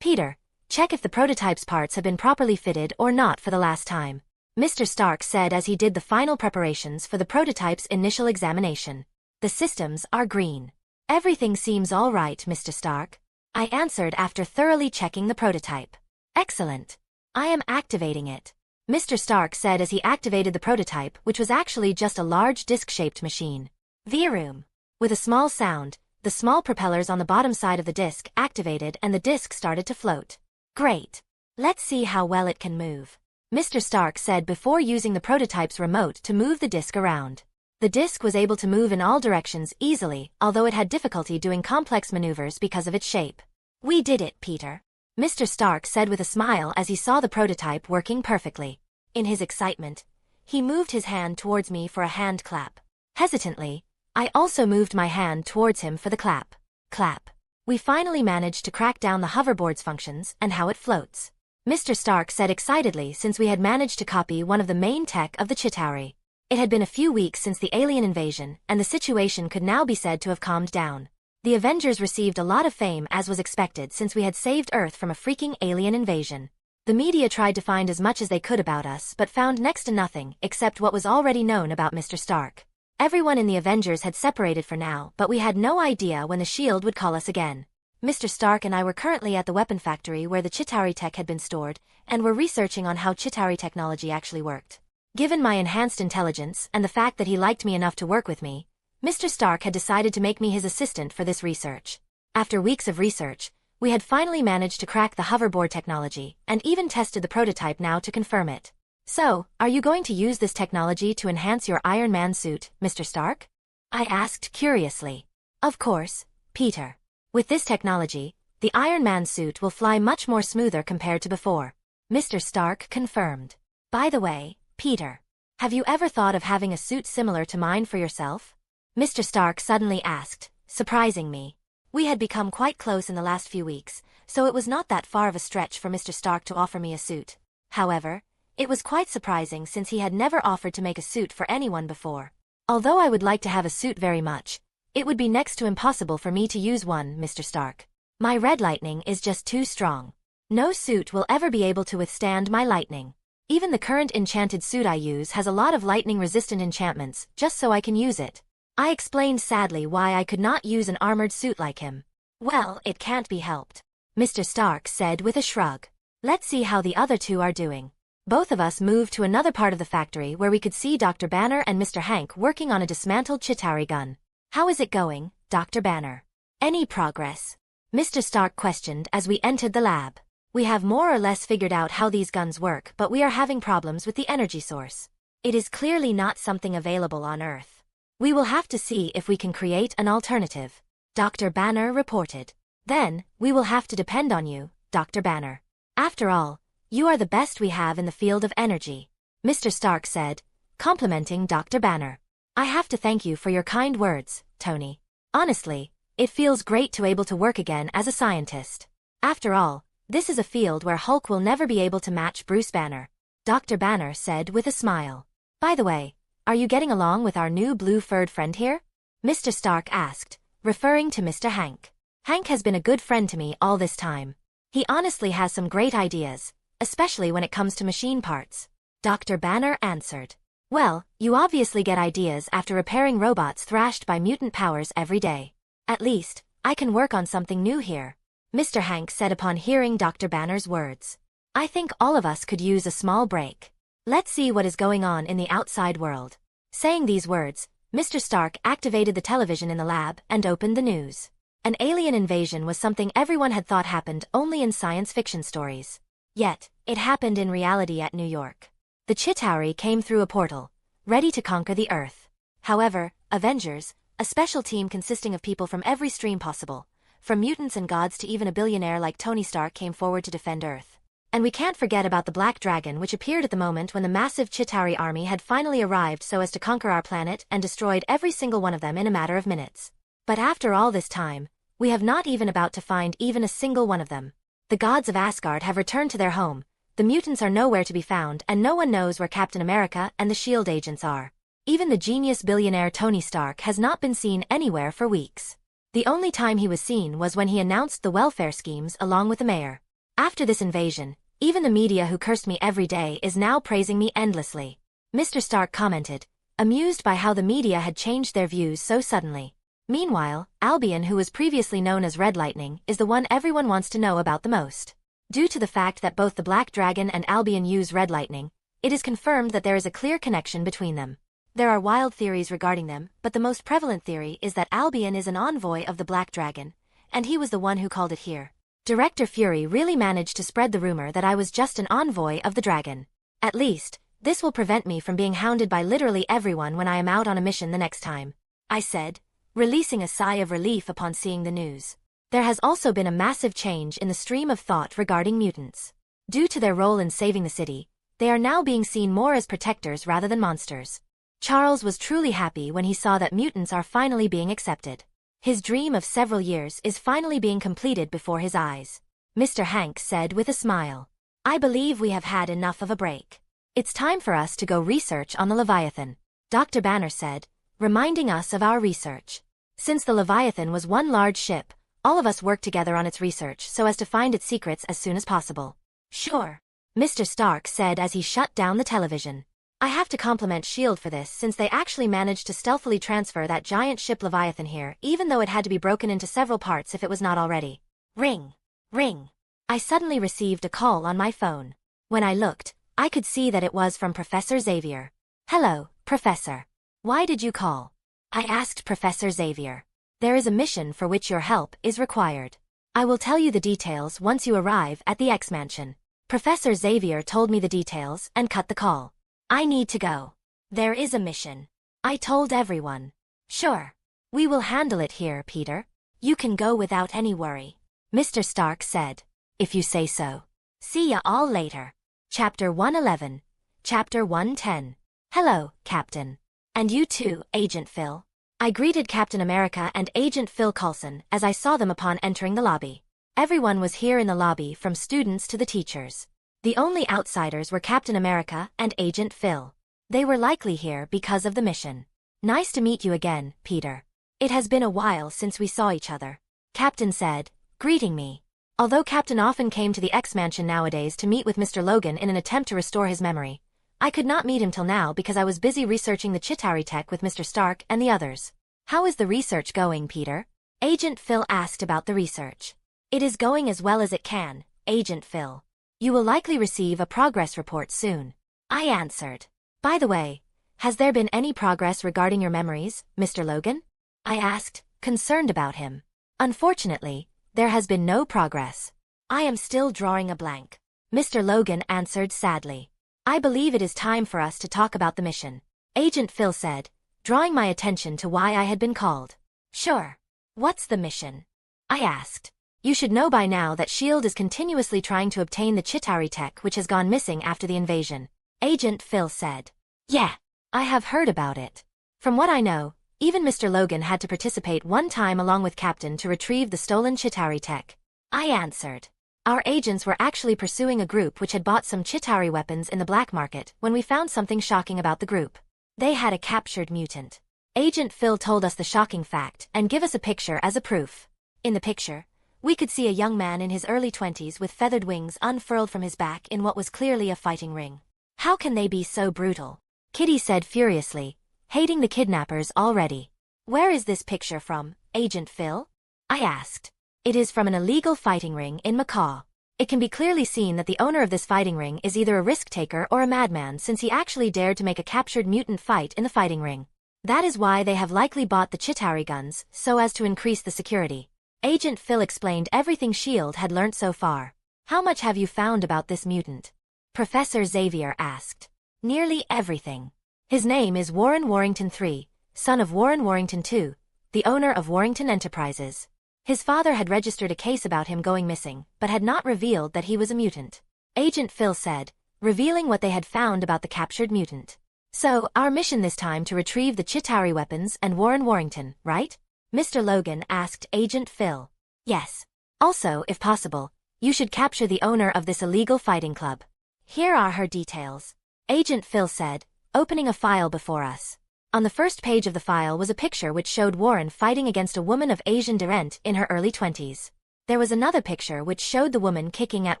Peter, check if the prototype's parts have been properly fitted or not for the last time, Mr. Stark said as he did the final preparations for the prototype's initial examination. The systems are green. Everything seems all right, Mr. Stark, I answered after thoroughly checking the prototype. Excellent. I am activating it, Mr. Stark said as he activated the prototype, which was actually just a large disc-shaped machine. Vroom. With a small sound, the small propellers on the bottom side of the disc activated and the disc started to float. Great. Let's see how well it can move, Mr. Stark said before using the prototype's remote to move the disc around. The disc was able to move in all directions easily, although it had difficulty doing complex maneuvers because of its shape. We did it, Peter, Mr. Stark said with a smile as he saw the prototype working perfectly. In his excitement, he moved his hand towards me for a hand clap. Hesitantly, I also moved my hand towards him for the clap. Clap. We finally managed to crack down the hoverboard's functions and how it floats, Mr. Stark said excitedly since we had managed to copy one of the main tech of the Chitauri. It had been a few weeks since the alien invasion, and the situation could now be said to have calmed down. The Avengers received a lot of fame as was expected since we had saved Earth from a freaking alien invasion. The media tried to find as much as they could about us but found next to nothing except what was already known about Mr. Stark. Everyone in the Avengers had separated for now, but we had no idea when the Shield would call us again. Mr. Stark and I were currently at the weapon factory where the Chitauri tech had been stored, and were researching on how Chitauri technology actually worked. Given my enhanced intelligence and the fact that he liked me enough to work with me, Mr. Stark had decided to make me his assistant for this research. After weeks of research, we had finally managed to crack the hoverboard technology, and even tested the prototype now to confirm it. So, are you going to use this technology to enhance your Iron Man suit, Mr. Stark? I asked curiously. Of course, Peter. With this technology, the Iron Man suit will fly much more smoother compared to before, Mr. Stark confirmed. By the way, Peter, Have you ever thought of having a suit similar to mine for yourself? Mr. Stark suddenly asked, surprising me. We had become quite close in the last few weeks, so it was not that far of a stretch for Mr. Stark to offer me a suit. However, it was quite surprising since he had never offered to make a suit for anyone before. Although I would like to have a suit very much, it would be next to impossible for me to use one, Mr. Stark. My red lightning is just too strong. No suit will ever be able to withstand my lightning. Even the current enchanted suit I use has a lot of lightning-resistant enchantments, just so I can use it. I explained sadly why I could not use an armored suit like him. Well, it can't be helped, Mr. Stark said with a shrug. Let's see how the other two are doing. Both of us moved to another part of the factory where we could see Dr. Banner and Mr. Hank working on a dismantled Chitauri gun. How is it going, Dr. Banner? Any progress? Mr. Stark questioned as we entered the lab. We have more or less figured out how these guns work, but we are having problems with the energy source. It is clearly not something available on Earth. We will have to see if we can create an alternative, Dr. Banner reported. Then, we will have to depend on you, Dr. Banner. After all, you are the best we have in the field of energy, Mr. Stark said, complimenting Dr. Banner. I have to thank you for your kind words, Tony. Honestly, it feels great to be able to work again as a scientist. After all, this is a field where Hulk will never be able to match Bruce Banner, Dr. Banner said with a smile. By the way, are you getting along with our new blue-furred friend here? Mr. Stark asked, referring to Mr. Hank. Hank has been a good friend to me all this time. He honestly has some great ideas, especially when it comes to machine parts, Dr. Banner answered. Well, you obviously get ideas after repairing robots thrashed by mutant powers every day. At least, I can work on something new here, Mr. Hank said upon hearing Dr. Banner's words. I think all of us could use a small break. Let's see what is going on in the outside world. Saying these words, Mr. Stark activated the television in the lab and opened the news. An alien invasion was something everyone had thought happened only in science fiction stories. Yet, it happened in reality at New York. The Chitauri came through a portal, ready to conquer the Earth. However, Avengers, a special team consisting of people from every stream possible, from mutants and gods to even a billionaire like Tony Stark, came forward to defend Earth. And we can't forget about the Black Dragon, which appeared at the moment when the massive Chitauri army had finally arrived so as to conquer our planet and destroyed every single one of them in a matter of minutes. But after all this time, we have not even about to find even a single one of them. The gods of Asgard have returned to their home, the mutants are nowhere to be found, and no one knows where Captain America and the S.H.I.E.L.D. agents are. Even the genius billionaire Tony Stark has not been seen anywhere for weeks. The only time he was seen was when he announced the welfare schemes along with the mayor. After this invasion, even the media who cursed me every day is now praising me endlessly, Mr. Stark commented, amused by how the media had changed their views so suddenly. Meanwhile, Albion, who was previously known as Red Lightning, is the one everyone wants to know about the most. Due to the fact that both the Black Dragon and Albion use Red Lightning, it is confirmed that there is a clear connection between them. There are wild theories regarding them, but the most prevalent theory is that Albion is an envoy of the Black Dragon, and he was the one who called it here. Director Fury really managed to spread the rumor that I was just an envoy of the dragon. At least, this will prevent me from being hounded by literally everyone when I am out on a mission the next time, I said, releasing a sigh of relief upon seeing the news. There has also been a massive change in the stream of thought regarding mutants. Due to their role in saving the city, they are now being seen more as protectors rather than monsters. Charles was truly happy when he saw that mutants are finally being accepted. His dream of several years is finally being completed before his eyes, Mr. Hank said with a smile. I believe we have had enough of a break. It's time for us to go research on the Leviathan, Dr. Banner said, reminding us of our research. Since the Leviathan was one large ship, all of us worked together on its research so as to find its secrets as soon as possible. Sure, Mr. Stark said as he shut down the television. I have to compliment S.H.I.E.L.D. for this, since they actually managed to stealthily transfer that giant ship Leviathan here, even though it had to be broken into several parts if it was not already. Ring. Ring. I suddenly received a call on my phone. When I looked, I could see that it was from Professor Xavier. Hello, Professor. Why did you call? I asked Professor Xavier. There is a mission for which your help is required. I will tell you the details once you arrive at the X-Mansion. Professor Xavier told me the details and cut the call. I need to go. There is a mission. I told everyone. Sure. We will handle it here, Peter. You can go without any worry, Mr. Stark said. If you say so. See ya all later. Chapter 111. Chapter 110. Hello, Captain. And you too, Agent Phil. I greeted Captain America and Agent Phil Coulson as I saw them upon entering the lobby. Everyone was here in the lobby from students to the teachers. The only outsiders were Captain America and Agent Phil. They were likely here because of the mission. Nice to meet you again, Peter. It has been a while since we saw each other, Captain said, greeting me. Although Captain often came to the X-Mansion nowadays to meet with Mr. Logan in an attempt to restore his memory, I could not meet him till now because I was busy researching the Chitauri tech with Mr. Stark and the others. How is the research going, Peter? Agent Phil asked about the research. It is going as well as it can, Agent Phil. You will likely receive a progress report soon. I answered. By the way, has there been any progress regarding your memories, Mr. Logan? I asked, concerned about him. Unfortunately, there has been no progress. I am still drawing a blank. Mr. Logan answered sadly. I believe it is time for us to talk about the mission, Agent Phil said, drawing my attention to why I had been called. Sure. What's the mission? I asked. You should know by now that S.H.I.E.L.D. is continuously trying to obtain the Chitauri tech which has gone missing after the invasion, Agent Phil said. Yeah, I have heard about it. From what I know, even Mr. Logan had to participate one time along with Captain to retrieve the stolen Chitauri tech. I answered. Our agents were actually pursuing a group which had bought some Chitauri weapons in the black market when we found something shocking about the group. They had a captured mutant. Agent Phil told us the shocking fact and give us a picture as a proof. In the picture, we could see a young man in his early 20s with feathered wings unfurled from his back in what was clearly a fighting ring. How can they be so brutal? Kitty said furiously, hating the kidnappers already. Where is this picture from, Agent Phil? I asked. It is from an illegal fighting ring in Macaw. It can be clearly seen that the owner of this fighting ring is either a risk-taker or a madman since he actually dared to make a captured mutant fight in the fighting ring. That is why they have likely bought the Chitauri guns, so as to increase the security. Agent Phil explained everything S.H.I.E.L.D. had learnt so far. How much have you found about this mutant? Professor Xavier asked. Nearly everything. His name is Warren Warrington III, son of Warren Warrington II, the owner of Warrington Enterprises. His father had registered a case about him going missing, but had not revealed that he was a mutant. Agent Phil said, revealing what they had found about the captured mutant. So, our mission this time to retrieve the Chitauri weapons and Warren Warrington, right? Mr. Logan asked Agent Phil. Yes. Also, if possible, you should capture the owner of this illegal fighting club. Here are her details. Agent Phil said, opening a file before us. On the first page of the file was a picture which showed Warren fighting against a woman of Asian descent in her early 20s. There was another picture which showed the woman kicking at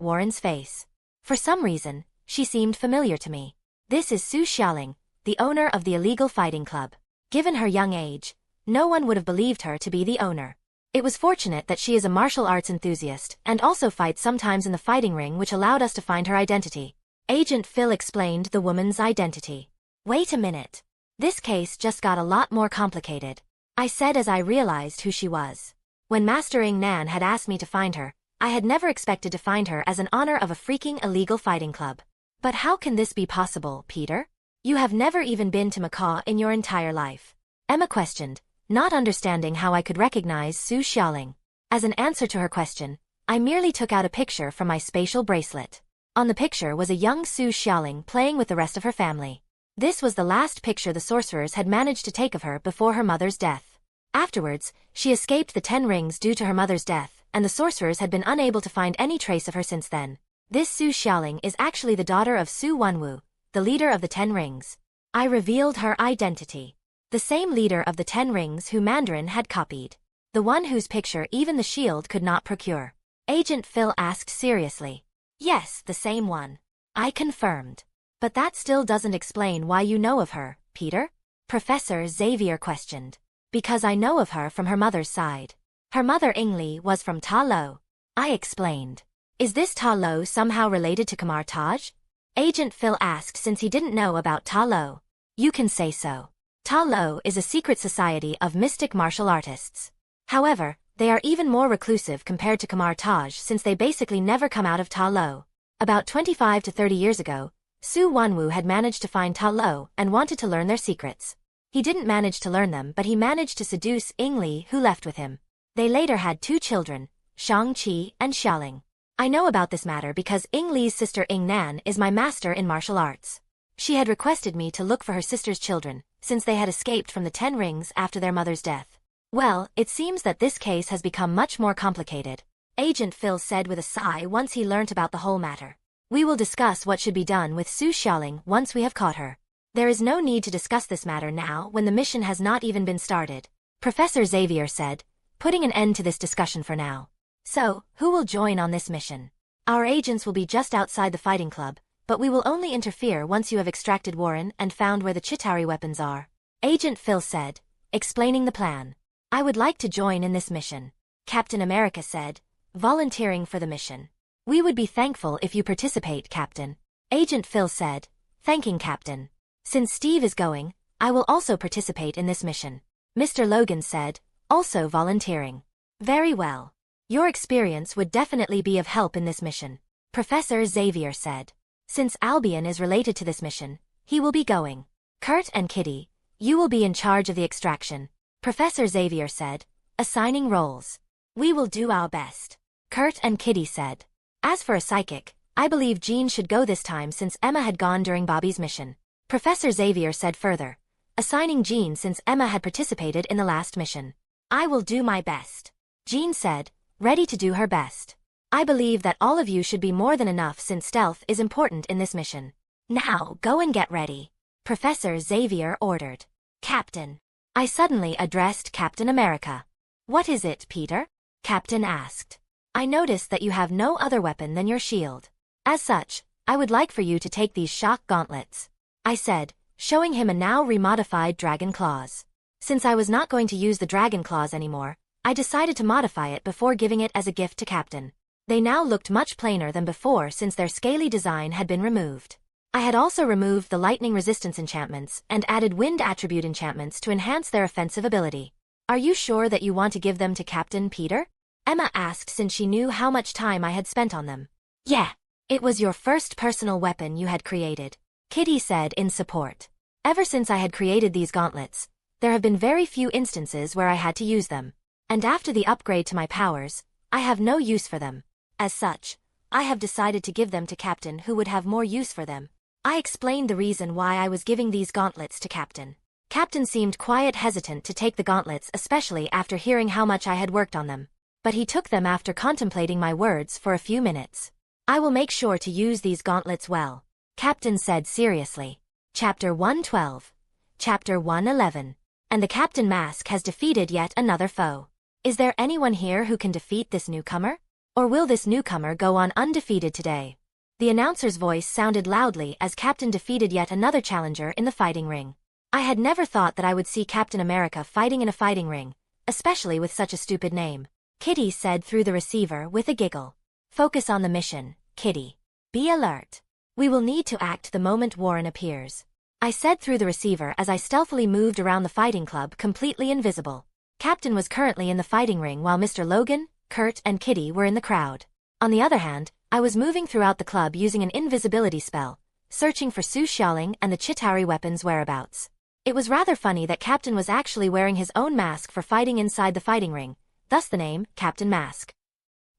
Warren's face. For some reason, she seemed familiar to me. This is Su Xiaoling, the owner of the illegal fighting club. Given her young age, no one would have believed her to be the owner. It was fortunate that she is a martial arts enthusiast and also fights sometimes in the fighting ring which allowed us to find her identity. Agent Phil explained the woman's identity. Wait a minute. This case just got a lot more complicated, I said as I realized who she was. When Master Ing Nan had asked me to find her, I had never expected to find her as an honor of a freaking illegal fighting club. But how can this be possible, Peter? You have never even been to Macaw in your entire life. Emma questioned, not understanding how I could recognize Su Xiaoling. As an answer to her question, I merely took out a picture from my spatial bracelet. On the picture was a young Su Xiaoling playing with the rest of her family. This was the last picture the sorcerers had managed to take of her before her mother's death. Afterwards, she escaped the 10 rings due to her mother's death, and the sorcerers had been unable to find any trace of her since then. This Su Xiaoling is actually the daughter of Su Wenwu, the leader of the 10 rings. I revealed her identity. The same leader of the 10 rings who Mandarin had copied. The one whose picture even the S.H.I.E.L.D. could not procure. Agent Phil asked seriously. Yes, the same one. I confirmed. But that still doesn't explain why you know of her, Peter? Professor Xavier questioned. Because I know of her from her mother's side. Her mother Ingli was from Ta Lo. I explained. Is this Ta Lo somehow related to Kamar Taj? Agent Phil asked since he didn't know about Ta Lo. You can say so. Ta Lo is a secret society of mystic martial artists. However, they are even more reclusive compared to Kamar Taj since they basically never come out of Ta Lo. About 25 to 30 years ago, Su Wenwu had managed to find Ta Lo and wanted to learn their secrets. He didn't manage to learn them but he managed to seduce Ingli who left with him. They later had 2 children, Shang-Chi and Xiaoling. I know about this matter because Ingli's sister Ing Nan is my master in martial arts. She had requested me to look for her sister's children, since they had escaped from the 10 rings after their mother's death. Well, it seems that this case has become much more complicated, Agent Phil said with a sigh once he learnt about the whole matter. We will discuss what should be done with Su Xiaoling once we have caught her. There is no need to discuss this matter now when the mission has not even been started, Professor Xavier said, putting an end to this discussion for now. So, who will join on this mission? Our agents will be just outside the fighting club, but we will only interfere once you have extracted Warren and found where the Chitauri weapons are, Agent Phil said, explaining the plan. I would like to join in this mission, Captain America said, volunteering for the mission. We would be thankful if you participate, Captain, Agent Phil said, thanking Captain. Since Steve is going, I will also participate in this mission, Mr. Logan said, also volunteering. Very well. Your experience would definitely be of help in this mission, Professor Xavier said. Since Albion is related to this mission, he will be going. Kurt and Kitty, you will be in charge of the extraction, Professor Xavier said, assigning roles. We will do our best, Kurt and Kitty said. As for a psychic, I believe Jean should go this time since Emma had gone during Bobby's mission, Professor Xavier said further, assigning Jean since Emma had participated in the last mission. I will do my best, Jean said, ready to do her best. I believe that all of you should be more than enough since stealth is important in this mission. Now go and get ready, Professor Xavier ordered. Captain. I suddenly addressed Captain America. What is it, Peter? Captain asked. I noticed that you have no other weapon than your shield. As such, I would like for you to take these shock gauntlets, I said, showing him a now remodified dragon claws. Since I was not going to use the dragon claws anymore, I decided to modify it before giving it as a gift to Captain. They now looked much plainer than before since their scaly design had been removed. I had also removed the lightning resistance enchantments and added wind attribute enchantments to enhance their offensive ability. Are you sure that you want to give them to Captain Peter? Emma asked since she knew how much time I had spent on them. Yeah. It was your first personal weapon you had created, Kitty said in support. Ever since I had created these gauntlets, there have been very few instances where I had to use them. And after the upgrade to my powers, I have no use for them. As such, I have decided to give them to Captain who would have more use for them. I explained the reason why I was giving these gauntlets to Captain. Captain seemed quite hesitant to take the gauntlets, especially after hearing how much I had worked on them. But he took them after contemplating my words for a few minutes. I will make sure to use these gauntlets well, Captain said seriously. Chapter 112. Chapter 111. And the Captain Mask has defeated yet another foe. Is there anyone here who can defeat this newcomer? Or will this newcomer go on undefeated today? The announcer's voice sounded loudly as Captain defeated yet another challenger in the fighting ring. I had never thought that I would see Captain America fighting in a fighting ring, especially with such a stupid name, Kitty said through the receiver with a giggle. Focus on the mission, Kitty. Be alert. We will need to act the moment Warren appears, I said through the receiver as I stealthily moved around the fighting club completely invisible. Captain was currently in the fighting ring while Mr. Logan, Kurt and Kitty were in the crowd. On the other hand, I was moving throughout the club using an invisibility spell, searching for Su Xiaoling and the Chitauri weapons' whereabouts. It was rather funny that Captain was actually wearing his own mask for fighting inside the fighting ring, thus the name, Captain Mask.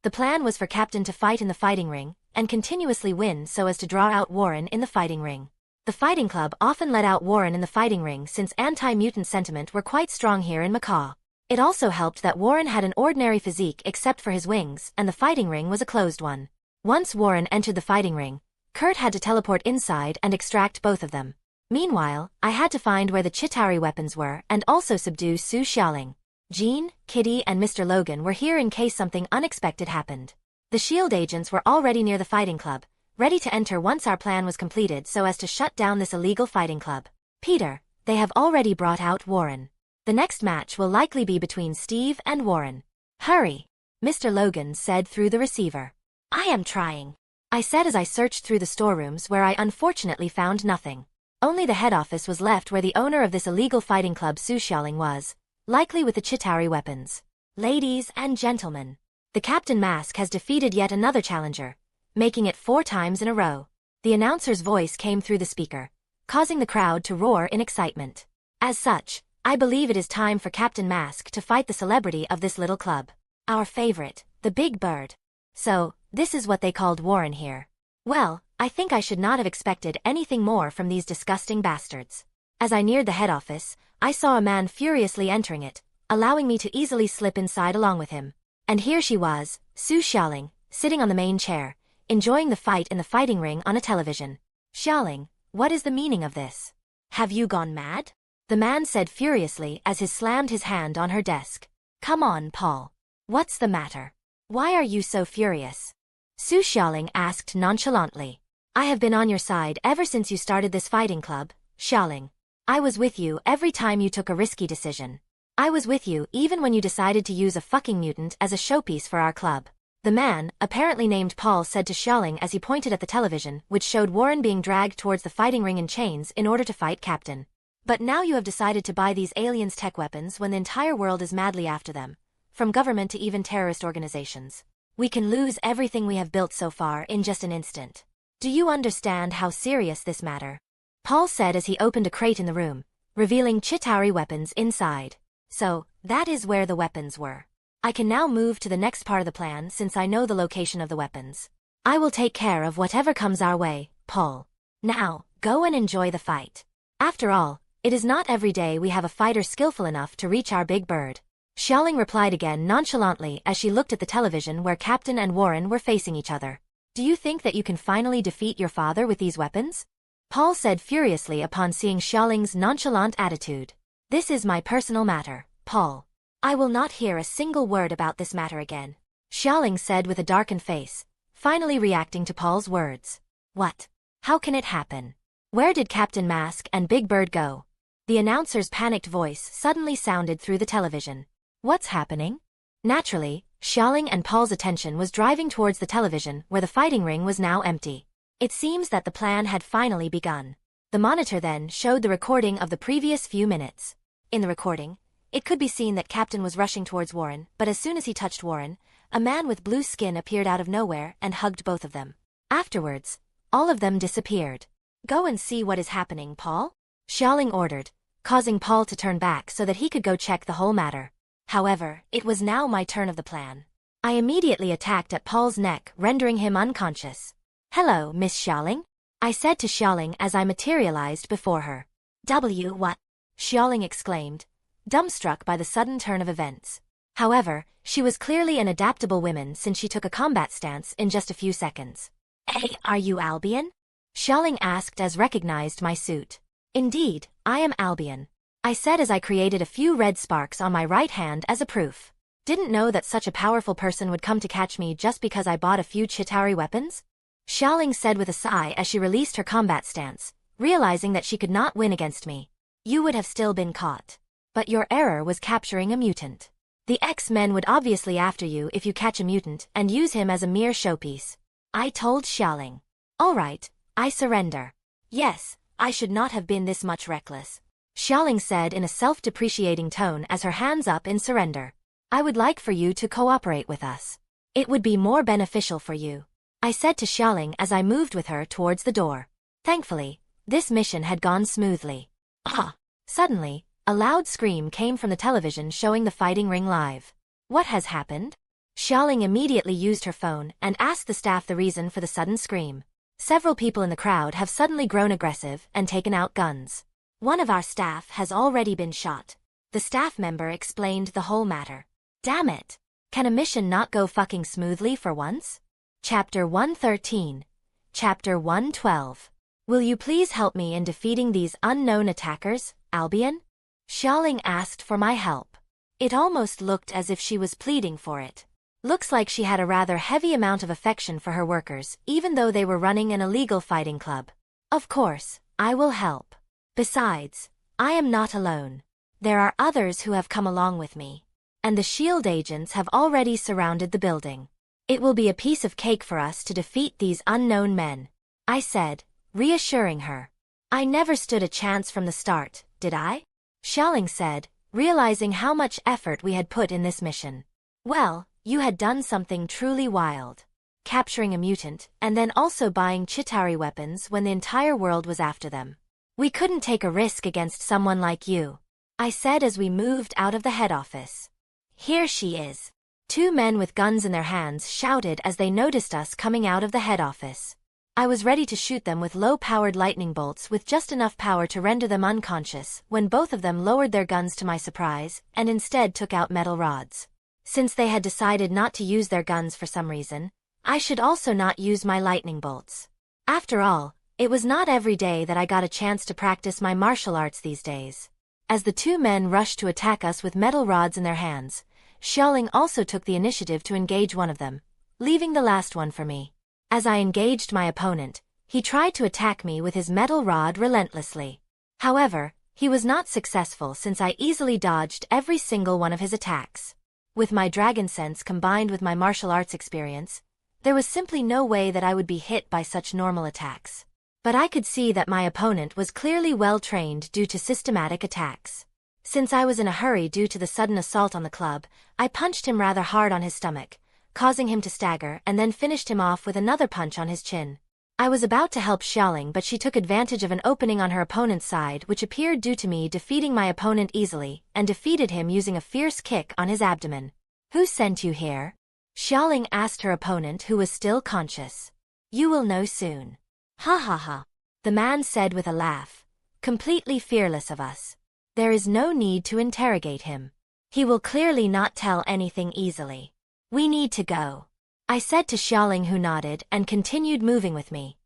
The plan was for Captain to fight in the fighting ring, and continuously win so as to draw out Warren in the fighting ring. The fighting club often let out Warren in the fighting ring since anti-mutant sentiment were quite strong here in Macaw. It also helped that Warren had an ordinary physique except for his wings and the fighting ring was a closed one. Once Warren entered the fighting ring, Kurt had to teleport inside and extract both of them. Meanwhile, I had to find where the Chitauri weapons were and also subdue Su Xiaoling. Jean, Kitty and Mr. Logan were here in case something unexpected happened. The SHIELD agents were already near the fighting club, ready to enter once our plan was completed so as to shut down this illegal fighting club. Peter, they have already brought out Warren. The next match will likely be between Steve and Warren. Hurry, Mr. Logan said through the receiver. I am trying, I said as I searched through the storerooms where I unfortunately found nothing. Only the head office was left where the owner of this illegal fighting club Su Xiaoling was, likely with the Chitauri weapons. Ladies and gentlemen, the Captain Mask has defeated yet another challenger, making it 4 times in a row. The announcer's voice came through the speaker, causing the crowd to roar in excitement. As such, I believe it is time for Captain Mask to fight the celebrity of this little club. Our favorite, the Big Bird. So, this is what they called Warren here. Well, I think I should not have expected anything more from these disgusting bastards. As I neared the head office, I saw a man furiously entering it, allowing me to easily slip inside along with him. And here she was, Su Xiaoling, sitting on the main chair, enjoying the fight in the fighting ring on a television. Xiaoling, what is the meaning of this? Have you gone mad? The man said furiously as he slammed his hand on her desk. Come on, Paul. What's the matter? Why are you so furious? Su Xiaoling asked nonchalantly. I have been on your side ever since you started this fighting club, Xiaoling. I was with you every time you took a risky decision. I was with you even when you decided to use a fucking mutant as a showpiece for our club. The man, apparently named Paul, said to Xiaoling as he pointed at the television, which showed Warren being dragged towards the fighting ring in chains in order to fight Captain. But now you have decided to buy these aliens' tech weapons when the entire world is madly after them, from government to even terrorist organizations. We can lose everything we have built so far in just an instant. Do you understand how serious this matter? Paul said as he opened a crate in the room, revealing Chitauri weapons inside. So, that is where the weapons were. I can now move to the next part of the plan since I know the location of the weapons. I will take care of whatever comes our way, Paul. Now, go and enjoy the fight. After all, it is not every day we have a fighter skillful enough to reach our big bird. Xiaoling replied again nonchalantly as she looked at the television where Captain and Warren were facing each other. Do you think that you can finally defeat your father with these weapons? Paul said furiously upon seeing Xiaoling's nonchalant attitude. This is my personal matter, Paul. I will not hear a single word about this matter again, Xiaoling said with a darkened face, finally reacting to Paul's words. What? How can it happen? Where did Captain Mask and Big Bird go? The announcer's panicked voice suddenly sounded through the television. What's happening? Naturally, Xiaoling and Paul's attention was driving towards the television where the fighting ring was now empty. It seems that the plan had finally begun. The monitor then showed the recording of the previous few minutes. In the recording, it could be seen that Captain was rushing towards Warren, but as soon as he touched Warren, a man with blue skin appeared out of nowhere and hugged both of them. Afterwards, all of them disappeared. Go and see what is happening, Paul? Xiaoling ordered, causing Paul to turn back so that he could go check the whole matter. However, it was now my turn of the plan. I immediately attacked at Paul's neck, rendering him unconscious. Hello, Miss Xiaoling? I said to Xiaoling as I materialized before her. What? Xiaoling exclaimed, dumbstruck by the sudden turn of events. However, she was clearly an adaptable woman since she took a combat stance in just a few seconds. Hey, are you Albion? Xiaoling asked as recognized my suit. Indeed, I am Albion. I said as I created a few red sparks on my right hand as a proof. Didn't know that such a powerful person would come to catch me just because I bought a few Chitauri weapons? Xiaoling said with a sigh as she released her combat stance, realizing that she could not win against me. You would have still been caught. But your error was capturing a mutant. The X-Men would obviously after you if you catch a mutant and use him as a mere showpiece. I told Xiaoling. Alright, I surrender. Yes, I should not have been this much reckless. Xiaoling said in a self-depreciating tone as her hands up in surrender. I would like for you to cooperate with us. It would be more beneficial for you. I said to Xiaoling as I moved with her towards the door. Thankfully, this mission had gone smoothly. Ah! Suddenly, a loud scream came from the television showing the fighting ring live. What has happened? Xiaoling immediately used her phone and asked the staff the reason for the sudden scream. Several people in the crowd have suddenly grown aggressive and taken out guns. One of our staff has already been shot. The staff member explained the whole matter. Damn it! Can a mission not go fucking smoothly for once? Chapter 113. Chapter 112. Will you please help me in defeating these unknown attackers, Albion? Xiaoling asked for my help. It almost looked as if she was pleading for it. Looks like she had a rather heavy amount of affection for her workers, even though they were running an illegal fighting club. Of course, I will help. Besides, I am not alone. There are others who have come along with me. And the SHIELD agents have already surrounded the building. It will be a piece of cake for us to defeat these unknown men, I said, reassuring her. I never stood a chance from the start, did I? Xiaoling said, realizing how much effort we had put in this mission. Well, you had done something truly wild. Capturing a mutant, and then also buying Chitauri weapons when the entire world was after them. We couldn't take a risk against someone like you, I said as we moved out of the head office. Here she is. Two men with guns in their hands shouted as they noticed us coming out of the head office. I was ready to shoot them with low-powered lightning bolts with just enough power to render them unconscious when both of them lowered their guns to my surprise and instead took out metal rods. Since they had decided not to use their guns for some reason, I should also not use my lightning bolts. After all, it was not every day that I got a chance to practice my martial arts these days. As the two men rushed to attack us with metal rods in their hands, Xiaoling also took the initiative to engage one of them, leaving the last one for me. As I engaged my opponent, he tried to attack me with his metal rod relentlessly. However, he was not successful since I easily dodged every single one of his attacks. With my dragon sense combined with my martial arts experience, there was simply no way that I would be hit by such normal attacks. But I could see that my opponent was clearly well trained due to systematic attacks. Since I was in a hurry due to the sudden assault on the club, I punched him rather hard on his stomach, causing him to stagger, and then finished him off with another punch on his chin. I was about to help Xiaoling, but she took advantage of an opening on her opponent's side which appeared due to me defeating my opponent easily, and defeated him using a fierce kick on his abdomen. "Who sent you here?" Xiaoling asked her opponent, who was still conscious. "You will know soon." "Ha ha ha," the man said with a laugh, completely fearless of us. "There is no need to interrogate him. He will clearly not tell anything easily. We need to go," I said to Xiaoling, who nodded and continued moving with me.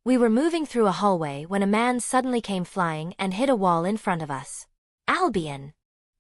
We were moving through a hallway when a man suddenly came flying and hit a wall in front of us. "Albion!"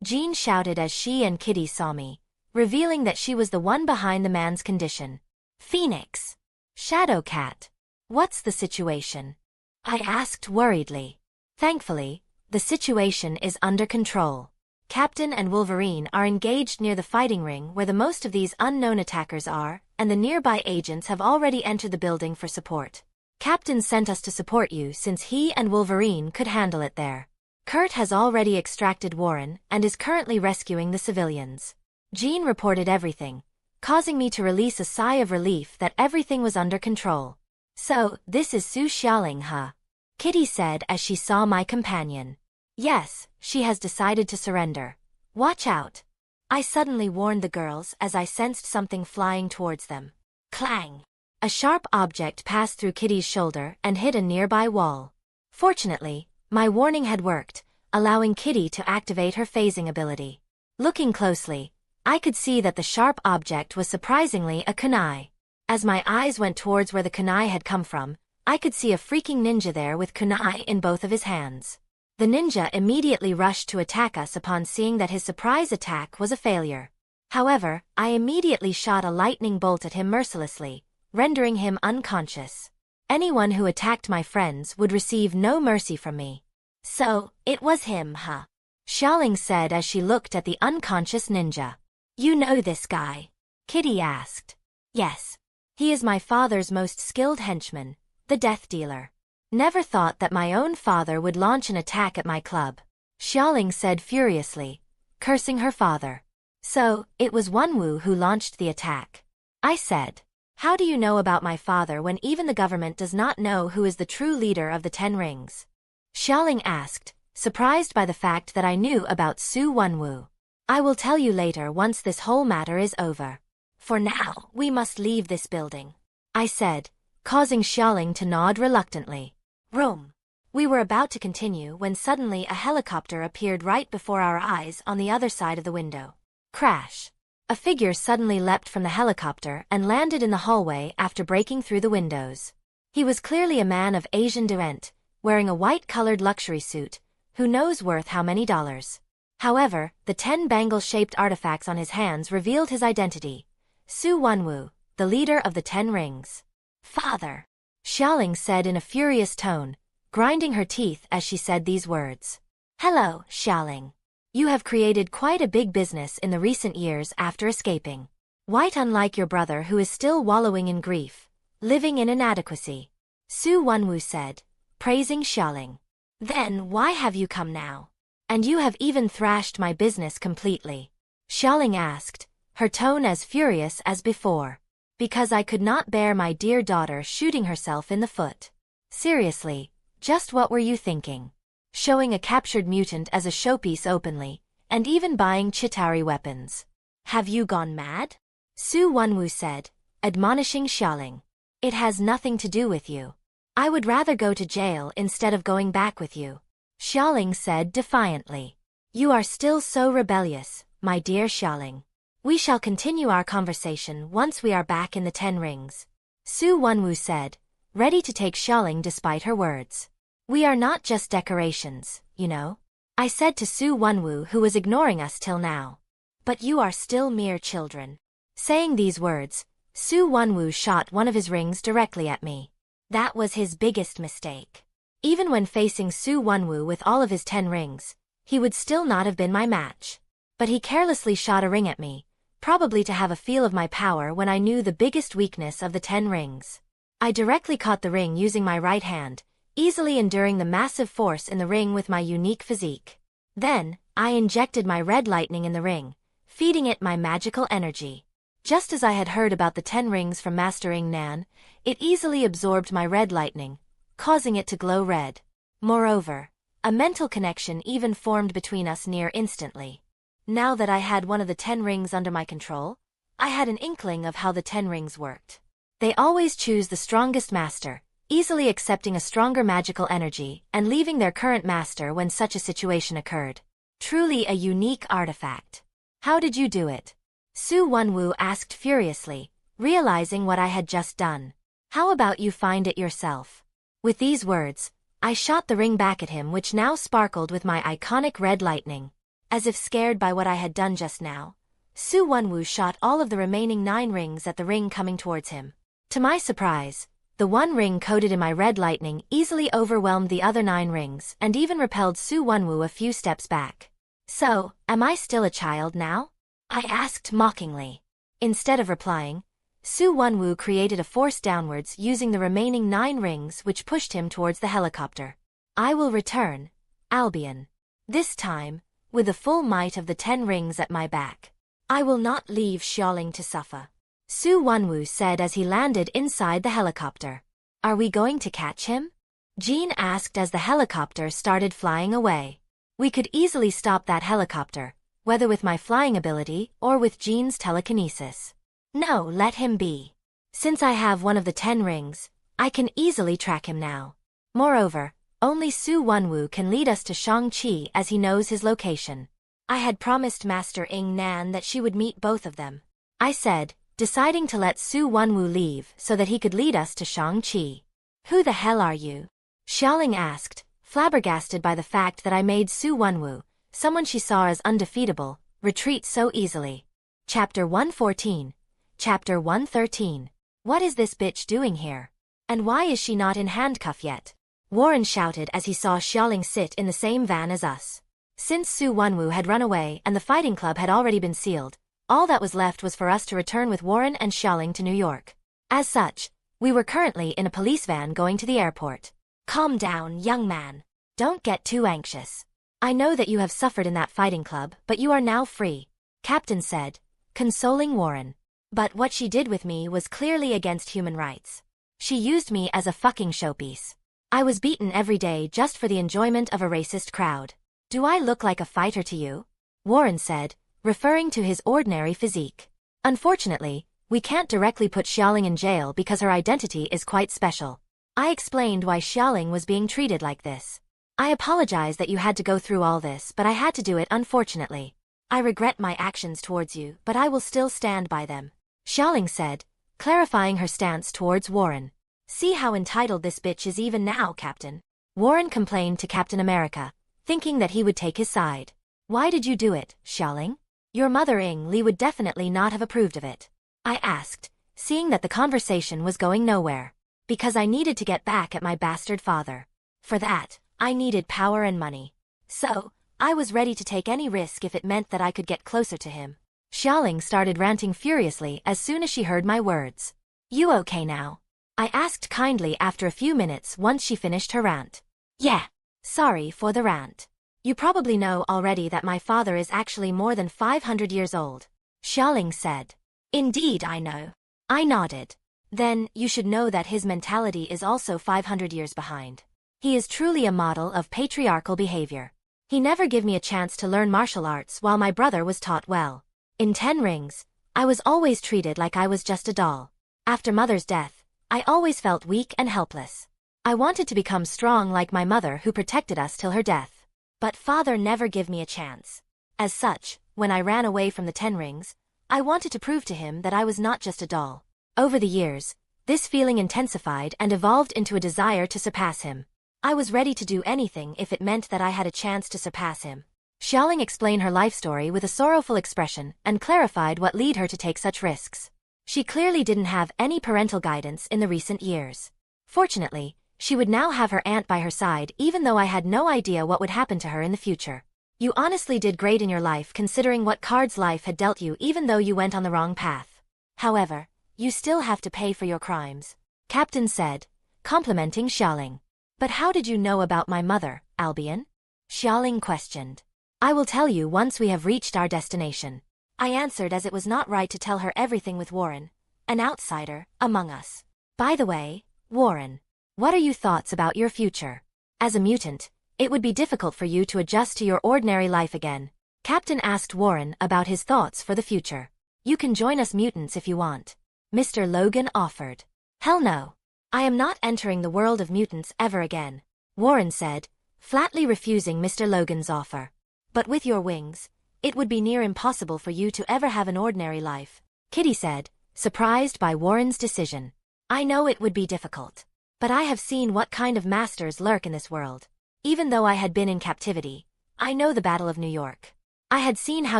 Jean shouted as she and Kitty saw me, revealing that she was the one behind the man's condition. "Phoenix! Shadowcat! What's the situation?" I asked worriedly. Thankfully, the situation is under control. Captain and Wolverine are engaged near the fighting ring where the most of these unknown attackers are, and the nearby agents have already entered the building for support. Captain sent us to support you since he and Wolverine could handle it there. Kurt has already extracted Warren and is currently rescuing the civilians. Jean reported everything, causing me to release a sigh of relief that everything was under control. "So, this is Su Xiaoling, huh?" Kitty said as she saw my companion. "Yes, she has decided to surrender. Watch out." I suddenly warned the girls as I sensed something flying towards them. Clang! A sharp object passed through Kitty's shoulder and hit a nearby wall. Fortunately, my warning had worked, allowing Kitty to activate her phasing ability. Looking closely, I could see that the sharp object was surprisingly a kunai. As my eyes went towards where the kunai had come from, I could see a freaking ninja there with kunai in both of his hands. The ninja immediately rushed to attack us upon seeing that his surprise attack was a failure. However, I immediately shot a lightning bolt at him mercilessly, rendering him unconscious. Anyone who attacked my friends would receive no mercy from me. "So, it was him, huh?" Xiaoling said as she looked at the unconscious ninja. "You know this guy?" Kitty asked. "Yes. He is my father's most skilled henchman, the Death Dealer. Never thought that my own father would launch an attack at my club," Xiaoling said furiously, cursing her father. "So, it was Wenwu who launched the attack?" I said. "How do you know about my father when even the government does not know who is the true leader of the 10 Rings?" Xiaoling asked, surprised by the fact that I knew about Su Wenwu. "I will tell you later once this whole matter is over. For now, we must leave this building," I said, causing Xiaoling to nod reluctantly. "Room." We were about to continue when suddenly a helicopter appeared right before our eyes on the other side of the window. Crash. A figure suddenly leapt from the helicopter and landed in the hallway after breaking through the windows. He was clearly a man of Asian descent, wearing a white-colored luxury suit, who knows worth how many dollars. However, the 10 bangle-shaped artifacts on his hands revealed his identity. Su Wenwu, the leader of the 10 Rings. "Father," Xiaoling said in a furious tone, grinding her teeth as she said these words. "Hello, Xiaoling. You have created quite a big business in the recent years after escaping. Quite unlike your brother who is still wallowing in grief, living in inadequacy," Su Wenwu said, praising Xiaoling. "Then why have you come now? And you have even thrashed my business completely," Xiaoling asked, her tone as furious as before. "Because I could not bear my dear daughter shooting herself in the foot." "Seriously, just what were you thinking? Showing a captured mutant as a showpiece openly, and even buying Chitauri weapons. Have you gone mad?" Su Wenwu said, admonishing Xiaoling. It has nothing to do with you. I would rather go to jail instead of going back with you, Xiaoling said defiantly. You are still so rebellious, my dear Xiaoling. We shall continue our conversation once we are back in the 10 rings, Su Wenwu said, ready to take Xiaoling despite her words. We are not just decorations, you know, I said to Su Wenwu, who was ignoring us till now. But you are still mere children. Saying these words, Su Wenwu shot one of his rings directly at me. That was his biggest mistake. Even when facing Su Wenwu with all of his 10 rings, he would still not have been my match. But he carelessly shot a ring at me, probably to have a feel of my power when I knew the biggest weakness of the 10 rings. I directly caught the ring using my right hand, easily enduring the massive force in the ring with my unique physique. Then, I injected my red lightning in the ring, feeding it my magical energy. Just as I had heard about the 10 rings from Master Ing Nan, it easily absorbed my red lightning, causing it to glow red. Moreover, a mental connection even formed between us near instantly. Now that I had one of the 10 rings under my control, I had an inkling of how the 10 rings worked. They always choose the strongest master, easily accepting a stronger magical energy and leaving their current master when such a situation occurred. Truly a unique artifact. How did you do it? Su Wenwu asked furiously, realizing what I had just done. How about you find it yourself? With these words, I shot the ring back at him, which now sparkled with my iconic red lightning. As if scared by what I had done just now, Su Wenwu shot all of the remaining 9 rings at the ring coming towards him. To my surprise, the one ring coated in my red lightning easily overwhelmed the other 9 rings and even repelled Su Wenwu a few steps back. So, am I still a child now? I asked mockingly. Instead of replying, Su Wenwu created a force downwards using the remaining 9 rings, which pushed him towards the helicopter. I will return, Albion. This time, with the full might of the 10 rings at my back. I will not leave Xiaoling to suffer, Su Wenwu said as he landed inside the helicopter. Are we going to catch him? Jean asked as the helicopter started flying away. We could easily stop that helicopter, whether with my flying ability or with Jean's telekinesis. No, let him be. Since I have one of the 10 rings, I can easily track him now. Moreover, only Su Wenwu can lead us to Shang-Chi as he knows his location. I had promised Master Ing Nan that she would meet both of them, I said, deciding to let Su Wenwu leave so that he could lead us to Shang-Chi. Who the hell are you? Xiaoling asked, flabbergasted by the fact that I made Su Wenwu, someone she saw as undefeatable, retreat so easily. Chapter 114. Chapter 113. What is this bitch doing here? And why is she not in handcuff yet? Warren shouted as he saw Xiaoling sit in the same van as us. Since Su Wenwu had run away and the fighting club had already been sealed, all that was left was for us to return with Warren and Xiaoling to New York. As such, we were currently in a police van going to the airport. Calm down, young man. Don't get too anxious. I know that you have suffered in that fighting club, but you are now free, Captain said, consoling Warren. But what she did with me was clearly against human rights. She used me as a fucking showpiece. I was beaten every day just for the enjoyment of a racist crowd. Do I look like a fighter to you? Warren said, referring to his ordinary physique. Unfortunately, we can't directly put Xiaoling in jail because her identity is quite special. I explained why Xiaoling was being treated like this. I apologize that you had to go through all this, but I had to do it unfortunately. I regret my actions towards you, but I will still stand by them, Xiaoling said, clarifying her stance towards Warren. See how entitled this bitch is even now, Captain. Warren complained to Captain America, thinking that he would take his side. Why did you do it, Xiaoling? Your mother Ing Li would definitely not have approved of it, I asked, seeing that the conversation was going nowhere. Because I needed to get back at my bastard father. For that, I needed power and money. So, I was ready to take any risk if it meant that I could get closer to him. Xiaoling started ranting furiously as soon as she heard my words. You okay now? I asked kindly after a few minutes once she finished her rant. Yeah. Sorry for the rant. You probably know already that my father is actually more than 500 years old, Xiaoling said. Indeed I know. I nodded. Then, you should know that his mentality is also 500 years behind. He is truly a model of patriarchal behavior. He never gave me a chance to learn martial arts while my brother was taught well. In 10 rings, I was always treated like I was just a doll. After mother's death, I always felt weak and helpless. I wanted to become strong like my mother who protected us till her death. But father never gave me a chance. As such, when I ran away from the Ten Rings, I wanted to prove to him that I was not just a doll. Over the years, this feeling intensified and evolved into a desire to surpass him. I was ready to do anything if it meant that I had a chance to surpass him. Xialing explained her life story with a sorrowful expression and clarified what led her to take such risks. She clearly didn't have any parental guidance in the recent years. Fortunately, she would now have her aunt by her side even though I had no idea what would happen to her in the future. You honestly did great in your life considering what cards life had dealt you even though you went on the wrong path. However, you still have to pay for your crimes, Captain said, complimenting Xialing. But how did you know about my mother, Albion? Xialing questioned. I will tell you once we have reached our destination. I answered as it was not right to tell her everything with Warren, an outsider, among us. By the way, Warren, what are your thoughts about your future? As a mutant, it would be difficult for you to adjust to your ordinary life again. Captain asked Warren about his thoughts for the future. You can join us mutants if you want. Mr. Logan offered. Hell no. I am not entering the world of mutants ever again, Warren said, flatly refusing Mr. Logan's offer. But with your wings, it would be near impossible for you to ever have an ordinary life, Kitty said, surprised by Warren's decision. I know it would be difficult. But I have seen what kind of masters lurk in this world. Even though I had been in captivity, I know the Battle of New York. I had seen how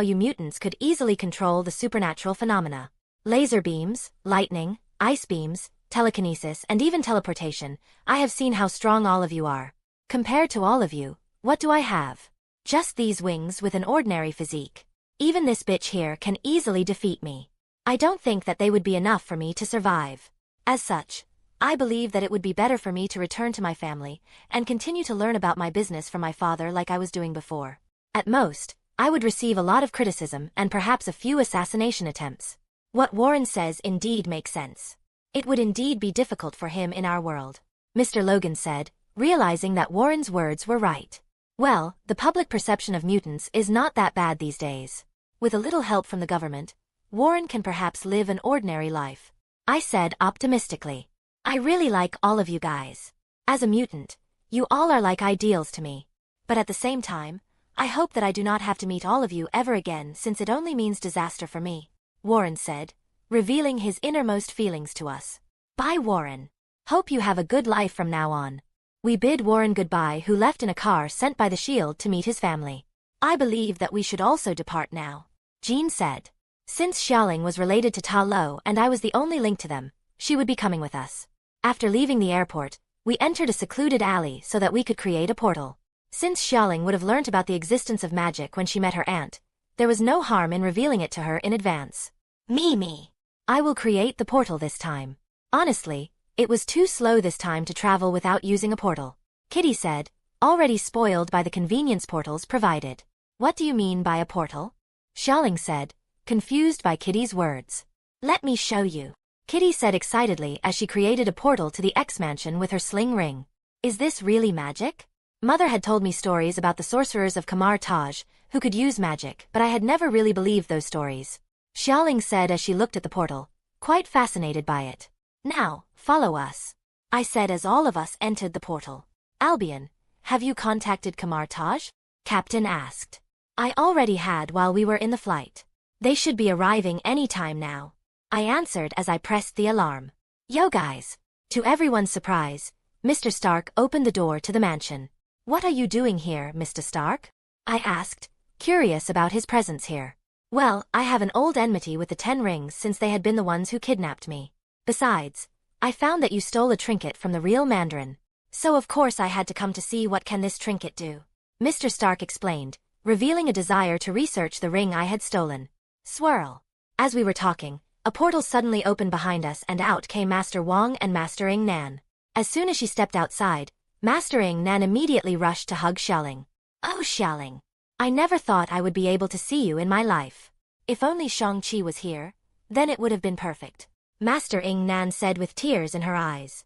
you mutants could easily control the supernatural phenomena. Laser beams, lightning, ice beams, telekinesis and even teleportation. I have seen how strong all of you are. Compared to all of you, what do I have? Just these wings with an ordinary physique. Even this bitch here can easily defeat me. I don't think that they would be enough for me to survive. As such, I believe that it would be better for me to return to my family and continue to learn about my business from my father like I was doing before. At most, I would receive a lot of criticism and perhaps a few assassination attempts. What Warren says indeed makes sense. It would indeed be difficult for him in our world, Mr. Logan said, realizing that Warren's words were right. Well, the public perception of mutants is not that bad these days. With a little help from the government, Warren can perhaps live an ordinary life. I said optimistically. I really like all of you guys. As a mutant, you all are like ideals to me. But at the same time, I hope that I do not have to meet all of you ever again since it only means disaster for me, Warren said, revealing his innermost feelings to us. Bye, Warren. Hope you have a good life from now on. We bid Warren goodbye, who left in a car sent by the Shield to meet his family. I believe that we should also depart now, Jean said. Since Xialing was related to Ta Lo and I was the only link to them, she would be coming with us. After leaving the airport, we entered a secluded alley so that we could create a portal. Since Xialing would have learnt about the existence of magic when she met her aunt, there was no harm in revealing it to her in advance. Me. I will create the portal this time. Honestly, it was too slow this time to travel without using a portal, Kitty said, already spoiled by the convenience portals provided. What do you mean by a portal? Xialing said, confused by Kitty's words. Let me show you, Kitty said excitedly as she created a portal to the X-Mansion with her sling ring. Is this really magic? Mother had told me stories about the sorcerers of Kamar Taj, who could use magic, but I had never really believed those stories. Xialing said as she looked at the portal, quite fascinated by it. Now, follow us, I said as all of us entered the portal. Albion, have you contacted Kamar Taj? Captain asked. I already had while we were in the flight. They should be arriving any time now, I answered as I pressed the alarm. Yo guys. To everyone's surprise, Mr. Stark opened the door to the mansion. What are you doing here, Mr. Stark? I asked, curious about his presence here. Well, I have an old enmity with the Ten Rings since they had been the ones who kidnapped me. Besides, I found that you stole a trinket from the real Mandarin. So of course I had to come to see what can this trinket do. Mr. Stark explained, revealing a desire to research the ring I had stolen. Swirl. As we were talking, a portal suddenly opened behind us and out came Master Wong and Master Ing Nan. As soon as she stepped outside, Master Ing Nan immediately rushed to hug Xialing. Oh Xialing. I never thought I would be able to see you in my life. If only Shang-Chi was here, then it would have been perfect. Master Ing Nan said with tears in her eyes.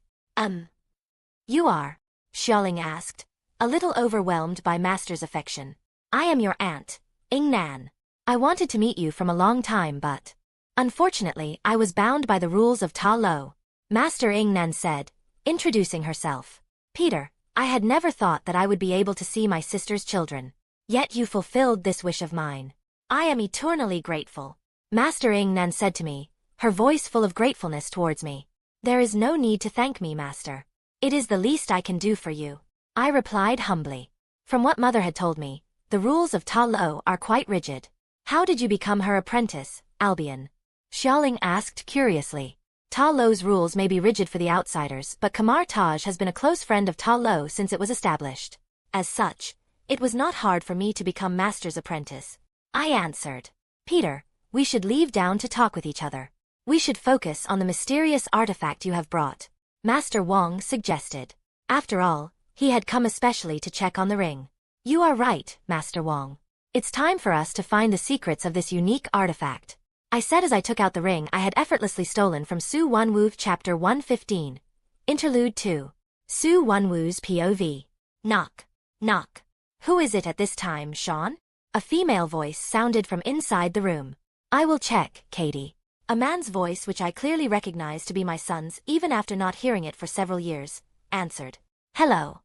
You are? Xialing asked, a little overwhelmed by Master's affection. I am your aunt, Ing Nan. I wanted to meet you from a long time but unfortunately I was bound by the rules of Ta Lo. Master Ingnan said, introducing herself. Peter, I had never thought that I would be able to see my sister's children. Yet you fulfilled this wish of mine. I am eternally grateful. Master Ingnan said to me, her voice full of gratefulness towards me. There is no need to thank me, Master. It is the least I can do for you. I replied humbly. From what Mother had told me, the rules of Ta Lo are quite rigid. How did you become her apprentice, Albion? Xiaoling asked curiously. Ta Lo's rules may be rigid for the outsiders, but Kamar Taj has been a close friend of Ta Lo since it was established. As such, it was not hard for me to become Master's apprentice. I answered. Peter, we should leave down to talk with each other. We should focus on the mysterious artifact you have brought. Master Wang suggested. After all, he had come especially to check on the ring. You are right, Master Wang. It's time for us to find the secrets of this unique artifact. I said as I took out the ring I had effortlessly stolen from Su Wenwu Chapter 115. Interlude 2. Su Wenwu's POV. Knock. Knock. Who is it at this time, Sean? A female voice sounded from inside the room. I will check, Katie. A man's voice, which I clearly recognized to be my son's even after not hearing it for several years, answered. Hello.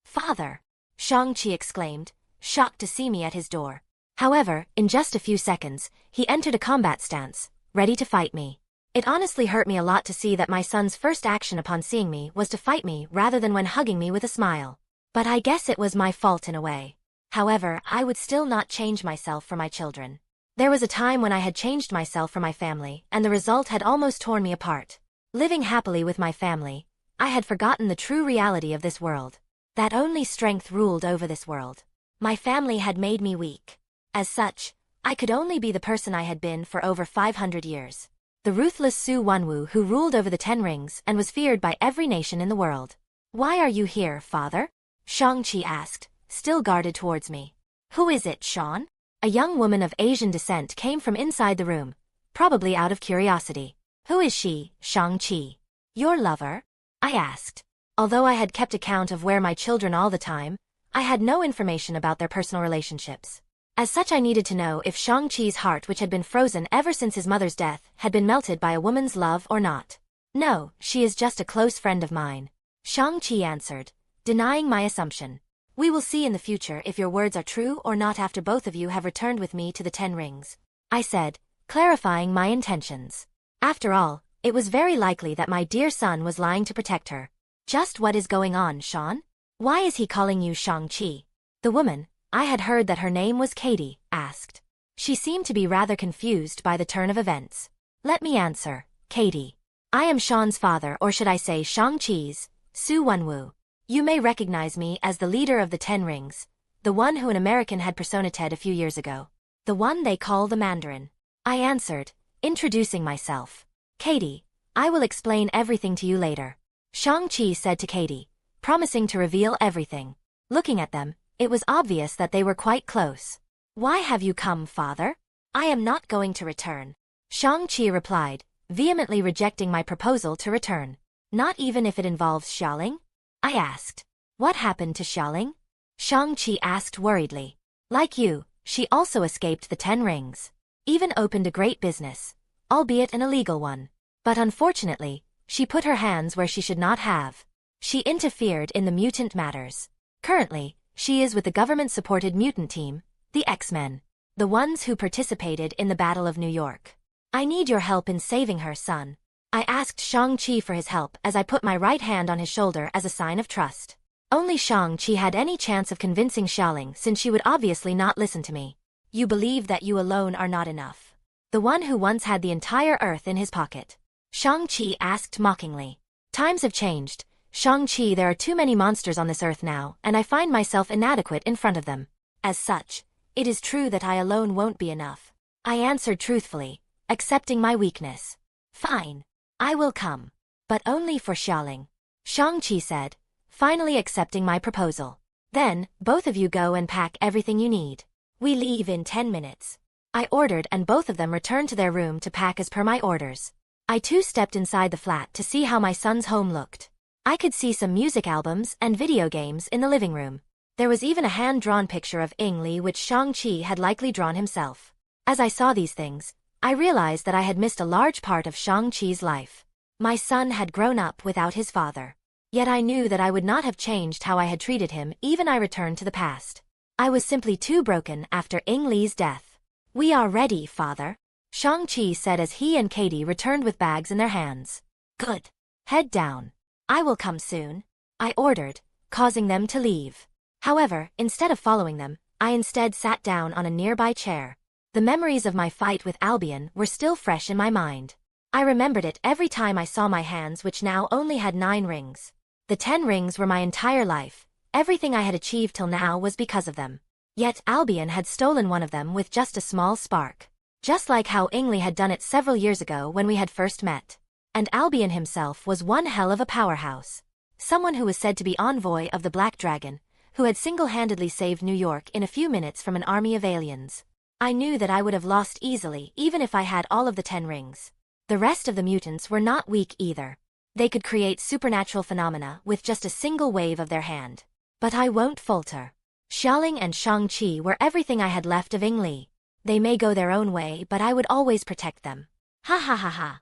Father. Shang-Chi exclaimed, shocked to see me at his door. However, in just a few seconds, he entered a combat stance, ready to fight me. It honestly hurt me a lot to see that my son's first action upon seeing me was to fight me rather than when hugging me with a smile. But I guess it was my fault in a way. However, I would still not change myself for my children. There was a time when I had changed myself for my family, and the result had almost torn me apart. Living happily with my family, I had forgotten the true reality of this world. That only strength ruled over this world. My family had made me weak. As such, I could only be the person I had been for over 500 years. The ruthless Su Wenwu who ruled over the 10 rings and was feared by every nation in the world. Why are you here, father? Shang-Chi asked, still guarded towards me. Who is it, Sean? A young woman of Asian descent came from inside the room, probably out of curiosity. Who is she, Shang-Chi? Your lover? I asked. Although I had kept account of where my children all the time, I had no information about their personal relationships. As such, I needed to know if Shang-Chi's heart, which had been frozen ever since his mother's death, had been melted by a woman's love or not. No, she is just a close friend of mine. Shang-Chi answered, denying my assumption. We will see in the future if your words are true or not after both of you have returned with me to the 10 rings. I said, clarifying my intentions. After all, it was very likely that my dear son was lying to protect her. Just what is going on, Sean? Why is he calling you Shang-Chi? The woman, I had heard that her name was Katie, asked. She seemed to be rather confused by the turn of events. Let me answer, Katie. I am Sean's father, or should I say Shang-Chi's, Su Wenwu. You may recognize me as the leader of the 10 rings, the one who an American had personated a few years ago. The one they call the Mandarin. I answered, introducing myself. Katie, I will explain everything to you later. Shang-Chi said to Katie, promising to reveal everything. Looking at them, it was obvious that they were quite close. Why have you come, father? I am not going to return. Shang-Chi replied, vehemently rejecting my proposal to return. Not even if it involves Xiaoling? I asked. What happened to Xiaoling? Shang-Chi asked worriedly. Like you, she also escaped the 10 rings. Even opened a great business, albeit an illegal one. But unfortunately, she put her hands where she should not have. She interfered in the mutant matters. Currently, she is with the government-supported mutant team, the X-Men. The ones who participated in the Battle of New York. I need your help in saving her, son. I asked Shang-Chi for his help as I put my right hand on his shoulder as a sign of trust. Only Shang-Chi had any chance of convincing Xiaoling, since she would obviously not listen to me. You believe that you alone are not enough. The one who once had the entire earth in his pocket. Shang-Chi asked mockingly. Times have changed. Shang-Chi, there are too many monsters on this earth now, and I find myself inadequate in front of them. As such, it is true that I alone won't be enough. I answered truthfully, accepting my weakness. Fine. I will come. But only for Xiaoling. Shang-Chi said, finally accepting my proposal. Then, both of you go and pack everything you need. We leave in 10 minutes. I ordered, and both of them returned to their room to pack as per my orders. I too stepped inside the flat to see how my son's home looked. I could see some music albums and video games in the living room. There was even a hand-drawn picture of Ying Li which Shang-Chi had likely drawn himself. As I saw these things, I realized that I had missed a large part of Shang-Chi's life. My son had grown up without his father. Yet I knew that I would not have changed how I had treated him even I returned to the past. I was simply too broken after Ying Li's death. "We are ready, father," Shang-Chi said as he and Katie returned with bags in their hands. "Good. Head down. I will come soon," I ordered, causing them to leave. However, instead of following them, I instead sat down on a nearby chair. The memories of my fight with Albion were still fresh in my mind. I remembered it every time I saw my hands, which now only had 9 rings. The 10 rings were my entire life. Everything I had achieved till now was because of them. Yet Albion had stolen one of them with just a small spark. Just like how Ying Li had done it several years ago when we had first met. And Albion himself was one hell of a powerhouse. Someone who was said to be envoy of the Black Dragon, who had single-handedly saved New York in a few minutes from an army of aliens. I knew that I would have lost easily even if I had all of the 10 rings. The rest of the mutants were not weak either. They could create supernatural phenomena with just a single wave of their hand. But I won't falter. Xialing and Shang-Chi were everything I had left of Ying Li. They may go their own way, but I would always protect them. Ha ha ha ha.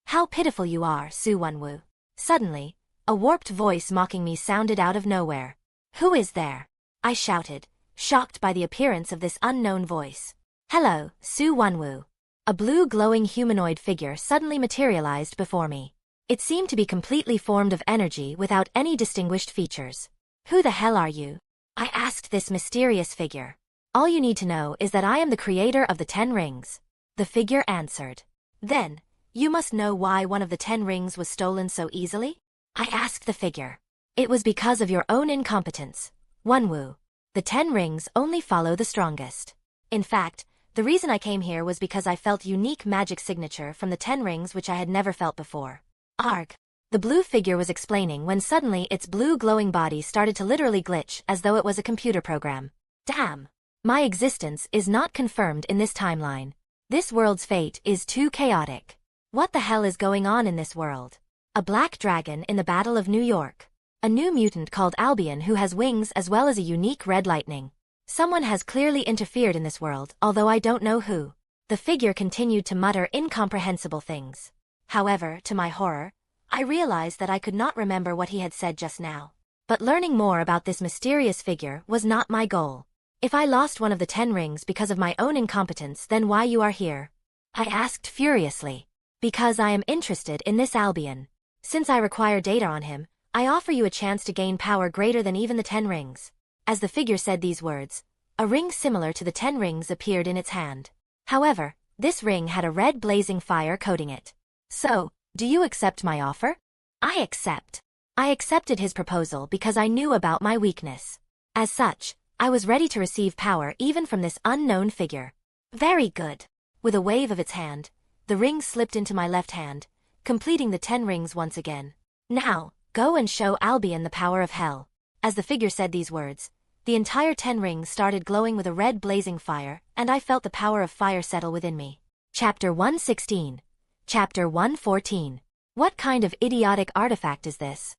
How pitiful you are, Su Wenwu. Suddenly, a warped voice mocking me sounded out of nowhere. "Who is there?" I shouted, shocked by the appearance of this unknown voice. "Hello, Su Wenwu." A blue glowing humanoid figure suddenly materialized before me. It seemed to be completely formed of energy without any distinguished features. "Who the hell are you?" I asked this mysterious figure. "All you need to know is that I am the creator of the 10 rings. The figure answered. "Then, you must know why one of the 10 rings was stolen so easily?" I asked the figure. "It was because of your own incompetence, Wenwu. The 10 rings only follow the strongest. In fact, the reason I came here was because I felt unique magic signature from the 10 rings which I had never felt before." Arg. The blue figure was explaining when suddenly its blue glowing body started to literally glitch as though it was a computer program. Damn. My existence is not confirmed in this timeline. This world's fate is too chaotic. What the hell is going on in this world? A black dragon in the Battle of New York. A new mutant called Albion who has wings as well as a unique red lightning. Someone has clearly interfered in this world, although I don't know who. The figure continued to mutter incomprehensible things. However, to my horror, I realized that I could not remember what he had said just now. But learning more about this mysterious figure was not my goal. "If I lost one of the 10 rings because of my own incompetence, then why you are here?" I asked furiously. "Because I am interested in this Albion. Since I require data on him, I offer you a chance to gain power greater than even the 10 rings." As the figure said these words, a ring similar to the 10 rings appeared in its hand. However, this ring had a red blazing fire coating it. "So, do you accept my offer?" I accept. I accepted his proposal because I knew about my weakness. As such, I was ready to receive power even from this unknown figure. "Very good." With a wave of its hand, the ring slipped into my left hand, completing the 10 rings once again. "Now, go and show Albion the power of hell." As the figure said these words, the entire 10 rings started glowing with a red blazing fire, and I felt the power of fire settle within me. Chapter 116. Chapter 114. What kind of idiotic artifact is this?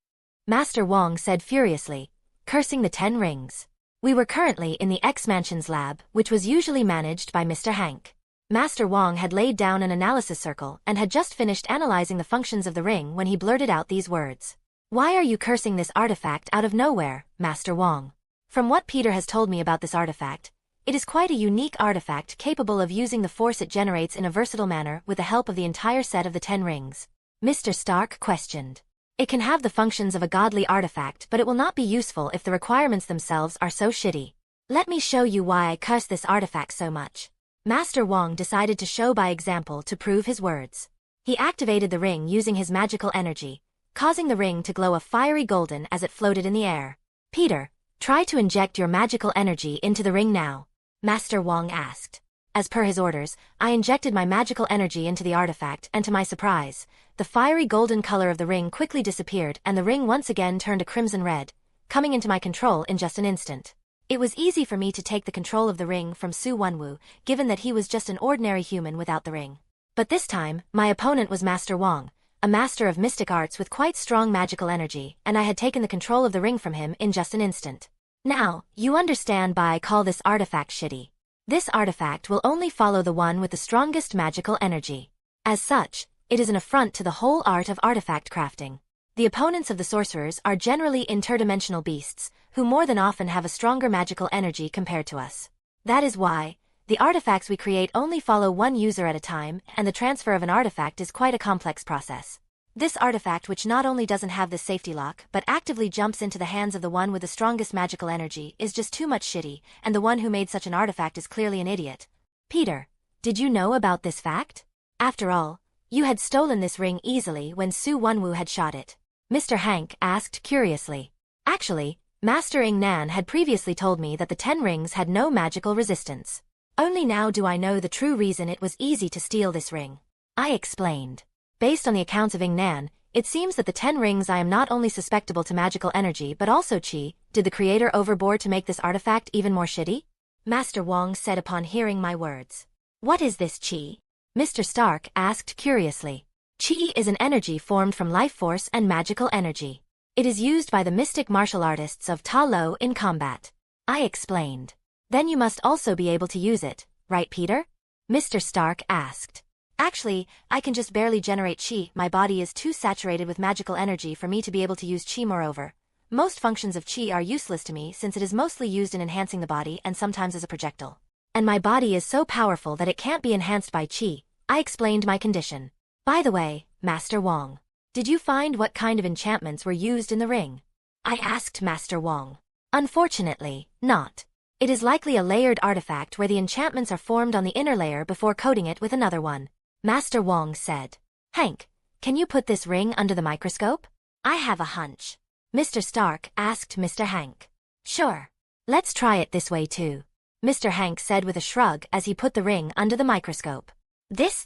Master Wong said furiously, cursing the 10 rings. We were currently in the X-Mansion's lab, which was usually managed by Mr. Hank. Master Wong had laid down an analysis circle and had just finished analyzing the functions of the ring when he blurted out these words. "Why are you cursing this artifact out of nowhere, Master Wong?" From what Peter has told me about this artifact, it is quite a unique artifact capable of using the force it generates in a versatile manner with the help of the entire set of the 10 rings. Mr. Stark questioned. "It can have the functions of a godly artifact, but it will not be useful if the requirements themselves are so shitty. Let me show you why I curse this artifact so much." Master Wong decided to show by example to prove his words. He activated the ring using his magical energy, causing the ring to glow a fiery golden as it floated in the air. "Peter, try to inject your magical energy into the ring now," Master Wong asked. As per his orders, I injected my magical energy into the artifact, and to my surprise, the fiery golden color of the ring quickly disappeared and the ring once again turned a crimson red, coming into my control in just an instant. It was easy for me to take the control of the ring from Su Wenwu, given that he was just an ordinary human without the ring. But this time, my opponent was Master Wong, a master of mystic arts with quite strong magical energy, and I had taken the control of the ring from him in just an instant. Now, you understand why I call this artifact shitty. This artifact will only follow the one with the strongest magical energy. As such, It is an affront to the whole art of artifact crafting. The opponents of the sorcerers are generally interdimensional beasts, who more than often have a stronger magical energy compared to us. That is why the artifacts we create only follow one user at a time, and the transfer of an artifact is quite a complex process. This artifact, which not only doesn't have this safety lock but actively jumps into the hands of the one with the strongest magical energy, is just too much shitty, and the one who made such an artifact is clearly an idiot. Peter, did you know about this fact? After all, you had stolen this ring easily when Su Wenwu had shot it. Mr. Hank asked curiously. Actually, Master Ing Nan had previously told me that the 10 rings had no magical resistance. Only now do I know the true reason it was easy to steal this ring. I explained. Based on the accounts of Ing Nan, it seems that the 10 rings I am not only susceptible to magical energy but also chi. Did the creator overboard to make this artifact even more shitty? Master Wong said upon hearing my words. What is this chi? Mr. Stark asked curiously. Chi is an energy formed from life force and magical energy. It is used by the mystic martial artists of Ta Lo in combat. I explained. Then you must also be able to use it, right, Peter? Mr. Stark asked. Actually, I can just barely generate chi. My body is too saturated with magical energy for me to be able to use chi. Moreover, most functions of chi are useless to me since it is mostly used in enhancing the body and sometimes as a projectile. And my body is so powerful that it can't be enhanced by chi. I explained my condition. By the way, Master Wong, did you find what kind of enchantments were used in the ring? I asked Master Wong. Unfortunately, not. It is likely a layered artifact where the enchantments are formed on the inner layer before coating it with another one. Master Wong said. Hank, can you put this ring under the microscope? I have a hunch. Mr. Stark asked Mr. Hank. Sure. Let's try it this way too. Mr. Hank said with a shrug as he put the ring under the microscope. This.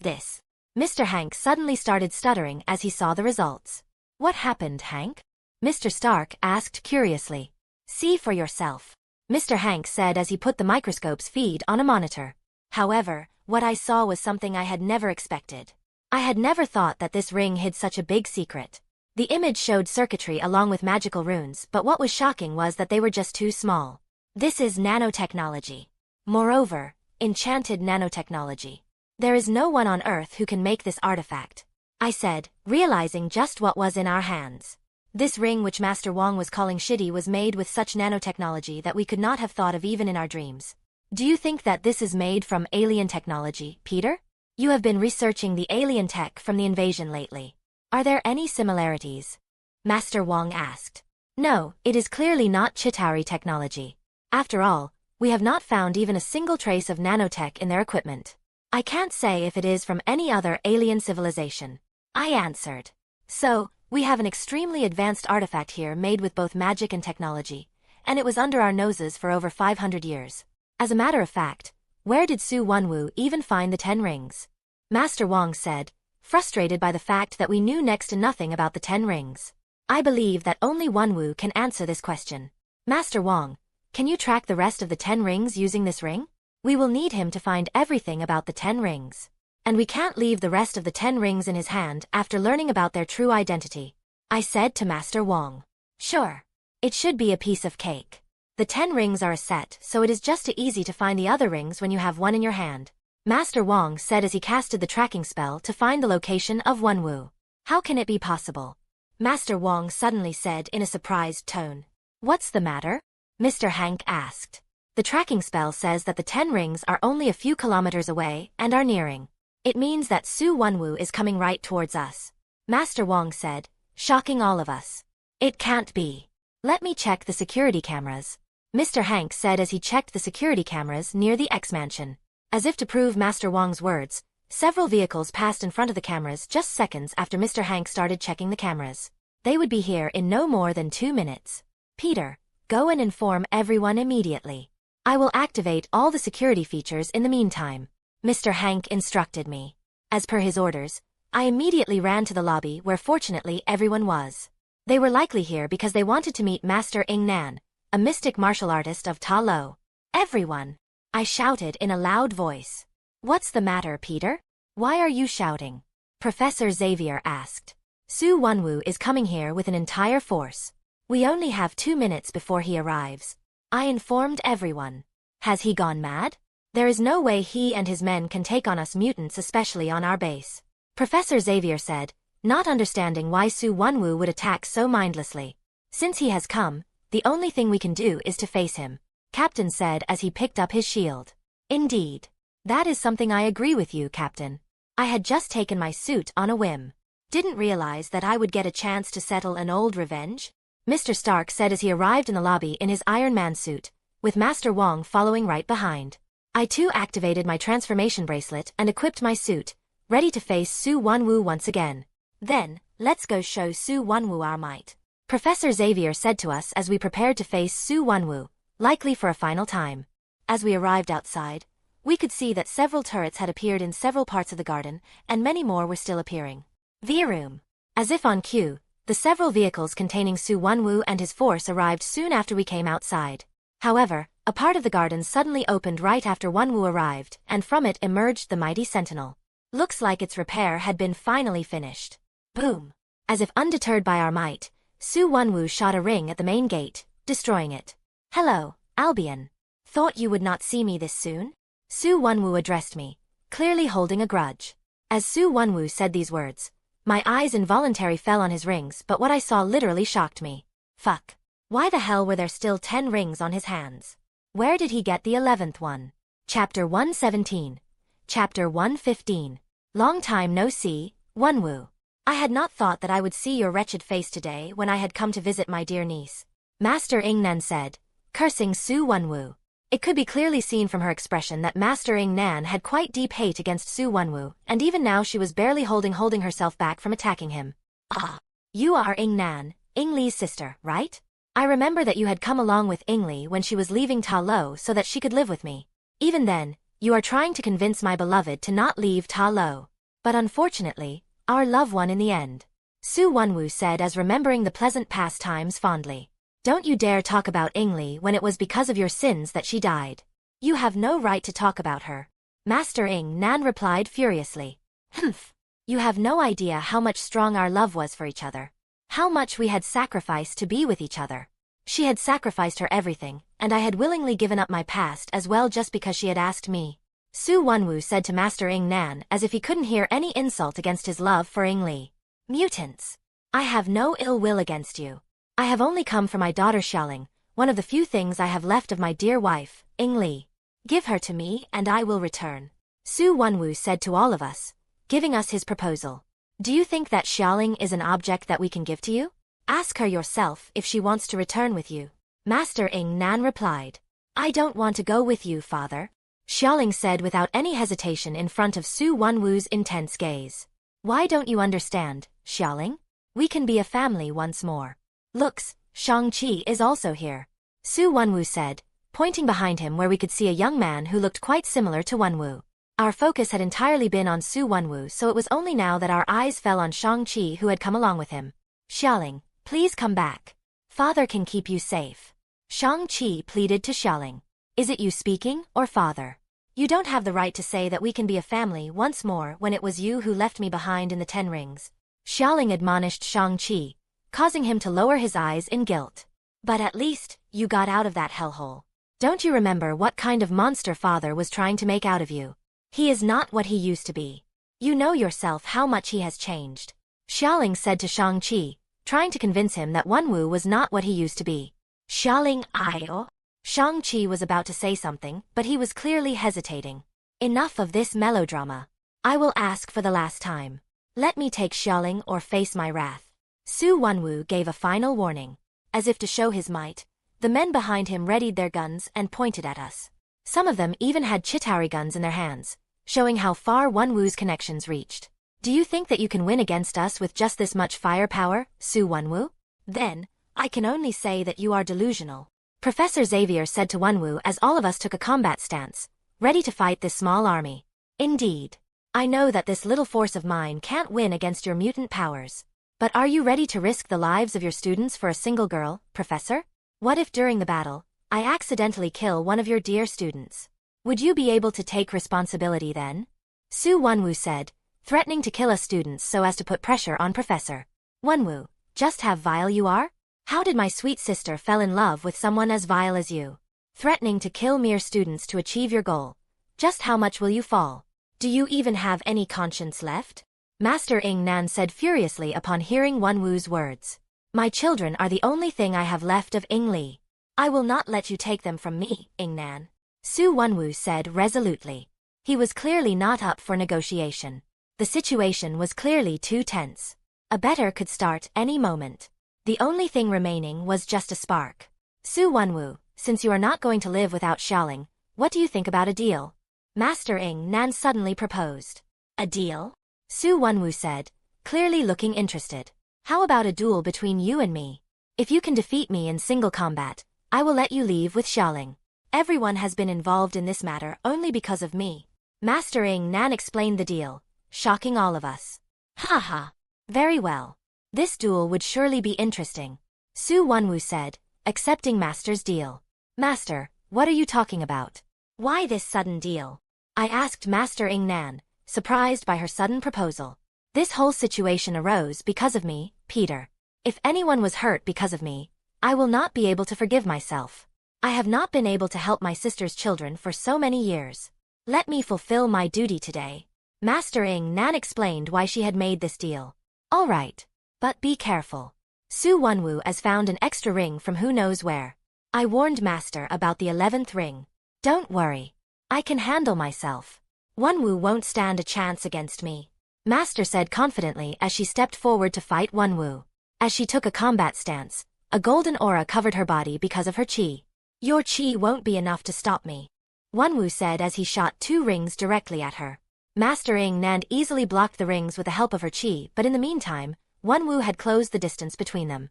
Mr. Hank suddenly started stuttering as he saw the results. What happened, Hank? Mr. Stark asked curiously. See for yourself. Mr. Hank said as he put the microscope's feed on a monitor. However, what I saw was something I had never expected. I had never thought that this ring hid such a big secret. The image showed circuitry along with magical runes, but what was shocking was that they were just too small. This is nanotechnology. Moreover, enchanted nanotechnology. There is no one on Earth who can make this artifact. I said, realizing just what was in our hands. This ring which Master Wong was calling shitty was made with such nanotechnology that we could not have thought of even in our dreams. Do you think that this is made from alien technology, Peter? You have been researching the alien tech from the invasion lately. Are there any similarities? Master Wong asked. No, it is clearly not Chitauri technology. After all, we have not found even a single trace of nanotech in their equipment. I can't say if it is from any other alien civilization. I answered. So, we have an extremely advanced artifact here made with both magic and technology, and it was under our noses for over 500 years. As a matter of fact, where did Su Wenwu even find the 10 rings? Master Wong said, frustrated by the fact that we knew next to nothing about the 10 rings. I believe that only Wenwu can answer this question. Master Wong, can you track the rest of the 10 rings using this ring? We will need him to find everything about the 10 rings. And we can't leave the rest of the 10 rings in his hand after learning about their true identity. I said to Master Wong. Sure. It should be a piece of cake. The 10 rings are a set, so it is just as easy to find the other rings when you have one in your hand. Master Wong said as he casted the tracking spell to find the location of Wenwu. How can it be possible? Master Wong suddenly said in a surprised tone. What's the matter? Mr. Hank asked. The tracking spell says that the 10 rings are only a few kilometers away and are nearing. It means that Su Wenwu is coming right towards us. Master Wong said, shocking all of us. It can't be. Let me check the security cameras. Mr. Hank said as he checked the security cameras near the X-Mansion. As if to prove Master Wong's words, several vehicles passed in front of the cameras just seconds after Mr. Hank started checking the cameras. They would be here in no more than 2 minutes. Peter, go and inform everyone immediately. I will activate all the security features in the meantime. Mr. Hank instructed me. As per his orders, I immediately ran to the lobby where fortunately everyone was. They were likely here because they wanted to meet Master Ing Nan, a mystic martial artist of Ta Lo. Everyone! I shouted in a loud voice. What's the matter, Peter? Why are you shouting? Professor Xavier asked. Su Wenwu is coming here with an entire force. We only have 2 minutes before he arrives. I informed everyone. Has he gone mad? There is no way he and his men can take on us mutants, especially on our base. Professor Xavier said, not understanding why Su Wenwu would attack so mindlessly. Since he has come, the only thing we can do is to face him, Captain said as he picked up his shield. Indeed. That is something I agree with you, Captain. I had just taken my suit on a whim. Didn't realize that I would get a chance to settle an old revenge? Mr. Stark said as he arrived in the lobby in his Iron Man suit, with Master Wong following right behind. I too activated my transformation bracelet and equipped my suit, ready to face Su Wenwu once again. Then, let's go show Su Wenwu our might, Professor Xavier said to us as we prepared to face Su Wenwu, likely for a final time. As we arrived outside, we could see that several turrets had appeared in several parts of the garden, and many more were still appearing. Vroom. As if on cue, the several vehicles containing Su Wenwu and his force arrived soon after we came outside. However, a part of the garden suddenly opened right after Wenwu arrived, and from it emerged the mighty sentinel. Looks like its repair had been finally finished. Boom! As if undeterred by our might, Su Wenwu shot a ring at the main gate, destroying it. Hello, Albion. Thought you would not see me this soon? Su Wenwu addressed me, clearly holding a grudge. As Su Wenwu said these words, my eyes involuntarily fell on his rings, but what I saw literally shocked me. Fuck. Why the hell were there still 10 rings on his hands? Where did he get the 11th one? Chapter 117. Chapter 115. Long time no see, Wenwu. I had not thought that I would see your wretched face today when I had come to visit my dear niece, Master Nan said, cursing Su Wenwu. It could be clearly seen from her expression that Master Nan had quite deep hate against Su Wenwu, and even now she was barely holding herself back from attacking him. Ah. You are Nan, Li's sister, right? I remember that you had come along with Li when she was leaving Ta Lo so that she could live with me. Even then, you are trying to convince my beloved to not leave Ta Lo. But unfortunately, our love won in the end. Su Wenwu said as remembering the pleasant past times fondly. Don't you dare talk about Li when it was because of your sins that she died. You have no right to talk about her. Master Nan replied furiously. Humph. You have no idea how much strong our love was for each other. How much we had sacrificed to be with each other. She had sacrificed her everything, and I had willingly given up my past as well just because she had asked me. Su Wenwu said to Master Nan as if he couldn't hear any insult against his love for Li. Mutants. I have no ill will against you. I have only come for my daughter Xialing, one of the few things I have left of my dear wife, Li. Give her to me and I will return. Su Wenwu said to all of us, giving us his proposal. Do you think that Xialing is an object that we can give to you? Ask her yourself if she wants to return with you. Master Nan replied. I don't want to go with you, father. Xialing said without any hesitation in front of Su Wenwu's intense gaze. Why don't you understand, Xialing? We can be a family once more. Looks, Shang-Chi is also here. Su Wenwu said, pointing behind him where we could see a young man who looked quite similar to Wenwu. Our focus had entirely been on Su Wenwu, so it was only now that our eyes fell on Shang-Chi who had come along with him. Xialing, please come back. Father can keep you safe. Shang-Chi pleaded to Xialing. Is it you speaking, or father? You don't have the right to say that we can be a family once more when it was you who left me behind in the 10 rings. Xialing admonished Shang-Chi, causing him to lower his eyes in guilt. But at least, you got out of that hellhole. Don't you remember what kind of monster father was trying to make out of you? He is not what he used to be. You know yourself how much he has changed. Xialing said to Shang-Chi, trying to convince him that Wenwu was not what he used to be. Xialing Ayo? Shang-Chi was about to say something, but he was clearly hesitating. Enough of this melodrama. I will ask for the last time. Let me take Xialing or face my wrath. Su Wenwu gave a final warning. As if to show his might, the men behind him readied their guns and pointed at us. Some of them even had Chitauri guns in their hands, showing how far Wenwu's connections reached. Do you think that you can win against us with just this much firepower, Su Wenwu? Then, I can only say that you are delusional. Professor Xavier said to Wenwu as all of us took a combat stance, ready to fight this small army. Indeed. I know that this little force of mine can't win against your mutant powers. But are you ready to risk the lives of your students for a single girl, Professor? What if during the battle, I accidentally kill one of your dear students? Would you be able to take responsibility then? Su Wenwu said, threatening to kill us students so as to put pressure on Professor. Wenwu, just how vile you are? How did my sweet sister fell in love with someone as vile as you? Threatening to kill mere students to achieve your goal. Just how much will you fall? Do you even have any conscience left? Master Ing Nan said furiously upon hearing Wenwu's words. My children are the only thing I have left of Ing Li. I will not let you take them from me, Ing Nan. Su Wenwu said resolutely. He was clearly not up for negotiation. The situation was clearly too tense. A better could start any moment. The only thing remaining was just a spark. Su Wenwu, since you are not going to live without Xiaoling, what do you think about a deal? Master Ing Nan suddenly proposed. A deal? Su Wenwu said, clearly looking interested. How about a duel between you and me? If you can defeat me in single combat, I will let you leave with Xiaoling. Everyone has been involved in this matter only because of me. Master Ing Nan explained the deal, shocking all of us. Ha ha. Very well. This duel would surely be interesting. Su Wenwu said, accepting Master's deal. Master, what are you talking about? Why this sudden deal? I asked Master Ing Nan, surprised by her sudden proposal. This whole situation arose because of me, Peter. If anyone was hurt because of me, I will not be able to forgive myself. I have not been able to help my sister's children for so many years. Let me fulfill my duty today. Master Ing Nan explained why she had made this deal. All right. But be careful. Su Wenwu has found an extra ring from who knows where. I warned Master about the 11th ring. Don't worry. I can handle myself. Wenwu won't stand a chance against me. Master said confidently as she stepped forward to fight Wenwu. As she took a combat stance, a golden aura covered her body because of her chi. Your chi won't be enough to stop me. Wenwu said as he shot 2 rings directly at her. Master Ing Nan easily blocked the rings with the help of her chi, but in the meantime, Wenwu had closed the distance between them.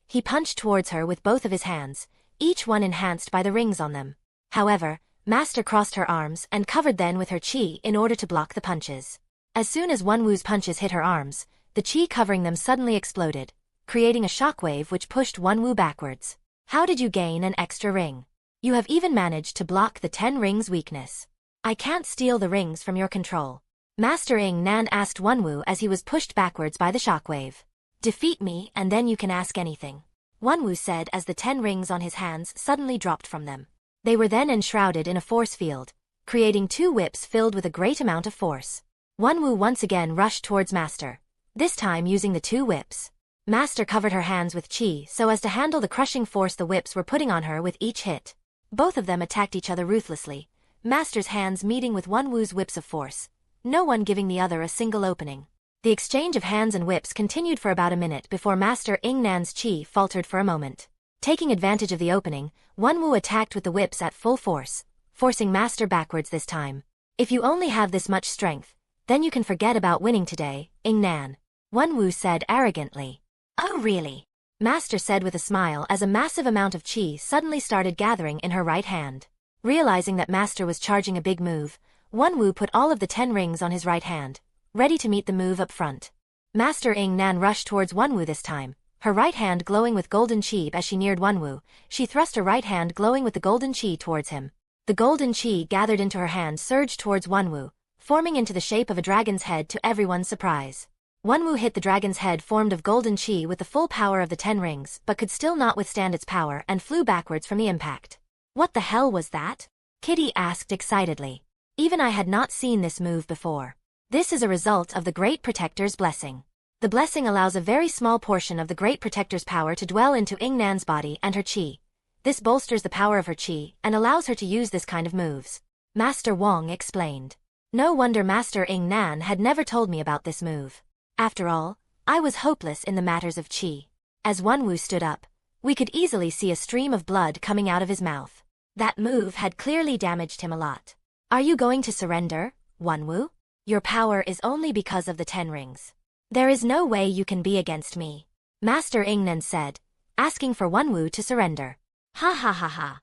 He punched towards her with both of his hands, each one enhanced by the rings on them. However, Master crossed her arms and covered them with her chi in order to block the punches. As soon as Wenwu's punches hit her arms, the chi covering them suddenly exploded, creating a shockwave which pushed Wenwu backwards. How did you gain an extra ring? You have even managed to block the 10 rings weakness. I can't steal the rings from your control. Master Ing Nan asked Wenwu as he was pushed backwards by the shockwave. Defeat me and then you can ask anything. Wenwu said as the 10 rings on his hands suddenly dropped from them. They were then enshrouded in a force field, creating 2 whips filled with a great amount of force. Wenwu once again rushed towards Master, this time using the 2 whips. Master covered her hands with chi so as to handle the crushing force the whips were putting on her with each hit. Both of them attacked each other ruthlessly, Master's hands meeting with Wenwu's whips of force, no one giving the other a single opening. The exchange of hands and whips continued for about a minute before Master Ing Nan's chi faltered for a moment. Taking advantage of the opening, Wenwu attacked with the whips at full force, forcing Master backwards this time. If you only have this much strength, then you can forget about winning today, Ing Nan. Wenwu said arrogantly. Oh really? Master said with a smile as a massive amount of chi suddenly started gathering in her right hand. Realizing that Master was charging a big move, Wenwu put all of the 10 rings on his right hand, ready to meet the move up front. Master Ing Nan rushed towards Wenwu this time, her right hand glowing with golden chi. As she neared Wenwu, she thrust her right hand glowing with the golden chi towards him. The golden chi gathered into her hand surged towards Wenwu, forming into the shape of a dragon's head to everyone's surprise. Wenwu hit the dragon's head formed of golden chi with the full power of the 10 rings but could still not withstand its power and flew backwards from the impact. What the hell was that? Kitty asked excitedly. Even I had not seen this move before. This is a result of the Great Protector's blessing. The blessing allows a very small portion of the Great Protector's power to dwell into Ing Nan's body and her chi. This bolsters the power of her chi and allows her to use this kind of moves. Master Wong explained. No wonder Master Ing Nan had never told me about this move. After all, I was hopeless in the matters of chi. As Wenwu stood up, we could easily see a stream of blood coming out of his mouth. That move had clearly damaged him a lot. Are you going to surrender, Wenwu? Your power is only because of the 10 rings. There is no way you can be against me, Master Ing Nan said, asking for Wenwu to surrender. Ha ha ha ha.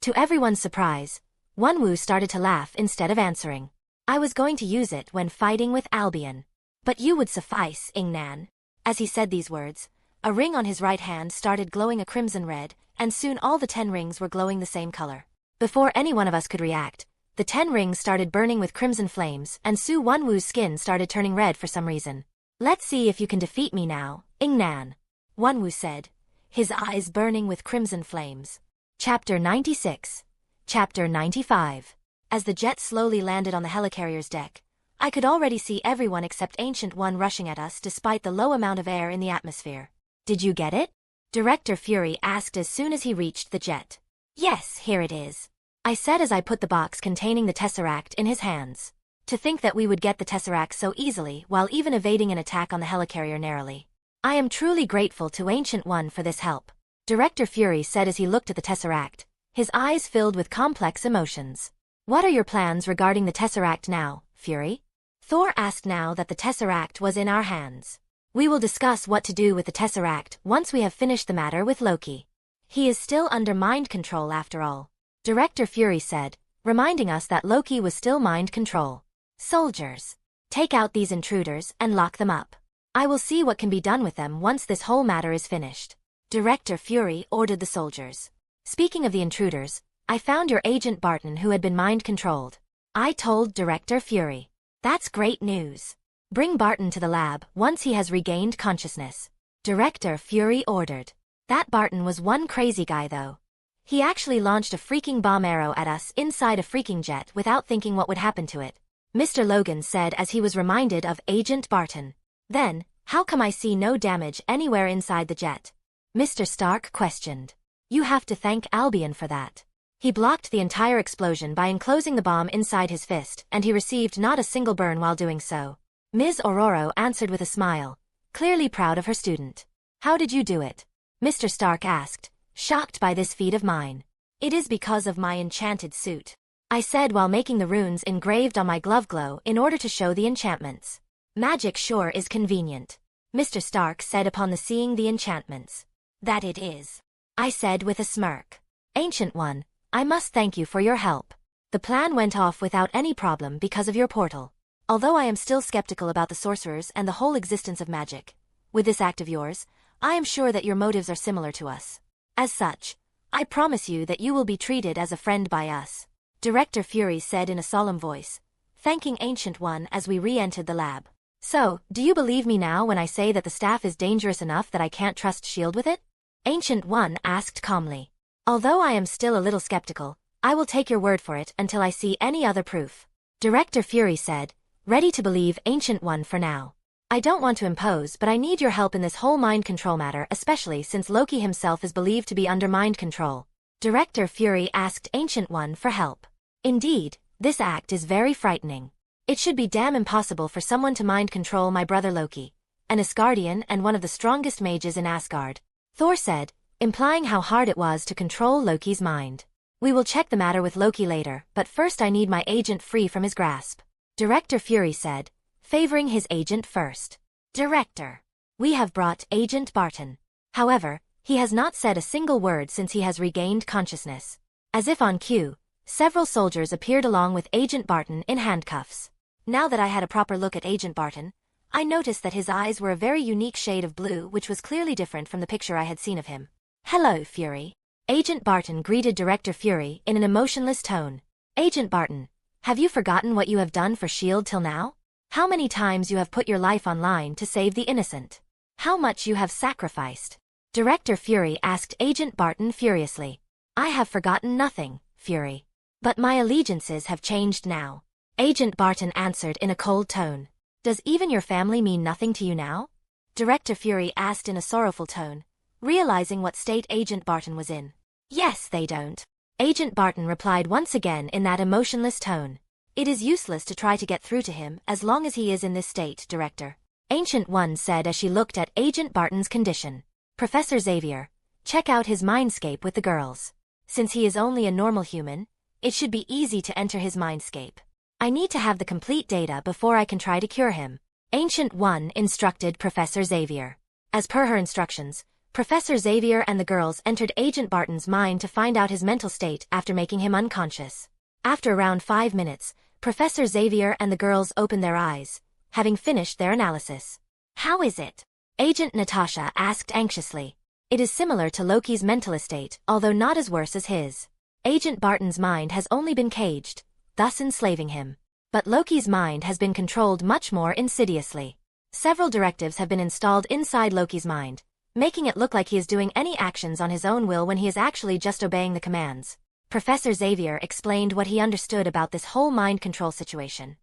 To everyone's surprise, Wenwu started to laugh instead of answering. I was going to use it when fighting with Albion. But you would suffice, Ing Nan. As he said these words, a ring on his right hand started glowing a crimson red, and soon all the 10 rings were glowing the same color. Before any one of us could react, the 10 rings started burning with crimson flames and Su Wenwu's skin started turning red for some reason. Let's see if you can defeat me now, Ing Nan. Wenwu said, his eyes burning with crimson flames. Chapter 96. Chapter 95. As the jet slowly landed on the helicarrier's deck, I could already see everyone except Ancient One rushing at us despite the low amount of air in the atmosphere. Did you get it? Director Fury asked as soon as he reached the jet. Yes, here it is, I said as I put the box containing the Tesseract in his hands. To think that we would get the Tesseract so easily while even evading an attack on the Helicarrier narrowly. I am truly grateful to Ancient One for this help, Director Fury said as he looked at the Tesseract, his eyes filled with complex emotions. What are your plans regarding the Tesseract now, Fury? Thor asked now that the Tesseract was in our hands. We will discuss what to do with the Tesseract once we have finished the matter with Loki. He is still under mind control after all, Director Fury said, reminding us that Loki was still mind control. Soldiers, take out these intruders and lock them up. I will see what can be done with them once this whole matter is finished. Director Fury ordered the soldiers. Speaking of the intruders, I found your agent Barton who had been mind-controlled. I told Director Fury. That's great news. Bring Barton to the lab once he has regained consciousness, Director Fury ordered. That Barton was one crazy guy though. He actually launched a freaking bomb arrow at us inside a freaking jet without thinking what would happen to it, Mr. Logan said as he was reminded of Agent Barton. Then, how come I see no damage anywhere inside the jet? Mr. Stark questioned. You have to thank Albion for that. He blocked the entire explosion by enclosing the bomb inside his fist, and he received not a single burn while doing so. Ms. Ororo answered with a smile, clearly proud of her student. How did you do it? Mr. Stark asked, shocked by this feat of mine. It is because of my enchanted suit, I said while making the runes engraved on my glove glow in order to show the enchantments. Magic sure is convenient, Mr. Stark said upon the seeing the enchantments. That it is, I said with a smirk. Ancient One, I must thank you for your help. The plan went off without any problem because of your portal. Although I am still skeptical about the sorcerers and the whole existence of magic, with this act of yours, I am sure that your motives are similar to us. As such, I promise you that you will be treated as a friend by us, Director Fury said in a solemn voice, thanking Ancient One as we re-entered the lab. So, do you believe me now when I say that the staff is dangerous enough that I can't trust S.H.I.E.L.D. with it? Ancient One asked calmly. Although I am still a little skeptical, I will take your word for it until I see any other proof, Director Fury said, ready to believe Ancient One for now. I don't want to impose, but I need your help in this whole mind control matter, especially since Loki himself is believed to be under mind control. Director Fury asked Ancient One for help. Indeed, this act is very frightening. It should be damn impossible for someone to mind control my brother Loki, an Asgardian and one of the strongest mages in Asgard, Thor said, implying how hard it was to control Loki's mind. We will check the matter with Loki later, but first I need my agent free from his grasp, Director Fury said, favoring his agent first. Director, we have brought Agent Barton. However, he has not said a single word since he has regained consciousness. As if on cue, several soldiers appeared along with Agent Barton in handcuffs. Now that I had a proper look at Agent Barton, I noticed that his eyes were a very unique shade of blue which was clearly different from the picture I had seen of him. Hello, Fury. Agent Barton greeted Director Fury in an emotionless tone. Agent Barton, have you forgotten what you have done for S.H.I.E.L.D. till now? How many times you have put your life on line to save the innocent? How much you have sacrificed? Director Fury asked Agent Barton furiously. I have forgotten nothing, Fury. But my allegiances have changed now, Agent Barton answered in a cold tone. Does even your family mean nothing to you now? Director Fury asked in a sorrowful tone, realizing what state Agent Barton was in. Yes, they don't. Agent Barton replied once again in that emotionless tone. It is useless to try to get through to him as long as he is in this state, Director, Ancient One said as she looked at Agent Barton's condition. Professor Xavier, check out his mindscape with the girls. Since he is only a normal human, it should be easy to enter his mindscape. I need to have the complete data before I can try to cure him, Ancient One instructed Professor Xavier. As per her instructions, Professor Xavier and the girls entered Agent Barton's mind to find out his mental state after making him unconscious. After around 5 minutes, Professor Xavier and the girls opened their eyes, having finished their analysis. How is it? Agent Natasha asked anxiously. It is similar to Loki's mental estate, although not as worse as his. Agent Barton's mind has only been caged, thus enslaving him. But Loki's mind has been controlled much more insidiously. Several directives have been installed inside Loki's mind, making it look like he is doing any actions on his own will when he is actually just obeying the commands. Professor Xavier explained what he understood about this whole mind control situation.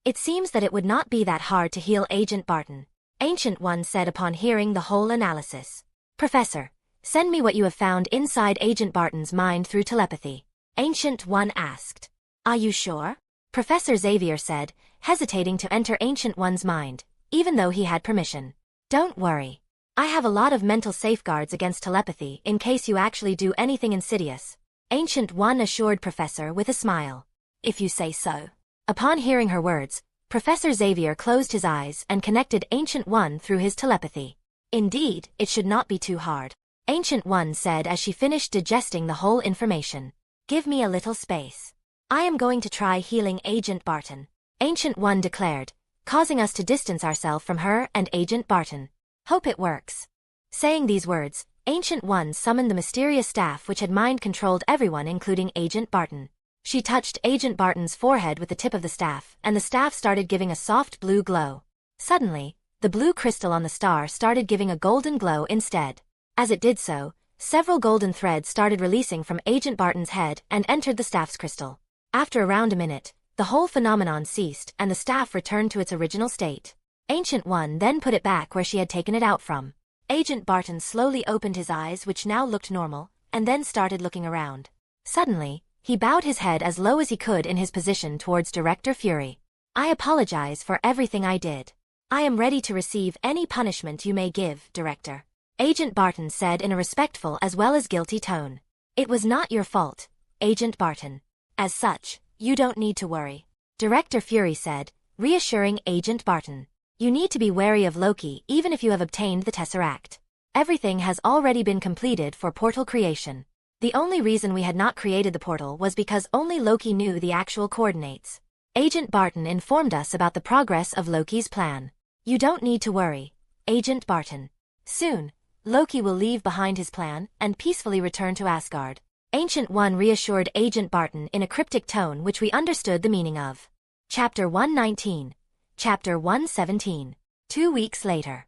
It seems that it would not be that hard to heal Agent Barton, Ancient One said upon hearing the whole analysis. Professor, send me what you have found inside Agent Barton's mind through telepathy, Ancient One asked. Are you sure? Professor Xavier said, hesitating to enter Ancient One's mind, even though he had permission. Don't worry. I have a lot of mental safeguards against telepathy in case you actually do anything insidious, Ancient One assured Professor with a smile. If you say so. Upon hearing her words, Professor Xavier closed his eyes and connected Ancient One through his telepathy. Indeed, it should not be too hard, Ancient One said as she finished digesting the whole information. Give me a little space. I am going to try healing Agent Barton, Ancient One declared, causing us to distance ourselves from her and Agent Barton. Hope it works. Saying these words, Ancient One summoned the mysterious staff which had mind-controlled everyone including Agent Barton. She touched Agent Barton's forehead with the tip of the staff, and the staff started giving a soft blue glow. Suddenly, the blue crystal on the star started giving a golden glow instead. As it did so, several golden threads started releasing from Agent Barton's head and entered the staff's crystal. After around a minute, the whole phenomenon ceased and the staff returned to its original state. Ancient One then put it back where she had taken it out from. Agent Barton slowly opened his eyes, which now looked normal, and then started looking around. Suddenly, he bowed his head as low as he could in his position towards Director Fury. I apologize for everything I did. I am ready to receive any punishment you may give, Director, Agent Barton said in a respectful as well as guilty tone. It was not your fault, Agent Barton. As such, you don't need to worry, Director Fury said, reassuring Agent Barton. You need to be wary of Loki even if you have obtained the Tesseract. Everything has already been completed for portal creation. The only reason we had not created the portal was because only Loki knew the actual coordinates. Agent Barton informed us about the progress of Loki's plan. You don't need to worry, Agent Barton. Soon, Loki will leave behind his plan and peacefully return to Asgard. Ancient One reassured Agent Barton in a cryptic tone which we understood the meaning of. Chapter 119. Chapter 117. 2 weeks later.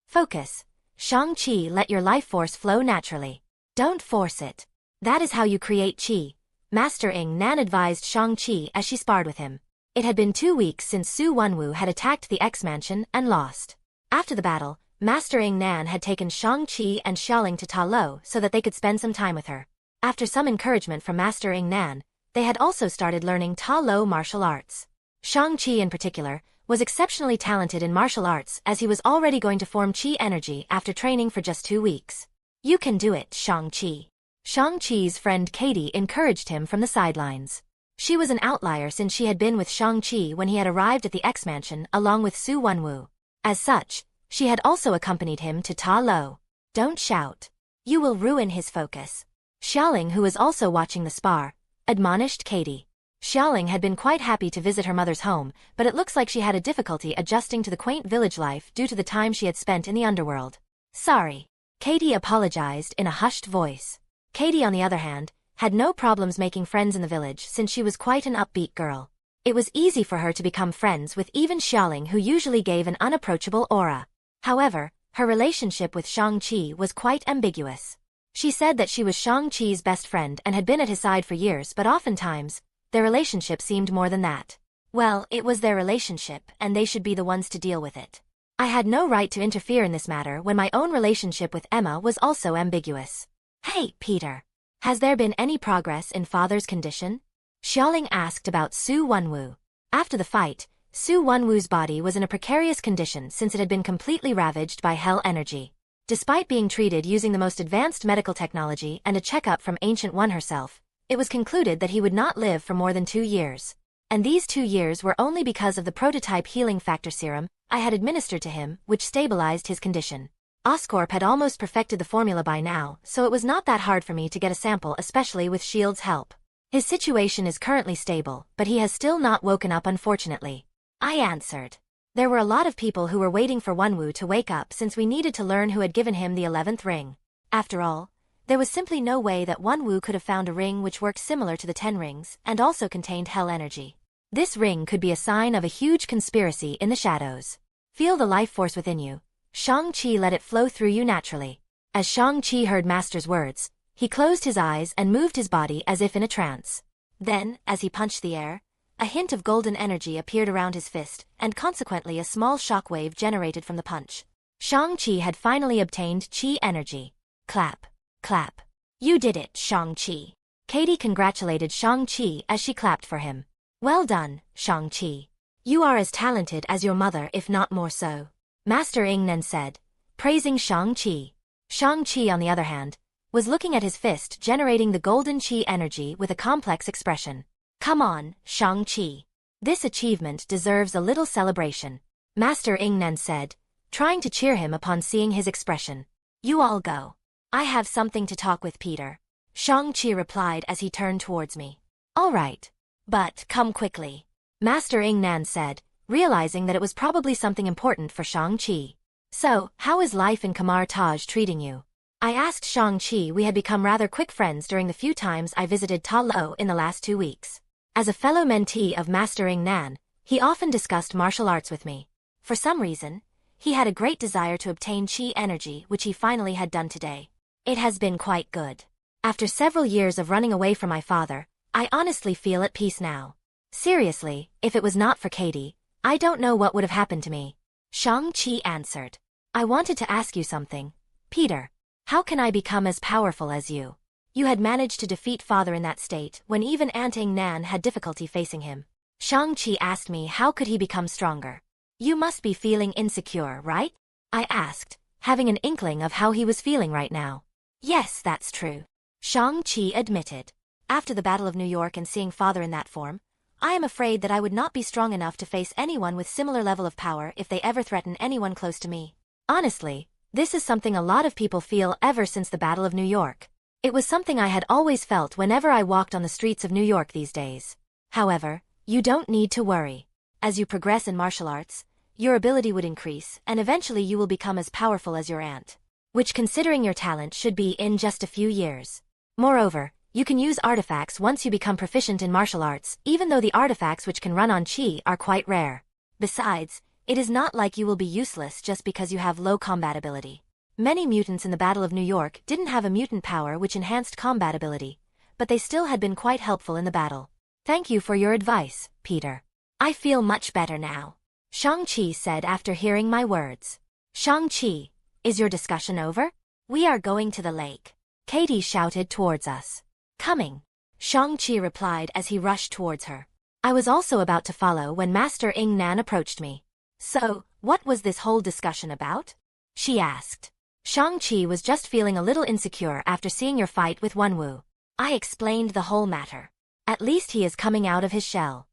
Focus. Shang-Chi, let your life force flow naturally. Don't force it. That is how you create chi, Master Ing Nan advised Shang-Chi as she sparred with him. It had been 2 weeks since Su Wenwu had attacked the X-Mansion and lost. After the battle, Master Ing Nan had taken Shang-Chi and Xiaoling to Ta Lo so that they could spend some time with her. After some encouragement from Master Ing Nan, they had also started learning Ta Lo martial arts. Shang-Chi in particular was exceptionally talented in martial arts as he was already going to form chi energy after training for just 2 weeks. You can do it, Shang-Chi. Shang-Chi's friend Katie encouraged him from the sidelines. She was an outlier since she had been with Shang-Chi when he had arrived at the X-Mansion along with Su Wenwu. As such, she had also accompanied him to Ta Lo. Don't shout. You will ruin his focus. Xiaoling, who was also watching the spar, admonished Katie. Xiaoling had been quite happy to visit her mother's home, but it looks like she had a difficulty adjusting to the quaint village life due to the time she had spent in the underworld. Sorry. Katie apologized in a hushed voice. Katie, on the other hand, had no problems making friends in the village since she was quite an upbeat girl. It was easy for her to become friends with even Xiaoling, who usually gave an unapproachable aura. However, her relationship with Shang-Chi was quite ambiguous. She said that she was Shang-Chi's best friend and had been at his side for years, but oftentimes, their relationship seemed more than that. Well, it was their relationship and they should be the ones to deal with it. I had no right to interfere in this matter when my own relationship with Emma was also ambiguous. Hey, Peter. Has there been any progress in father's condition? Xiaoling asked about Su Wenwu. After the fight, Su Wenwu's body was in a precarious condition since it had been completely ravaged by hell energy. Despite being treated using the most advanced medical technology and a checkup from Ancient One herself, it was concluded that he would not live for more than 2 years. And these 2 years were only because of the prototype healing factor serum I had administered to him, which stabilized his condition. Oscorp had almost perfected the formula by now, so it was not that hard for me to get a sample, especially with S.H.I.E.L.D.'s help. His situation is currently stable, but he has still not woken up, unfortunately. I answered. There were a lot of people who were waiting for Wenwu to wake up since we needed to learn who had given him the 11th ring. After all, there was simply no way that Wenwu could have found a ring which worked similar to the 10 rings and also contained hell energy. This ring could be a sign of a huge conspiracy in the shadows. Feel the life force within you. Shang-Chi, let it flow through you naturally. As Shang-Chi heard Master's words, he closed his eyes and moved his body as if in a trance. Then, as he punched the air, A hint of golden energy appeared around his fist, and consequently a small shockwave generated from the punch. Shang-Chi had finally obtained Chi energy. Clap. Clap. You did it, Shang-Chi. Katie congratulated Shang-Chi as she clapped for him. Well done, Shang-Chi. You are as talented as your mother, if not more so. Master Ingnan said, praising Shang-Chi. Shang-Chi, on the other hand, was looking at his fist generating the golden Chi energy with a complex expression. Come on, Shang-Chi. This achievement deserves a little celebration, Master Ingnan said, trying to cheer him upon seeing his expression. You all go. I have something to talk with Peter, Shang-Chi replied as he turned towards me. All right. But come quickly, Master Ingnan said, realizing that it was probably something important for Shang-Chi. So, how is life in Kamar Taj treating you? I asked Shang-Chi. We had become rather quick friends during the few times I visited Ta Lo in the last 2 weeks. As a fellow mentee of Master Ingnan, he often discussed martial arts with me. For some reason, he had a great desire to obtain Chi energy, which he finally had done today. It has been quite good. After several years of running away from my father, I honestly feel at peace now. Seriously, if it was not for Katie, I don't know what would have happened to me. Shang-Chi answered. I wanted to ask you something, Peter. How can I become as powerful as you? You had managed to defeat father in that state when even Aunt Ingnan had difficulty facing him. Shang-Chi asked me how could he become stronger. You must be feeling insecure, right? I asked, having an inkling of how he was feeling right now. Yes, that's true, Shang-Chi admitted. After the Battle of New York and seeing father in that form, I am afraid that I would not be strong enough to face anyone with similar level of power if they ever threaten anyone close to me. Honestly, this is something a lot of people feel ever since the Battle of New York. It was something I had always felt whenever I walked on the streets of New York these days. However, you don't need to worry. As you progress in martial arts, your ability would increase and eventually you will become as powerful as your aunt. Which, considering your talent, should be in just a few years. Moreover, you can use artifacts once you become proficient in martial arts, even though the artifacts which can run on Chi are quite rare. Besides, it is not like you will be useless just because you have low combat ability. Many mutants in the Battle of New York didn't have a mutant power which enhanced combat ability, but they still had been quite helpful in the battle. Thank you for your advice, Peter. I feel much better now, Shang-Chi said after hearing my words. Shang-Chi, is your discussion over? We are going to the lake, Katie shouted towards us. Coming, Shang-Chi replied as he rushed towards her. I was also about to follow when Master Ingnan approached me. So, what was this whole discussion about? She asked. Shang-Chi was just feeling a little insecure after seeing your fight with Wenwu. I explained the whole matter. At least he is coming out of his shell.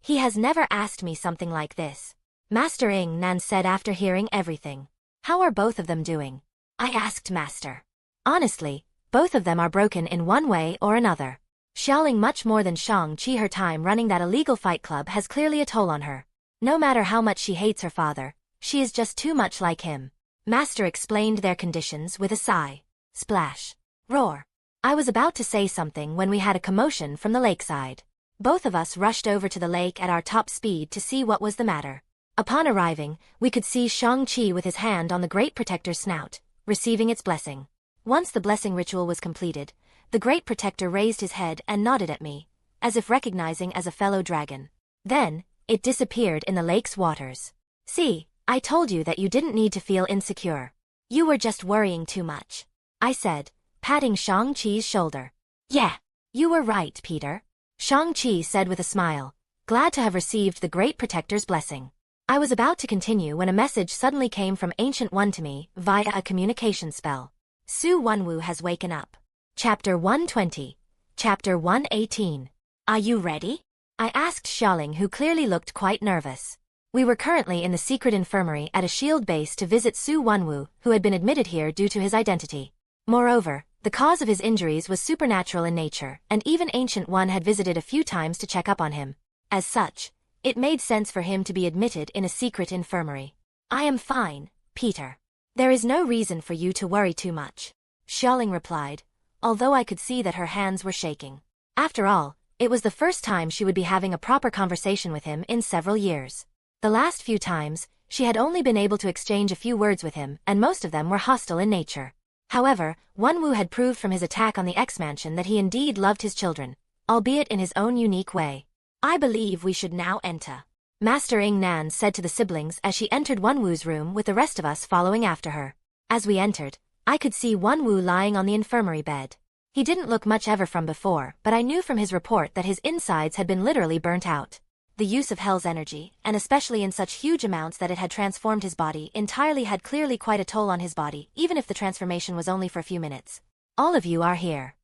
He has never asked me something like this, Master Ingnan said after hearing everything. How are both of them doing? I asked Master. Honestly, both of them are broken in one way or another. Xiaoling much more than Shang-Chi. Her time running that illegal fight club has clearly a toll on her. No matter how much she hates her father, she is just too much like him. Master explained their conditions with a sigh. Splash. Roar. I was about to say something when we had a commotion from the lakeside. Both of us rushed over to the lake at our top speed to see what was the matter. Upon arriving, we could see Shang-Chi with his hand on the Great Protector's snout, receiving its blessing. Once the blessing ritual was completed, the Great Protector raised his head and nodded at me, as if recognizing as a fellow dragon. Then, it disappeared in the lake's waters. See, I told you that you didn't need to feel insecure. You were just worrying too much, I said, patting Shang-Chi's shoulder. Yeah, you were right, Peter, Shang-Chi said with a smile, glad to have received the Great Protector's blessing. I was about to continue when a message suddenly came from Ancient One to me via a communication spell. Su Wenwu has waken up. Chapter 120. Chapter 118. Are you ready? I asked Xiaoling, who clearly looked quite nervous. We were currently in the secret infirmary at a shield base to visit Su Wenwu, who had been admitted here due to his identity. Moreover, the cause of his injuries was supernatural in nature, and even Ancient One had visited a few times to check up on him. As such, it made sense for him to be admitted in a secret infirmary. I am fine, Peter. There is no reason for you to worry too much, Xiaoling replied, although I could see that her hands were shaking. After all, it was the first time she would be having a proper conversation with him in several years. The last few times, she had only been able to exchange a few words with him, and most of them were hostile in nature. However, Wenwu had proved from his attack on the X-Mansion that he indeed loved his children, albeit in his own unique way. I believe we should now enter. Master Ing Nan said to the siblings as she entered Wenwu's room with the rest of us following after her. As we entered, I could see Wenwu lying on the infirmary bed. He didn't look much ever from before, but I knew from his report that his insides had been literally burnt out. The use of Hell's energy, and especially in such huge amounts that it had transformed his body entirely, had clearly quite a toll on his body, even if the transformation was only for a few minutes. All of you are here.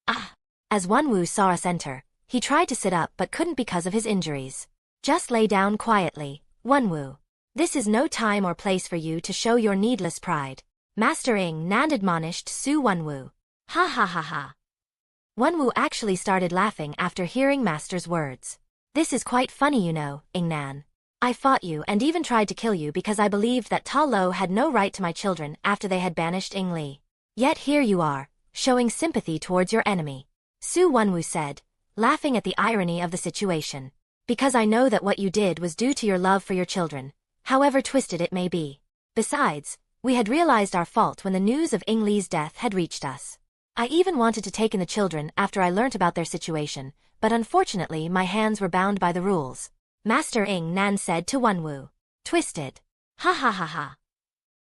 Ah! As Wenwu saw us enter, he tried to sit up but couldn't because of his injuries. Just lay down quietly, Wenwu. This is no time or place for you to show your needless pride. Master Ing Nan admonished Su Wenwu. Ha ha ha ha. Wenwu actually started laughing after hearing Master's words. This is quite funny, you know, Ing Nan. I fought you and even tried to kill you because I believed that Ta Lo had no right to my children after they had banished Ing Li. Yet here you are, showing sympathy towards your enemy. Su Wenwu said, laughing at the irony of the situation. Because I know that what you did was due to your love for your children, however twisted it may be. Besides, we had realized our fault when the news of Ing Li's death had reached us. I even wanted to take in the children after I learnt about their situation, but unfortunately my hands were bound by the rules. Master Ing Nan said to Wenwu. Twisted. Ha ha ha ha.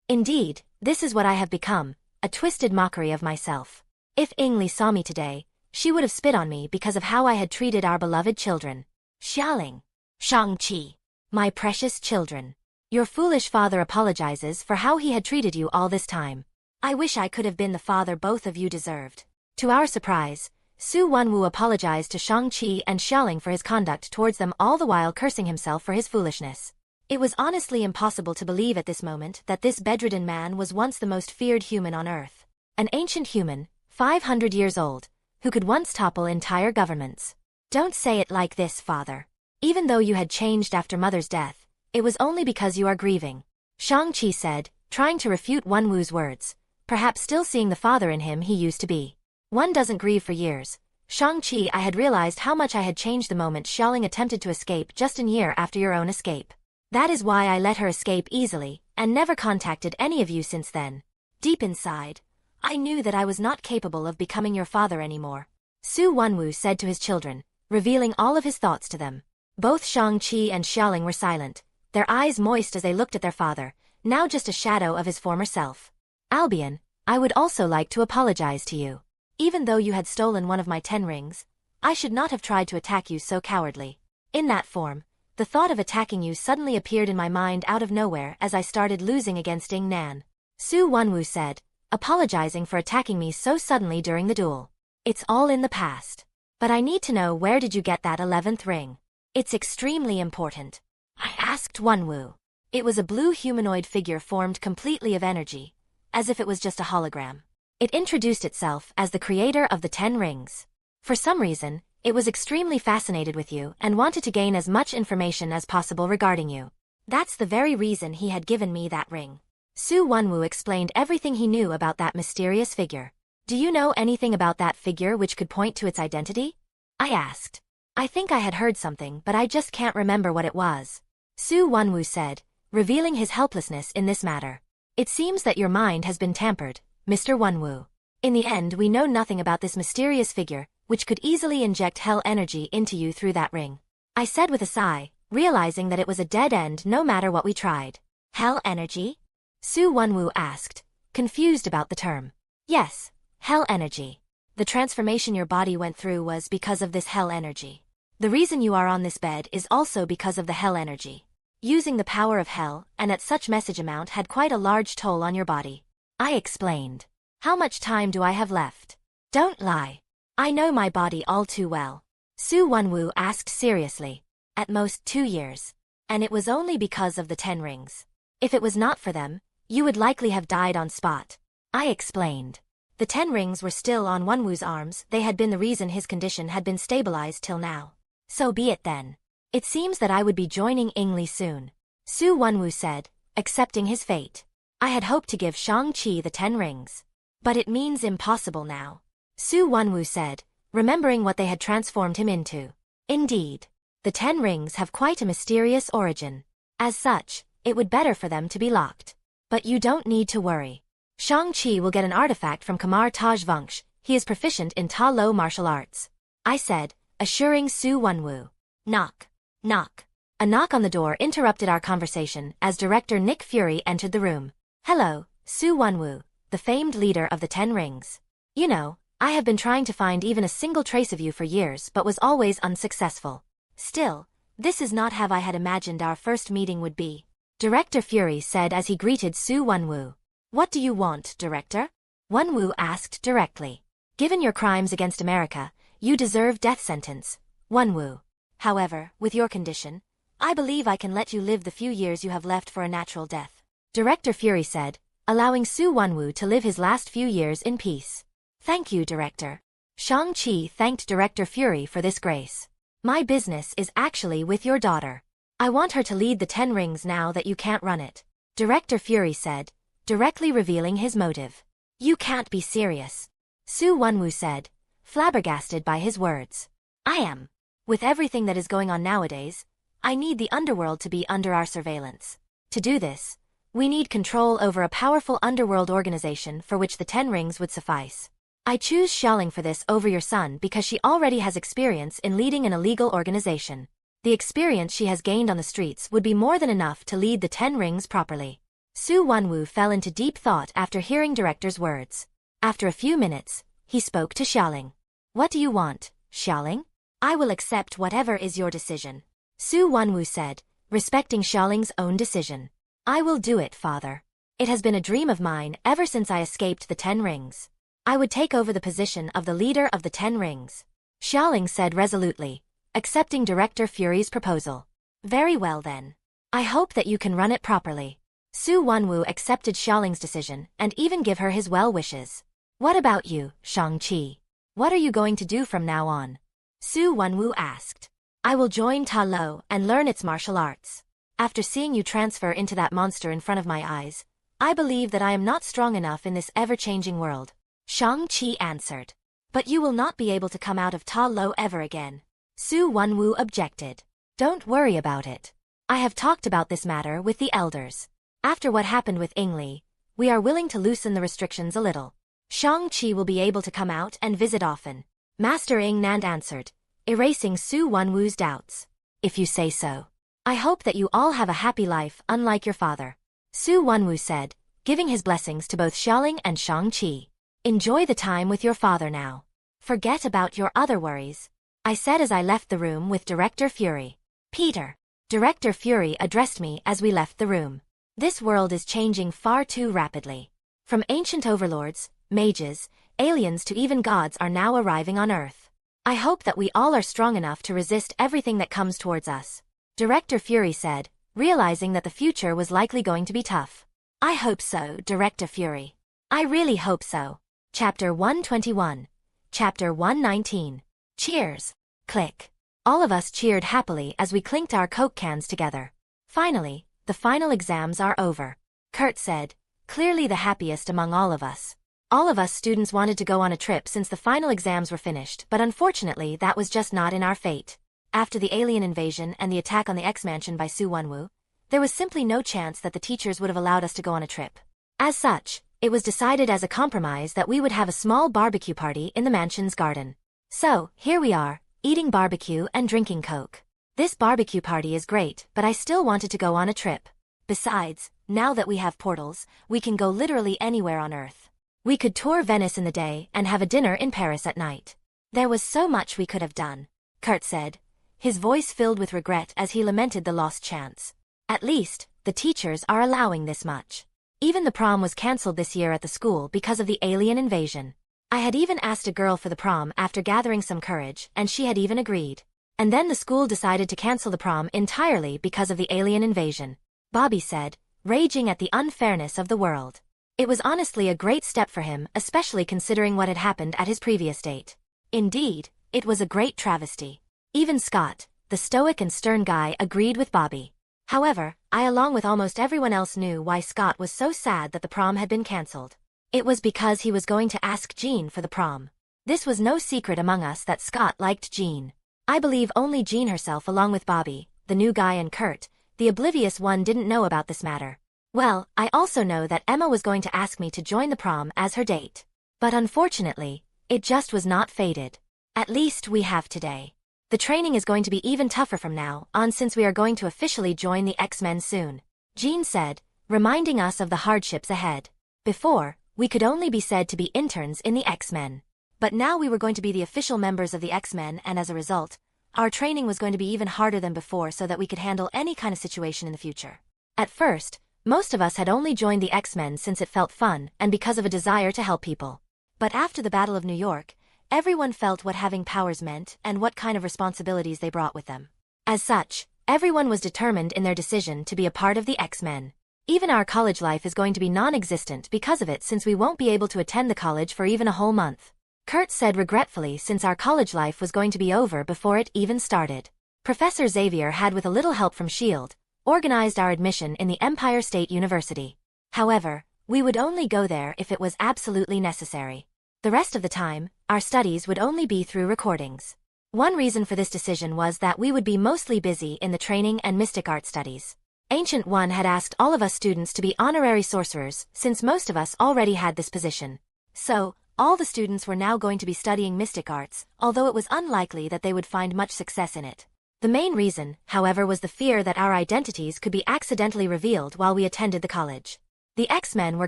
Indeed, this is what I have become, a twisted mockery of myself. If Ing Li saw me today, she would have spit on me because of how I had treated our beloved children. Xialing. Shang-Chi. My precious children. Your foolish father apologizes for how he had treated you all this time. I wish I could have been the father both of you deserved. To our surprise, Su Wenwu apologized to Shang-Chi and Xialing for his conduct towards them, all the while cursing himself for his foolishness. It was honestly impossible to believe at this moment that this bedridden man was once the most feared human on Earth. An ancient human, 500 years old, who could once topple entire governments. Don't say it like this, father. Even though you had changed after mother's death, it was only because you are grieving. Shang-Chi said, trying to refute Wenwu's words, perhaps still seeing the father in him he used to be. One doesn't grieve for years. Shang-Chi, I had realized how much I had changed the moment Xialing attempted to escape just a year after your own escape. That is why I let her escape easily, and never contacted any of you since then. Deep inside, I knew that I was not capable of becoming your father anymore. Su Wenwu said to his children, revealing all of his thoughts to them. Both Shang-Chi and Xialing were silent, their eyes moist as they looked at their father, now just a shadow of his former self. Albion, I would also like to apologize to you. Even though you had stolen one of my 10 rings, I should not have tried to attack you so cowardly. In that form, the thought of attacking you suddenly appeared in my mind out of nowhere as I started losing against Ing Nan. Su Wenwu said, apologizing for attacking me so suddenly during the duel. It's all in the past. But I need to know, where did you get that 11th ring? It's extremely important. I asked Wenwu. It was a blue humanoid figure formed completely of energy, as if it was just a hologram. It introduced itself as the creator of the 10 rings. For some reason, it was extremely fascinated with you and wanted to gain as much information as possible regarding you. That's the very reason he had given me that ring. Su Wenwu explained everything he knew about that mysterious figure. Do you know anything about that figure which could point to its identity? I asked. I think I had heard something, but I just can't remember what it was. Su Wenwu said, revealing his helplessness in this matter. It seems that your mind has been tampered, Mr. Wenwu. In the end, we know nothing about this mysterious figure, which could easily inject hell energy into you through that ring. I said with a sigh, realizing that it was a dead end no matter what we tried. Hell energy? Su Wenwu asked, confused about the term. Yes, hell energy. The transformation your body went through was because of this hell energy. The reason you are on this bed is also because of the hell energy. Using the power of hell and at such message amount had quite a large toll on your body. I explained. How much time do I have left? Don't lie. I know my body all too well. Su Wenwu asked seriously. At most 2 years. And it was only because of the 10 rings. If it was not for them, you would likely have died on spot. I explained. The 10 rings were still on Wenwu's arms. They had been the reason his condition had been stabilized till now. So be it then. It seems that I would be joining Ing Li soon. Su Wenwu said, accepting his fate. I had hoped to give Shang-Chi the 10 rings. But it means impossible now. Su Wenwu said, remembering what they had transformed him into. Indeed. The 10 rings have quite a mysterious origin. As such, it would better for them to be locked. But you don't need to worry. Shang-Chi will get an artifact from Kamar Taj Vangsh. He is proficient in Ta Lo martial arts. I said, assuring Su Wenwu. Knock. Knock. A knock on the door interrupted our conversation as Director Nick Fury entered the room. Hello, Su Wenwu, the famed leader of the Ten Rings. You know, I have been trying to find even a single trace of you for years but was always unsuccessful. Still, this is not how I had imagined our first meeting would be. Director Fury said as he greeted Su Wenwu. What do you want, Director? Wenwu asked directly. Given your crimes against America, you deserve death sentence, Wenwu. However, with your condition, I believe I can let you live the few years you have left for a natural death. Director Fury said, allowing Su Wenwu to live his last few years in peace. Thank you, Director. Shang-Chi thanked Director Fury for this grace. My business is actually with your daughter. I want her to lead the Ten Rings now that you can't run it. Director Fury said, directly revealing his motive. You can't be serious. Su Wenwu said, flabbergasted by his words. I am. With everything that is going on nowadays, I need the underworld to be under our surveillance. To do this, we need control over a powerful underworld organization for which the Ten Rings would suffice. I choose Xialing for this over your son because she already has experience in leading an illegal organization. The experience she has gained on the streets would be more than enough to lead the Ten Rings properly. Su Wenwu fell into deep thought after hearing Director's words. After a few minutes, he spoke to Xialing. What do you want, Xialing? I will accept whatever is your decision. Su Wenwu said, respecting Xialing's own decision. I will do it, father. It has been a dream of mine ever since I escaped the Ten Rings. I would take over the position of the leader of the Ten Rings. Xialing said resolutely, accepting Director Fury's proposal. Very well then. I hope that you can run it properly. Su Wenwu accepted Xialing's decision and even give her his well wishes. What about you, Shang-Chi? What are you going to do from now on? Su Wenwu asked. I will join Ta Lo and learn its martial arts. After seeing you transfer into that monster in front of my eyes, I believe that I am not strong enough in this ever-changing world. Shang-Chi answered. But you will not be able to come out of Ta Lo ever again. Su Wenwu objected. Don't worry about it. I have talked about this matter with the elders. After what happened with Ingli, we are willing to loosen the restrictions a little. Shang-Chi will be able to come out and visit often. Master Ing Nan answered, erasing Su Wenwu's doubts. If you say so. I hope that you all have a happy life unlike your father. Su Wenwu said, giving his blessings to both Xialing and Shang-Chi. Enjoy the time with your father now. Forget about your other worries. I said as I left the room with Director Fury. Peter. Director Fury addressed me as we left the room. This world is changing far too rapidly. From ancient overlords, mages, aliens to even gods are now arriving on Earth. I hope that we all are strong enough to resist everything that comes towards us. Director Fury said, realizing that the future was likely going to be tough. I hope so, Director Fury. I really hope so. Chapter 121. Chapter 119. Cheers. Click. All of us cheered happily as we clinked our Coke cans together. Finally, the final exams are over. Kurt said, clearly the happiest among all of us. All of us students wanted to go on a trip since the final exams were finished, but unfortunately that was just not in our fate. After the alien invasion and the attack on the X-Mansion by Su Wenwu, there was simply no chance that the teachers would have allowed us to go on a trip. As such, it was decided as a compromise that we would have a small barbecue party in the mansion's garden. So, here we are, eating barbecue and drinking Coke. This barbecue party is great, but I still wanted to go on a trip. Besides, now that we have portals, we can go literally anywhere on Earth. We could tour Venice in the day and have a dinner in Paris at night. There was so much we could have done, Kurt said, his voice filled with regret as he lamented the lost chance. At least, the teachers are allowing this much. Even the prom was cancelled this year at the school because of the alien invasion. I had even asked a girl for the prom after gathering some courage, and she had even agreed. And then the school decided to cancel the prom entirely because of the alien invasion. Bobby said, raging at the unfairness of the world. It was honestly a great step for him, especially considering what had happened at his previous date. Indeed, it was a great travesty. Even Scott, the stoic and stern guy, agreed with Bobby. However, I along with almost everyone else knew why Scott was so sad that the prom had been cancelled. It was because he was going to ask Jean for the prom. This was no secret among us that Scott liked Jean. I believe only Jean herself along with Bobby, the new guy, and Kurt, the oblivious one, didn't know about this matter. Well, I also know that Emma was going to ask me to join the prom as her date. But unfortunately, it just was not fated. At least we have today. The training is going to be even tougher from now on since we are going to officially join the X-Men soon, Jean said, reminding us of the hardships ahead. Before, we could only be said to be interns in the X-Men. But now we were going to be the official members of the X-Men, and as a result, our training was going to be even harder than before so that we could handle any kind of situation in the future. At first, most of us had only joined the X-Men since it felt fun and because of a desire to help people. But after the Battle of New York, everyone felt what having powers meant and what kind of responsibilities they brought with them. As such, everyone was determined in their decision to be a part of the X-Men. Even our college life is going to be non-existent because of it since we won't be able to attend the college for even a whole month. Kurt said regretfully since our college life was going to be over before it even started. Professor Xavier had, with a little help from S.H.I.E.L.D., organized our admission in the Empire State University. However, we would only go there if it was absolutely necessary. The rest of the time, our studies would only be through recordings. One reason for this decision was that we would be mostly busy in the training and mystic art studies. Ancient One had asked all of us students to be honorary sorcerers since most of us already had this position. So, all the students were now going to be studying mystic arts, although it was unlikely that they would find much success in it. The main reason, however, was the fear that our identities could be accidentally revealed while we attended the college. The X-Men were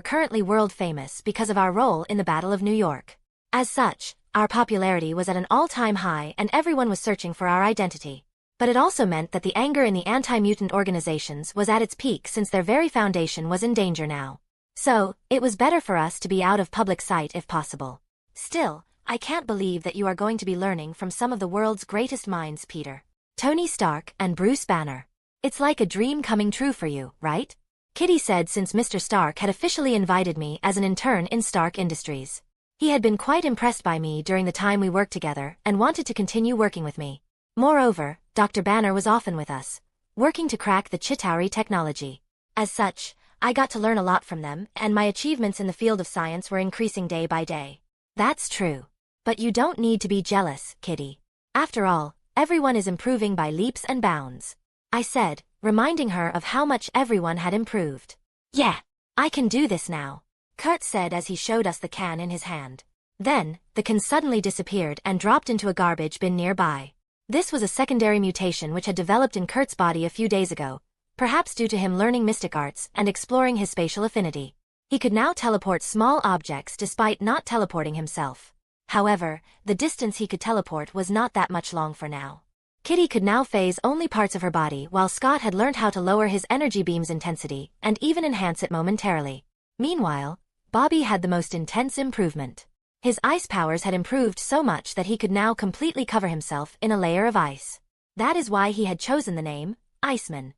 currently world famous because of our role in the Battle of New York. As such, our popularity was at an all-time high and everyone was searching for our identity. But it also meant that the anger in the anti-mutant organizations was at its peak since their very foundation was in danger now. So, it was better for us to be out of public sight if possible. Still, I can't believe that you are going to be learning from some of the world's greatest minds, Peter. Tony Stark and Bruce Banner. It's like a dream coming true for you, right? Kitty said since Mr. Stark had officially invited me as an intern in Stark Industries. He had been quite impressed by me during the time we worked together and wanted to continue working with me. Moreover, Dr. Banner was often with us, working to crack the Chitauri technology. As such, I got to learn a lot from them, and my achievements in the field of science were increasing day by day. That's true. But you don't need to be jealous, Kitty. After all, everyone is improving by leaps and bounds. I said, reminding her of how much everyone had improved. Yeah, I can do this now, Kurt said as he showed us the can in his hand. Then, the can suddenly disappeared and dropped into a garbage bin nearby. This was a secondary mutation which had developed in Kurt's body a few days ago, perhaps due to him learning mystic arts and exploring his spatial affinity. He could now teleport small objects despite not teleporting himself. However, the distance he could teleport was not that much long for now. Kitty could now phase only parts of her body while Scott had learned how to lower his energy beam's intensity and even enhance it momentarily. Meanwhile, Bobby had the most intense improvement. His ice powers had improved so much that he could now completely cover himself in a layer of ice. That is why he had chosen the name, Iceman.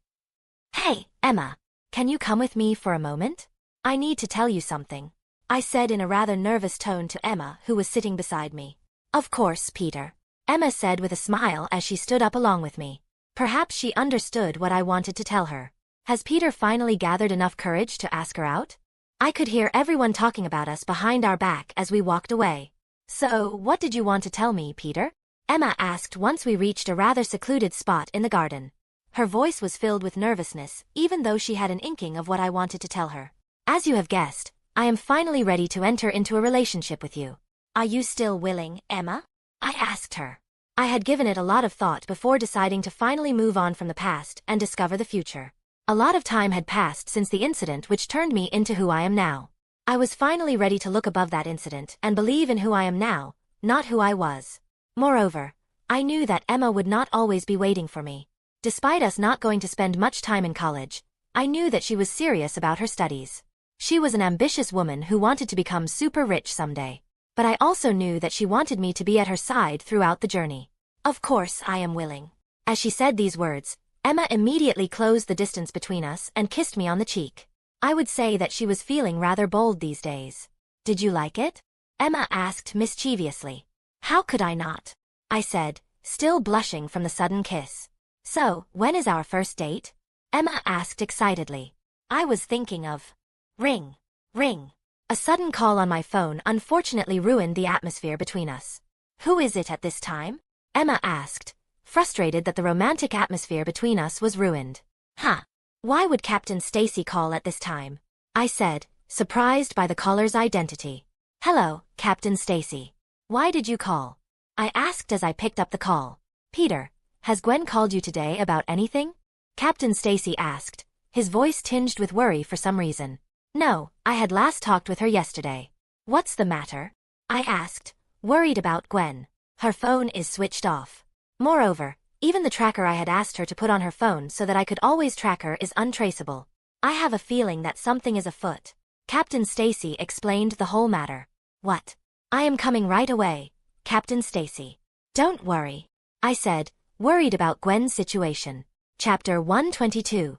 Hey, Emma, can you come with me for a moment? I need to tell you something, I said in a rather nervous tone to Emma, who was sitting beside me. Of course, Peter, Emma said with a smile as she stood up along with me. Perhaps she understood what I wanted to tell her. Has Peter finally gathered enough courage to ask her out? I could hear everyone talking about us behind our back as we walked away. So, what did you want to tell me, Peter? Emma asked once we reached a rather secluded spot in the garden. Her voice was filled with nervousness, even though she had an inkling of what I wanted to tell her. As you have guessed, I am finally ready to enter into a relationship with you. Are you still willing, Emma? I asked her. I had given it a lot of thought before deciding to finally move on from the past and discover the future. A lot of time had passed since the incident which turned me into who I am now. I was finally ready to look above that incident and believe in who I am now, not who I was. Moreover, I knew that Emma would not always be waiting for me. Despite us not going to spend much time in college, I knew that she was serious about her studies. She was an ambitious woman who wanted to become super rich someday. But I also knew that she wanted me to be at her side throughout the journey. Of course I am willing. As she said these words, Emma immediately closed the distance between us and kissed me on the cheek. I would say that she was feeling rather bold these days. Did you like it? Emma asked mischievously. How could I not? I said, still blushing from the sudden kiss. So, when is our first date? Emma asked excitedly. I was thinking of... Ring. Ring. A sudden call on my phone unfortunately ruined the atmosphere between us. Who is it at this time? Emma asked, frustrated that the romantic atmosphere between us was ruined. Huh. Why would Captain Stacy call at this time? I said, surprised by the caller's identity. Hello, Captain Stacy. Why did you call? I asked as I picked up the call. Peter, has Gwen called you today about anything? Captain Stacy asked, his voice tinged with worry for some reason. No, I had last talked with her yesterday. What's the matter? I asked, worried about Gwen. Her phone is switched off. Moreover, even the tracker I had asked her to put on her phone so that I could always track her is untraceable. I have a feeling that something is afoot. Captain Stacy explained the whole matter. What? I am coming right away, Captain Stacy. Don't worry, I said, worried about Gwen's situation. Chapter 122.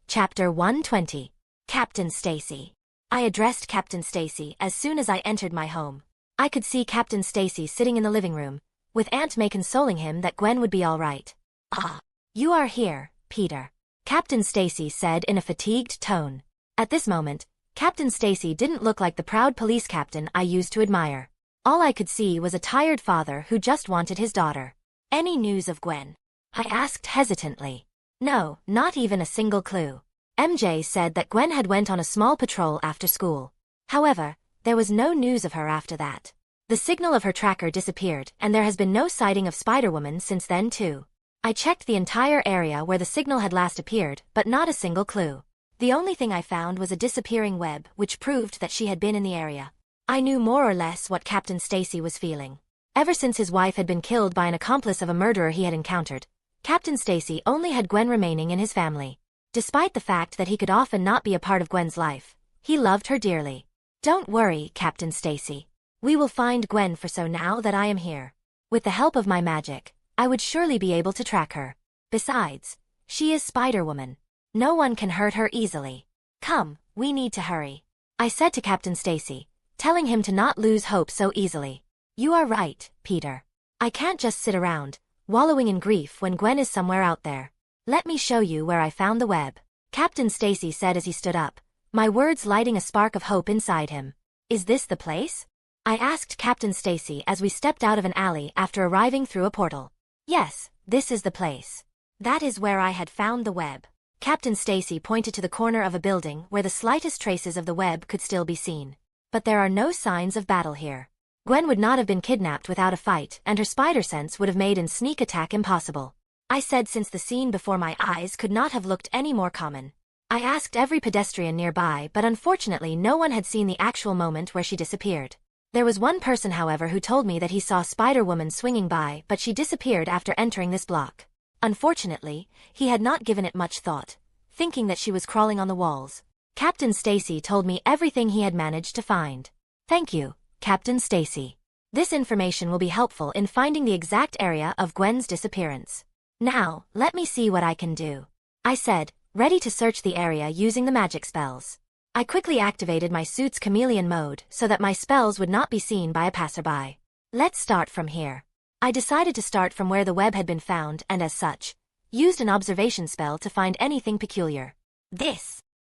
Chapter 120. Captain Stacy. I addressed Captain Stacy as soon as I entered my home. I could see Captain Stacy sitting in the living room, with Aunt May consoling him that Gwen would be all right. Ah, you are here, Peter, Captain Stacy said in a fatigued tone. At this moment, Captain Stacy didn't look like the proud police captain I used to admire. All I could see was a tired father who just wanted his daughter. Any news of Gwen? I asked hesitantly. No, not even a single clue. MJ said that Gwen had went on a small patrol after school. However, there was no news of her after that. The signal of her tracker disappeared and there has been no sighting of Spider-Woman since then too. I checked the entire area where the signal had last appeared, but not a single clue. The only thing I found was a disappearing web which proved that she had been in the area. I knew more or less what Captain Stacy was feeling. Ever since his wife had been killed by an accomplice of a murderer he had encountered, Captain Stacy only had Gwen remaining in his family. Despite the fact that he could often not be a part of Gwen's life, he loved her dearly. Don't worry, Captain Stacy. We will find Gwen for so now that I am here. With the help of my magic, I would surely be able to track her. Besides, she is Spider-Woman. No one can hurt her easily. Come, we need to hurry, I said to Captain Stacy, telling him to not lose hope so easily. You are right, Peter. I can't just sit around, wallowing in grief when Gwen is somewhere out there. Let me show you where I found the web, Captain Stacy said as he stood up, my words lighting a spark of hope inside him. Is this the place? I asked Captain Stacy as we stepped out of an alley after arriving through a portal. Yes, this is the place. That is where I had found the web. Captain Stacy pointed to the corner of a building where the slightest traces of the web could still be seen. But there are no signs of battle here. Gwen would not have been kidnapped without a fight, and her spider sense would have made a sneak attack impossible, I said, since the scene before my eyes could not have looked any more common. I asked every pedestrian nearby, but unfortunately no one had seen the actual moment where she disappeared. There was one person, however, who told me that he saw Spider-Woman swinging by, but she disappeared after entering this block. Unfortunately, he had not given it much thought, thinking that she was crawling on the walls. Captain Stacy told me everything he had managed to find. Thank you, Captain Stacy. This information will be helpful in finding the exact area of Gwen's disappearance. Now, let me see what I can do, I said, ready to search the area using the magic spells. I quickly activated my suit's chameleon mode so that my spells would not be seen by a passerby. Let's start from here. I decided to start from where the web had been found and as such, used an observation spell to find anything peculiar.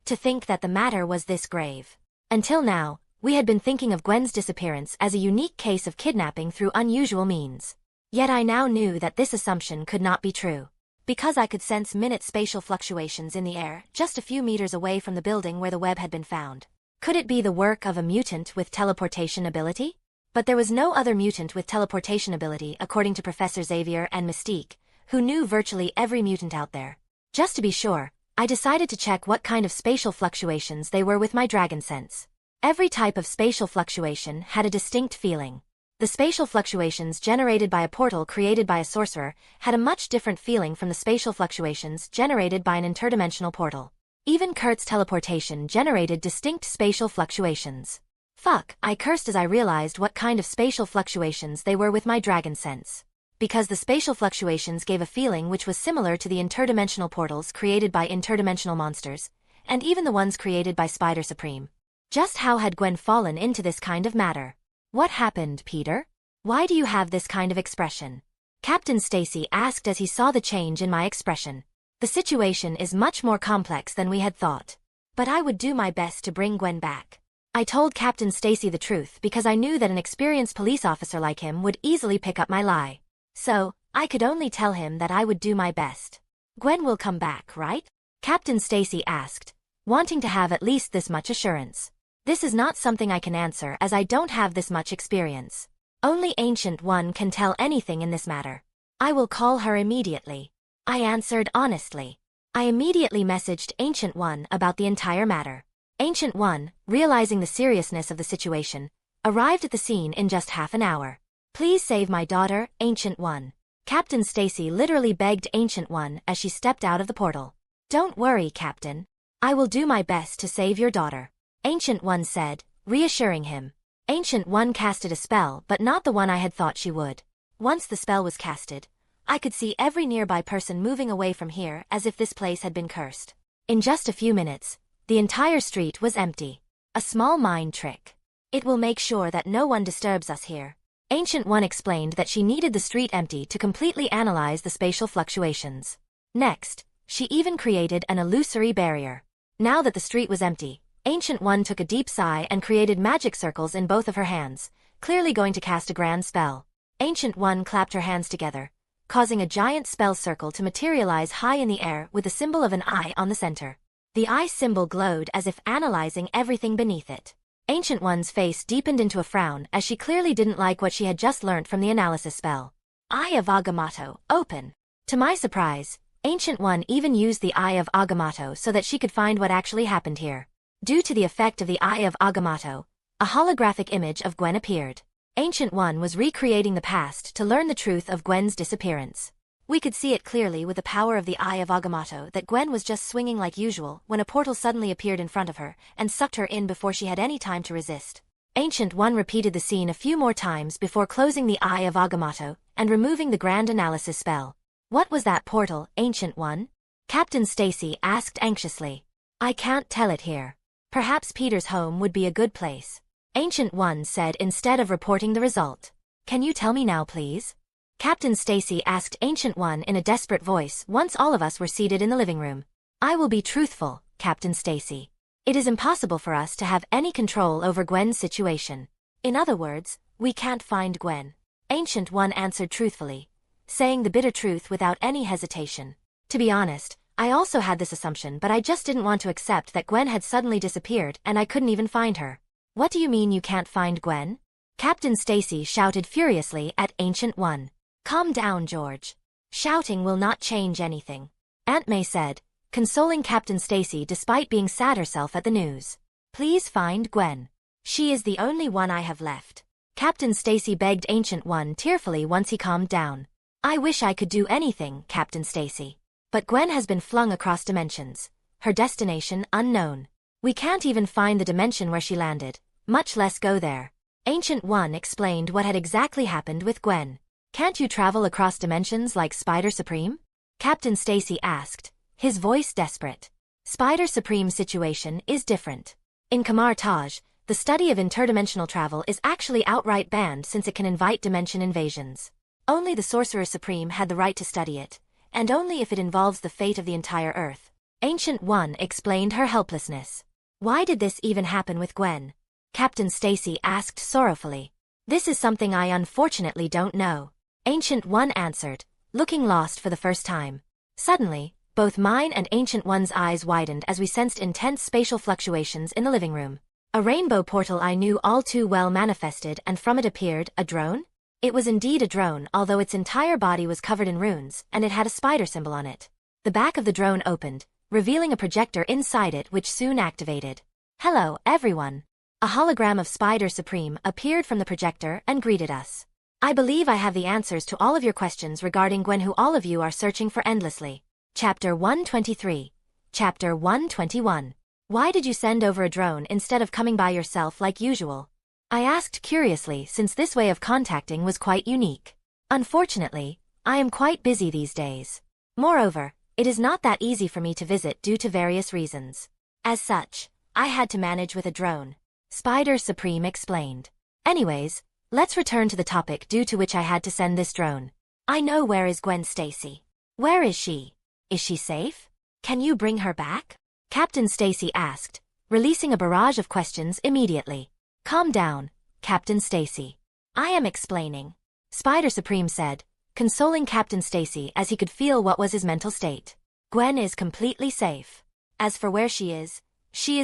To think that the matter was this grave. Until now, we had been thinking of Gwen's disappearance as a unique case of kidnapping through unusual means. Yet I now knew that this assumption could not be true. Because I could sense minute spatial fluctuations in the air just a few meters away from the building where the web had been found. Could it be the work of a mutant with teleportation ability? But there was no other mutant with teleportation ability according to Professor Xavier and Mystique, who knew virtually every mutant out there. Just to be sure, I decided to check what kind of spatial fluctuations they were with my dragon sense. Every type of spatial fluctuation had a distinct feeling. The spatial fluctuations generated by a portal created by a sorcerer had a much different feeling from the spatial fluctuations generated by an interdimensional portal. Even Kurt's teleportation generated distinct spatial fluctuations. Fuck, I cursed as I realized what kind of spatial fluctuations they were with my dragon sense. Because the spatial fluctuations gave a feeling which was similar to the interdimensional portals created by interdimensional monsters, and even the ones created by Spider Supreme. Just how had Gwen fallen into this kind of matter? What happened, Peter? Why do you have this kind of expression? Captain Stacy asked as he saw the change in my expression. The situation is much more complex than we had thought. But I would do my best to bring Gwen back. I told Captain Stacy the truth because I knew that an experienced police officer like him would easily pick up my lie. So, I could only tell him that I would do my best. Gwen will come back, right? Captain Stacy asked, wanting to have at least this much assurance. This is not something I can answer as I don't have this much experience. Only Ancient One can tell anything in this matter. I will call her immediately. I answered honestly. I immediately messaged Ancient One about the entire matter. Ancient One, realizing the seriousness of the situation, arrived at the scene in just half an hour. Please save my daughter, Ancient One. Captain Stacy literally begged Ancient One as she stepped out of the portal. Don't worry, Captain. I will do my best to save your daughter, Ancient One said, reassuring him. Ancient One casted a spell, but not the one I had thought she would. Once the spell was casted, I could see every nearby person moving away from here as if this place had been cursed. In just a few minutes, the entire street was empty. A small mind trick. It will make sure that no one disturbs us here. Ancient One explained that she needed the street empty to completely analyze the spatial fluctuations. Next, she even created an illusory barrier. Now that the street was empty, Ancient One took a deep sigh and created magic circles in both of her hands, clearly going to cast a grand spell. Ancient One clapped her hands together, causing a giant spell circle to materialize high in the air with the symbol of an eye on the center. The eye symbol glowed as if analyzing everything beneath it. Ancient One's face deepened into a frown as she clearly didn't like what she had just learnt from the analysis spell. Eye of Agamotto, open. To my surprise, Ancient One even used the Eye of Agamotto so that she could find what actually happened here. Due to the effect of the Eye of Agamotto, a holographic image of Gwen appeared. Ancient One was recreating the past to learn the truth of Gwen's disappearance. We could see it clearly with the power of the Eye of Agamotto that Gwen was just swinging like usual when a portal suddenly appeared in front of her and sucked her in before she had any time to resist. Ancient One repeated the scene a few more times before closing the Eye of Agamotto and removing the grand analysis spell. What was that portal, Ancient One? Captain Stacy asked anxiously. I can't tell it here. Perhaps Peter's home would be a good place. Ancient One said instead of reporting the result. Can you tell me now, please? Captain Stacy asked Ancient One in a desperate voice once all of us were seated in the living room. I will be truthful, Captain Stacy. It is impossible for us to have any control over Gwen's situation. In other words, we can't find Gwen. Ancient One answered truthfully, saying the bitter truth without any hesitation. To be honest, I also had this assumption, but I just didn't want to accept that Gwen had suddenly disappeared and I couldn't even find her. What do you mean you can't find Gwen? Captain Stacy shouted furiously at Ancient One. Calm down, George. Shouting will not change anything. Aunt May said, consoling Captain Stacy despite being sad herself at the news. Please find Gwen. She is the only one I have left. Captain Stacy begged Ancient One tearfully once he calmed down. I wish I could do anything, Captain Stacy. But Gwen has been flung across dimensions. Her destination unknown. We can't even find the dimension where she landed, much less go there. Ancient One explained what had exactly happened with Gwen. Can't you travel across dimensions like Spider Supreme? Captain Stacy asked, his voice desperate. Spider Supreme's situation is different. In Kamar Taj, the study of interdimensional travel is actually outright banned since it can invite dimension invasions. Only the Sorcerer Supreme had the right to study it, and only if it involves the fate of the entire Earth. Ancient One explained her helplessness. Why did this even happen with Gwen? Captain Stacy asked sorrowfully. This is something I unfortunately don't know. Ancient One answered, looking lost for the first time. Suddenly, both mine and Ancient One's eyes widened as we sensed intense spatial fluctuations in the living room. A rainbow portal I knew all too well manifested, and from it appeared a drone? It was indeed a drone, although its entire body was covered in runes, and it had a spider symbol on it. The back of the drone opened, revealing a projector inside it which soon activated. Hello, everyone. A hologram of Spider Supreme appeared from the projector and greeted us. I believe I have the answers to all of your questions regarding Gwen, who all of you are searching for endlessly. Chapter 123. Chapter 121. Why did you send over a drone instead of coming by yourself like usual? I asked curiously, since this way of contacting was quite unique. Unfortunately, I am quite busy these days. Moreover, it is not that easy for me to visit due to various reasons. As such, I had to manage with a drone. Spider Supreme explained. Anyways, let's return to the topic due to which I had to send this drone. I know where is Gwen Stacy. Where is she? Is she safe? Can you bring her back? Captain Stacy asked, releasing a barrage of questions immediately. Calm down, Captain Stacy. I am explaining. Spider Supreme said, consoling Captain Stacy as he could feel what was his mental state. Gwen is completely safe. As for where she is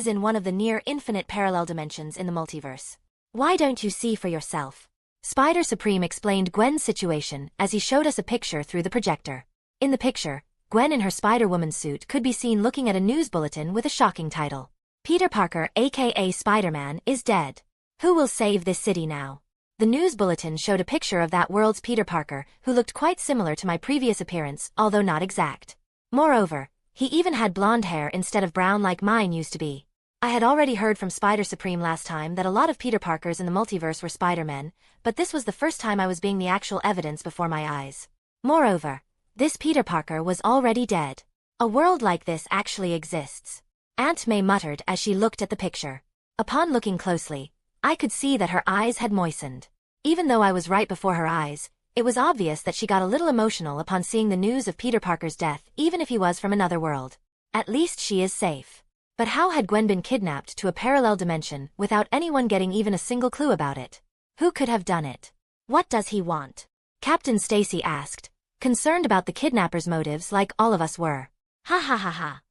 in one of the near-infinite parallel dimensions in the multiverse. Why don't you see for yourself? Spider Supreme explained Gwen's situation as he showed us a picture through the projector. In the picture, Gwen in her Spider-Woman suit could be seen looking at a news bulletin with a shocking title. Peter Parker, aka Spider-Man, is dead. Who will save this city now? The news bulletin showed a picture of that world's Peter Parker, who looked quite similar to my previous appearance, although not exact. Moreover, he even had blonde hair instead of brown like mine used to be. I had already heard from Spider Supreme last time that a lot of Peter Parkers in the multiverse were Spider-Men, but this was the first time I was being the actual evidence before my eyes. Moreover, this Peter Parker was already dead. A world like this actually exists. Aunt May muttered as she looked at the picture. Upon looking closely, I could see that her eyes had moistened. Even though I was right before her eyes, it was obvious that she got a little emotional upon seeing the news of Peter Parker's death, even if he was from another world. At least she is safe. But how had Gwen been kidnapped to a parallel dimension without anyone getting even a single clue about it? Who could have done it? What does he want? Captain Stacy asked, concerned about the kidnapper's motives like all of us were. Ha ha ha ha.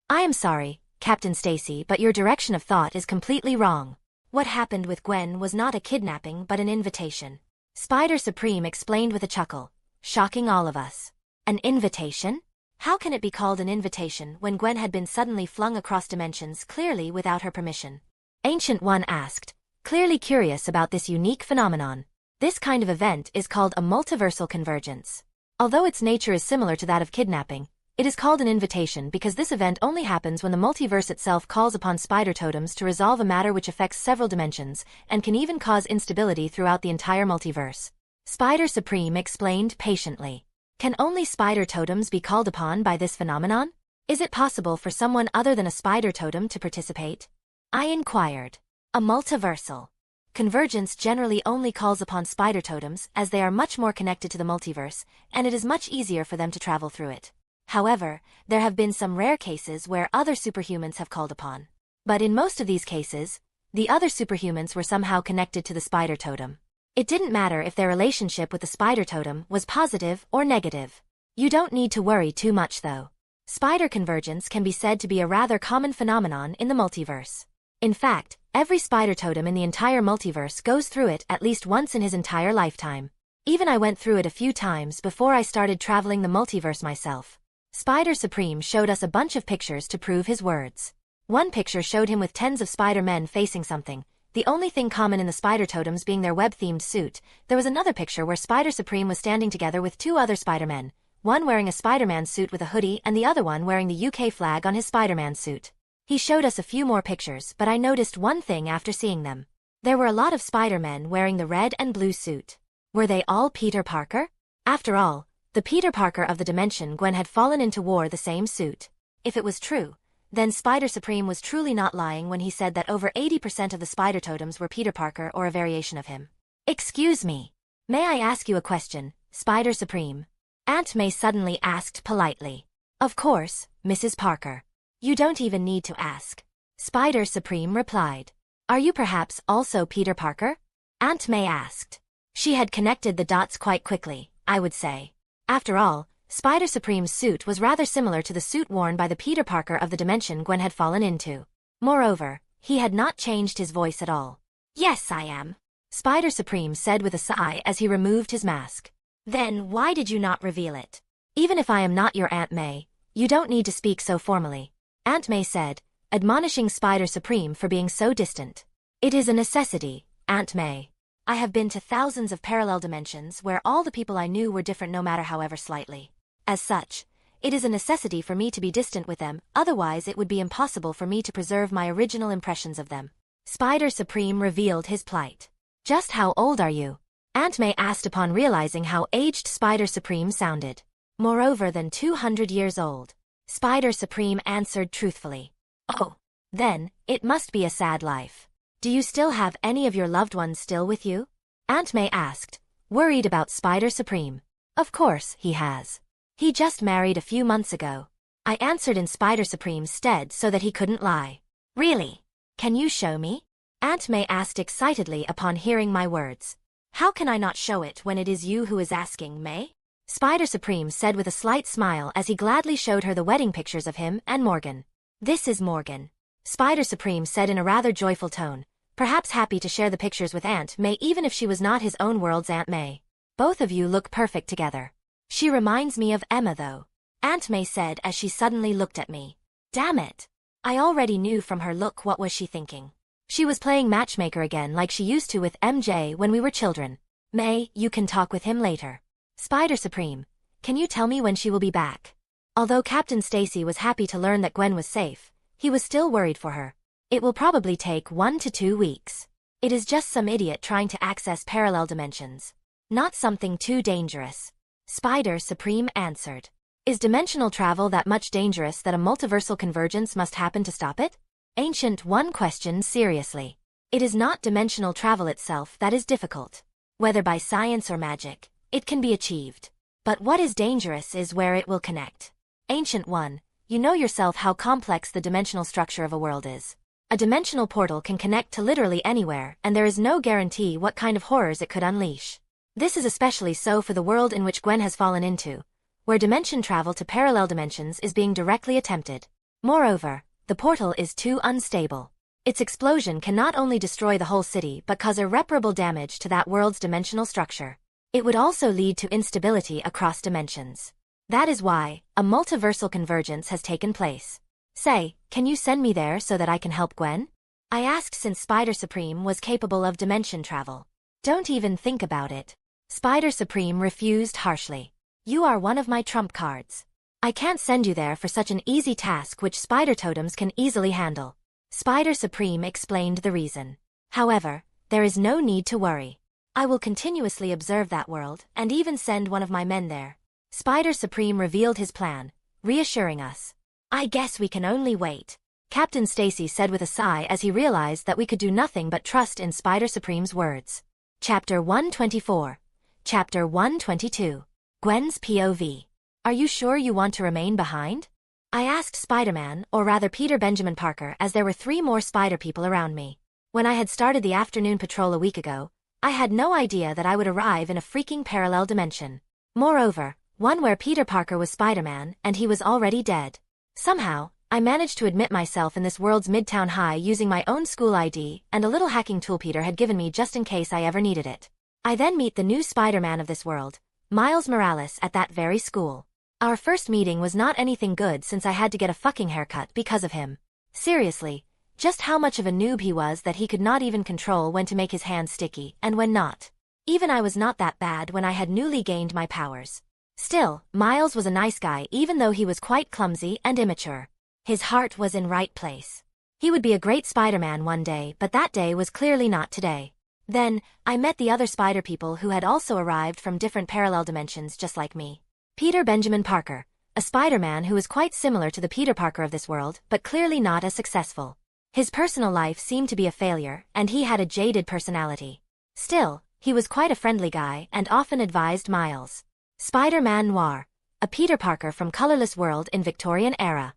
I am sorry, Captain Stacy, but your direction of thought is completely wrong. What happened with Gwen was not a kidnapping but an invitation. Spider Supreme explained with a chuckle, shocking all of us. An invitation? How can it be called an invitation when Gwen had been suddenly flung across dimensions clearly without her permission? Ancient One asked, clearly curious about this unique phenomenon. This kind of event is called a multiversal convergence. Although its nature is similar to that of kidnapping, it is called an invitation because this event only happens when the multiverse itself calls upon spider totems to resolve a matter which affects several dimensions, and can even cause instability throughout the entire multiverse. Spider Supreme explained patiently. Can only spider totems be called upon by this phenomenon? Is it possible for someone other than a spider totem to participate? I inquired. A multiversal convergence generally only calls upon spider totems as they are much more connected to the multiverse, and it is much easier for them to travel through it. However, there have been some rare cases where other superhumans have called upon. But in most of these cases, the other superhumans were somehow connected to the spider totem. It didn't matter if their relationship with the spider totem was positive or negative. You don't need to worry too much though. Spider convergence can be said to be a rather common phenomenon in the multiverse. In fact, every spider totem in the entire multiverse goes through it at least once in his entire lifetime. Even I went through it a few times before I started traveling the multiverse myself. Spider Supreme showed us a bunch of pictures to prove his words. One picture showed him with tens of Spider-Men facing something, the only thing common in the spider totems being their web-themed suit. There was another picture where Spider Supreme was standing together with two other Spider-Men, one wearing a Spider-Man suit with a hoodie and the other one wearing the UK flag on his Spider-Man suit. He showed us a few more pictures, but I noticed one thing after seeing them. There were a lot of Spider-Men wearing the red and blue suit. Were they all Peter Parker? After all, the Peter Parker of the dimension Gwen had fallen into wore the same suit. If it was true, then Spider Supreme was truly not lying when he said that over 80% of the spider totems were Peter Parker or a variation of him. Excuse me. May I ask you a question, Spider Supreme? Aunt May suddenly asked politely. Of course, Mrs. Parker. You don't even need to ask. Spider Supreme replied. Are you perhaps also Peter Parker? Aunt May asked. She had connected the dots quite quickly, I would say. After all, Spider Supreme's suit was rather similar to the suit worn by the Peter Parker of the dimension Gwen had fallen into. Moreover, he had not changed his voice at all. Yes, I am, Spider Supreme said with a sigh as he removed his mask. Then why did you not reveal it? Even if I am not your Aunt May, you don't need to speak so formally, Aunt May said, admonishing Spider Supreme for being so distant. It is a necessity, Aunt May. I have been to thousands of parallel dimensions where all the people I knew were different no matter however slightly. As such, it is a necessity for me to be distant with them, otherwise it would be impossible for me to preserve my original impressions of them. Spider Supreme revealed his plight. Just how old are you? Aunt May asked upon realizing how aged Spider Supreme sounded. Moreover than 200 years old. Spider Supreme answered truthfully. Oh, then, it must be a sad life. Do you still have any of your loved ones still with you? Aunt May asked, worried about Spider Supreme. Of course, he has. He just married a few months ago. I answered in Spider Supreme's stead so that he couldn't lie. Really? Can you show me? Aunt May asked excitedly upon hearing my words. How can I not show it when it is you who is asking, May? Spider Supreme said with a slight smile as he gladly showed her the wedding pictures of him and Morgan. This is Morgan, Spider Supreme said in a rather joyful tone, Perhaps happy to share the pictures with Aunt May even if she was not his own world's Aunt May. Both of you look perfect together. She reminds me of Emma though, Aunt May said as she suddenly looked at me. Damn it. I already knew from her look what was she thinking. She was playing matchmaker again like she used to with MJ when we were children. May, you can talk with him later. Spider Supreme, can you tell me when she will be back? Although Captain Stacy was happy to learn that Gwen was safe, he was still worried for her. It will probably take 1 to 2 weeks. It is just some idiot trying to access parallel dimensions. Not something too dangerous. Spider Supreme answered. Is dimensional travel that much dangerous that a multiversal convergence must happen to stop it? Ancient One questioned seriously. It is not dimensional travel itself that is difficult. Whether by science or magic, it can be achieved. But what is dangerous is where it will connect. Ancient One, you know yourself how complex the dimensional structure of a world is. A dimensional portal can connect to literally anywhere, and there is no guarantee what kind of horrors it could unleash. This is especially so for the world in which Gwen has fallen into, where dimension travel to parallel dimensions is being directly attempted. Moreover, the portal is too unstable. Its explosion can not only destroy the whole city but cause irreparable damage to that world's dimensional structure. It would also lead to instability across dimensions. That is why a multiversal convergence has taken place. Say, can you send me there so that I can help Gwen? I asked since Spider Supreme was capable of dimension travel. Don't even think about it. Spider Supreme refused harshly. You are one of my trump cards. I can't send you there for such an easy task which spider totems can easily handle. Spider Supreme explained the reason. However, there is no need to worry. I will continuously observe that world and even send one of my men there. Spider Supreme revealed his plan, reassuring us. I guess we can only wait. Captain Stacy said with a sigh as he realized that we could do nothing but trust in Spider Supreme's words. Chapter 124. Chapter 122. Gwen's POV. Are you sure you want to remain behind? I asked Spider-Man, or rather Peter Benjamin Parker, as there were 3 more spider people around me. When I had started the afternoon patrol a week ago, I had no idea that I would arrive in a freaking parallel dimension. Moreover, one where Peter Parker was Spider-Man and he was already dead. Somehow, I managed to admit myself in this world's Midtown High using my own school ID and a little hacking tool Peter had given me just in case I ever needed it. I then meet the new Spider-Man of this world, Miles Morales, at that very school. Our first meeting was not anything good since I had to get a fucking haircut because of him. Seriously, just how much of a noob he was that he could not even control when to make his hands sticky and when not. Even I was not that bad when I had newly gained my powers. Still, Miles was a nice guy even though he was quite clumsy and immature. His heart was in right place. He would be a great Spider-Man one day, but that day was clearly not today. Then, I met the other spider people who had also arrived from different parallel dimensions just like me. Peter Benjamin Parker, a Spider-Man who was quite similar to the Peter Parker of this world, but clearly not as successful. His personal life seemed to be a failure, and he had a jaded personality. Still, he was quite a friendly guy and often advised Miles. Spider-Man Noir, a Peter Parker from colorless world in Victorian era.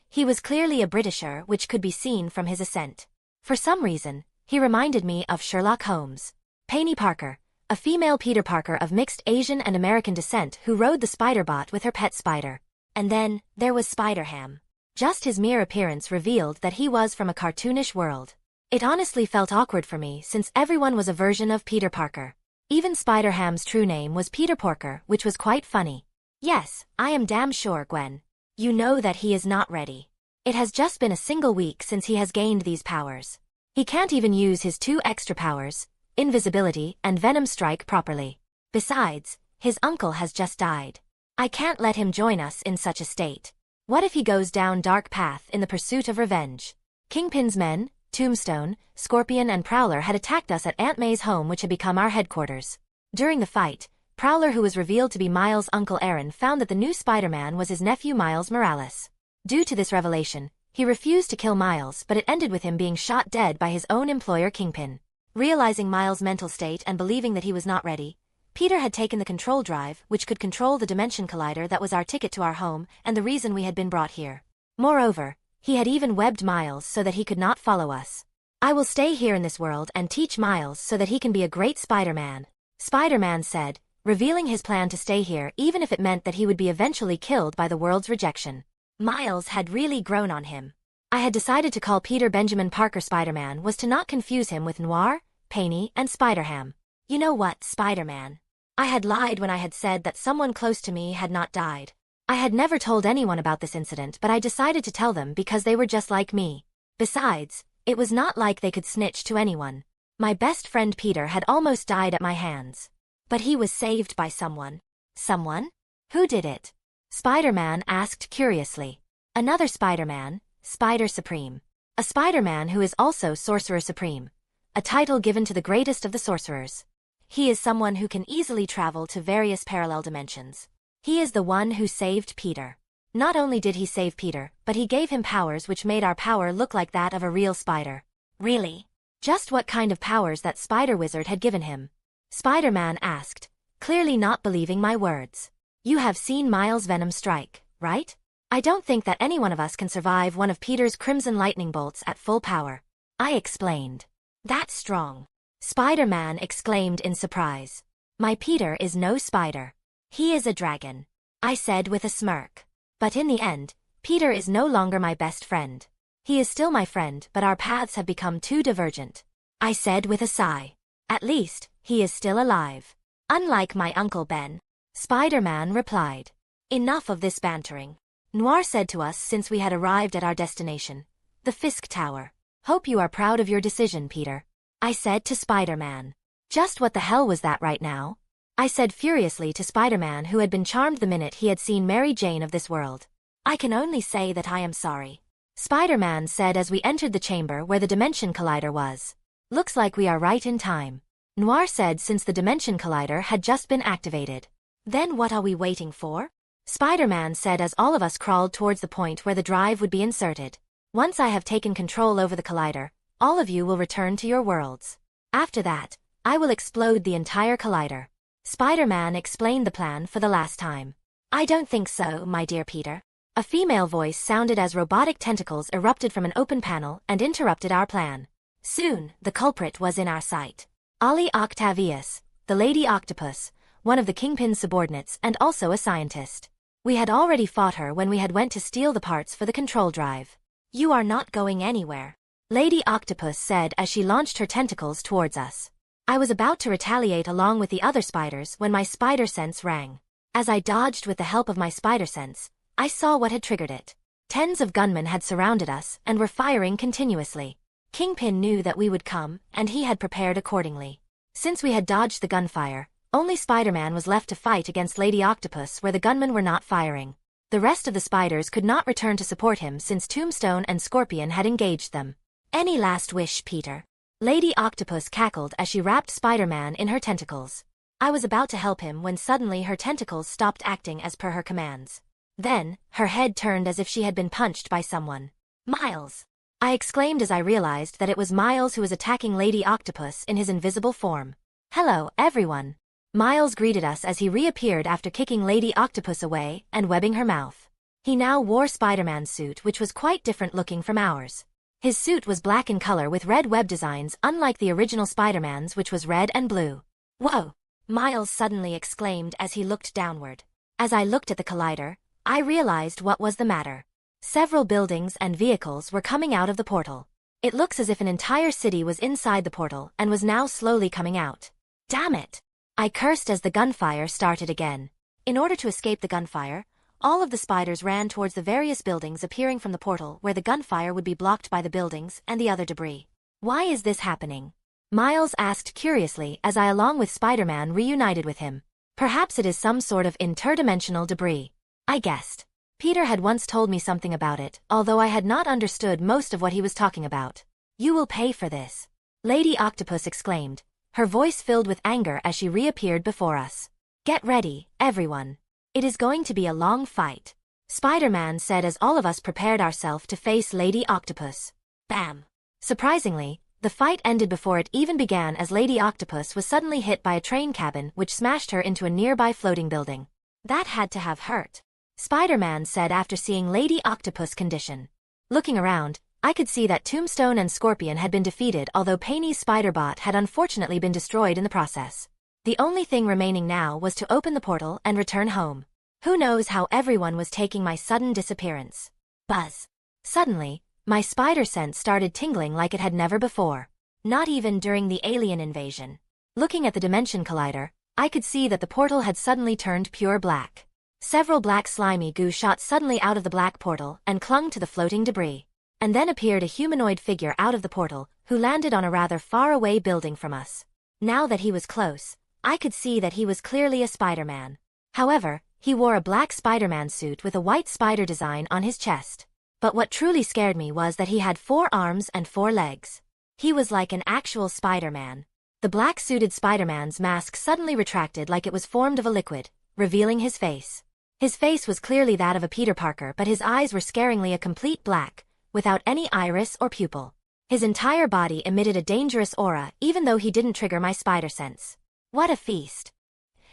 He was clearly a Britisher, which could be seen from his accent. For some reason, he reminded me of Sherlock Holmes. Penny Parker, a female Peter Parker of mixed Asian and American descent who rode the Spider-Bot with her pet spider. And then, there was Spider-Ham. Just his mere appearance revealed that he was from a cartoonish world. It honestly felt awkward for me since everyone was a version of Peter Parker. Even Spider-Ham's true name was Peter Porker, which was quite funny. Yes, I am damn sure, Gwen. You know that he is not ready. It has just been a single week since he has gained these powers. He can't even use his 2 extra powers, invisibility and venom strike, properly. Besides, his uncle has just died. I can't let him join us in such a state. What if he goes down dark path in the pursuit of revenge? Kingpin's men, Tombstone, Scorpion and Prowler had attacked us at Aunt May's home, which had become our headquarters. During the fight, Prowler, who was revealed to be Miles' uncle Aaron, found that the new Spider-Man was his nephew Miles Morales. Due to this revelation, he refused to kill Miles, but it ended with him being shot dead by his own employer Kingpin. Realizing Miles' mental state and believing that he was not ready, Peter had taken the control drive, which could control the dimension collider that was our ticket to our home and the reason we had been brought here. Moreover, he had even webbed Miles so that he could not follow us. I will stay here in this world and teach Miles so that he can be a great Spider-Man. Spider-Man said, revealing his plan to stay here even if it meant that he would be eventually killed by the world's rejection. Miles had really grown on him. I had decided to call Peter Benjamin Parker Spider-Man was to not confuse him with Noir, Penny, and Spider-Ham. You know what, Spider-Man? I had lied when I had said that someone close to me had not died. I had never told anyone about this incident, but I decided to tell them because they were just like me. Besides, it was not like they could snitch to anyone. My best friend Peter had almost died at my hands. But he was saved by someone. Someone? Who did it? Spider-Man asked curiously. Another Spider-Man, Spider Supreme. A Spider-Man who is also Sorcerer Supreme. A title given to the greatest of the sorcerers. He is someone who can easily travel to various parallel dimensions. He is the one who saved Peter. Not only did he save Peter, but he gave him powers which made our power look like that of a real spider. Really? Just what kind of powers that spider wizard had given him? Spider-Man asked, clearly not believing my words. You have seen Miles' venom strike, right? I don't think that any one of us can survive one of Peter's crimson lightning bolts at full power. I explained. That's strong. Spider-Man exclaimed in surprise. My Peter is no spider. He is a dragon. I said with a smirk. But in the end, Peter is no longer my best friend. He is still my friend, but our paths have become too divergent. I said with a sigh. At least, he is still alive. Unlike my Uncle Ben. Spider-Man replied. Enough of this bantering. Noir said to us since we had arrived at our destination. The Fisk Tower. Hope you are proud of your decision, Peter. I said to Spider-Man. Just what the hell was that right now? I said furiously to Spider-Man, who had been charmed the minute he had seen Mary Jane of this world. I can only say that I am sorry. Spider-Man said as we entered the chamber where the Dimension Collider was. Looks like we are right in time. Noir said since the Dimension Collider had just been activated. Then what are we waiting for? Spider-Man said as all of us crawled towards the point where the drive would be inserted. Once I have taken control over the collider, all of you will return to your worlds. After that, I will explode the entire collider. Spider-Man explained the plan for the last time. I don't think so, my dear Peter. A female voice sounded as robotic tentacles erupted from an open panel and interrupted our plan. Soon, the culprit was in our sight. Ali Octavius, the Lady Octopus, one of the Kingpin's subordinates and also a scientist. We had already fought her when we had went to steal the parts for the control drive. You are not going anywhere, Lady Octopus said as she launched her tentacles towards us. I was about to retaliate along with the other spiders when my spider sense rang. As I dodged with the help of my spider sense, I saw what had triggered it. Tens of gunmen had surrounded us and were firing continuously. Kingpin knew that we would come, and he had prepared accordingly. Since we had dodged the gunfire, only Spider-Man was left to fight against Lady Octopus where the gunmen were not firing. The rest of the spiders could not return to support him since Tombstone and Scorpion had engaged them. Any last wish, Peter? Lady Octopus cackled as she wrapped Spider-Man in her tentacles. I was about to help him when suddenly her tentacles stopped acting as per her commands. Then, her head turned as if she had been punched by someone. Miles! I exclaimed as I realized that it was Miles who was attacking Lady Octopus in his invisible form. Hello, everyone! Miles greeted us as he reappeared after kicking Lady Octopus away and webbing her mouth. He now wore Spider-Man's suit, which was quite different looking from ours. His suit was black in color with red web designs, unlike the original Spider-Man's, which was red and blue. Whoa! Miles suddenly exclaimed as he looked downward. As I looked at the collider, I realized what was the matter. Several buildings and vehicles were coming out of the portal. It looks as if an entire city was inside the portal and was now slowly coming out. Damn it! I cursed as the gunfire started again. In order to escape the gunfire, all of the spiders ran towards the various buildings appearing from the portal where the gunfire would be blocked by the buildings and the other debris. Why is this happening? Miles asked curiously as I along with Spider-Man reunited with him. Perhaps it is some sort of interdimensional debris. I guessed. Peter had once told me something about it, although I had not understood most of what he was talking about. You will pay for this, Lady Octopus exclaimed, her voice filled with anger as she reappeared before us. Get ready, everyone. It is going to be a long fight, Spider-Man said as all of us prepared ourselves to face Lady Octopus. Bam! Surprisingly, the fight ended before it even began as Lady Octopus was suddenly hit by a train cabin which smashed her into a nearby floating building. That had to have hurt, Spider-Man said after seeing Lady Octopus' condition. Looking around, I could see that Tombstone and Scorpion had been defeated, although Penny's spider-bot had unfortunately been destroyed in the process. The only thing remaining now was to open the portal and return home. Who knows how everyone was taking my sudden disappearance. Buzz. Suddenly, My spider sense started tingling like it had never before. Not even during the alien invasion. Looking at the dimension collider, I could see that the portal had suddenly turned pure black. Several black slimy goo shot suddenly out of the black portal and clung to the floating debris. And then appeared a humanoid figure out of the portal, who landed on a rather far-away building from us. Now that he was close, I could see that he was clearly a Spider-Man. However, he wore a black Spider-Man suit with a white spider design on his chest. But what truly scared me was that he had 4 arms and 4 legs. He was like an actual Spider-Man. The black-suited Spider-Man's mask suddenly retracted like it was formed of a liquid, revealing his face. His face was clearly that of a Peter Parker, but his eyes were scaringly a complete black, without any iris or pupil. His entire body emitted a dangerous aura even though he didn't trigger my spider sense. What a feast!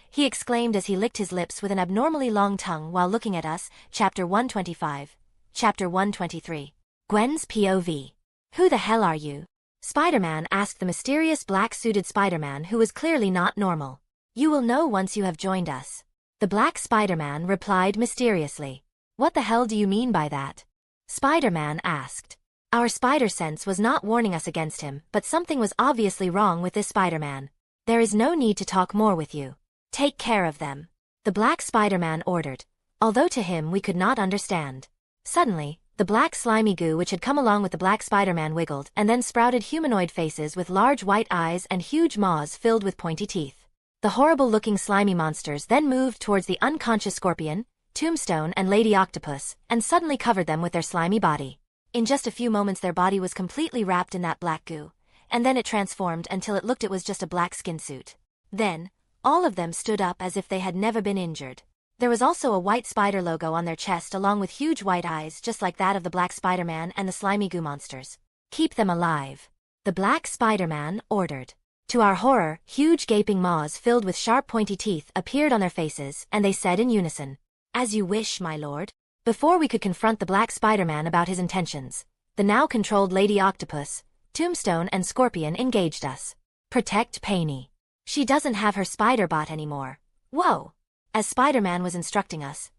He exclaimed as he licked his lips with an abnormally long tongue while looking at us. Chapter 125. Chapter 123. Gwen's POV. Who the hell are you? Spider-Man asked the mysterious black-suited Spider-Man who was clearly not normal. You will know once you have joined us. The black Spider-Man replied mysteriously. What the hell do you mean by that? Spider-Man asked. Our spider sense was not warning us against him, but something was obviously wrong with this Spider-Man. There is no need to talk more with you. Take care of them. The black Spider-Man ordered, although to him we could not understand. Suddenly, the black slimy goo which had come along with the black Spider-Man wiggled and then sprouted humanoid faces with large white eyes and huge maws filled with pointy teeth. The horrible-looking slimy monsters then moved towards the unconscious Scorpion, Tombstone and Lady Octopus and suddenly covered them with their slimy body. In just a few moments their body was completely wrapped in that black goo, and then it transformed until it was just a black skin suit. Then, all of them stood up as if they had never been injured. There was also a white spider logo on their chest along with huge white eyes just like that of the black Spider-Man and the slimy goo monsters. Keep them alive. The black Spider-Man ordered. To our horror, huge gaping maws filled with sharp pointy teeth appeared on their faces and they said in unison, "As you wish, my lord." Before we could confront the black Spider-Man about his intentions, the now controlled Lady Octopus, Tombstone and Scorpion engaged us. Protect Painy. She doesn't have her spider bot anymore. Whoa! As Spider-Man was instructing us,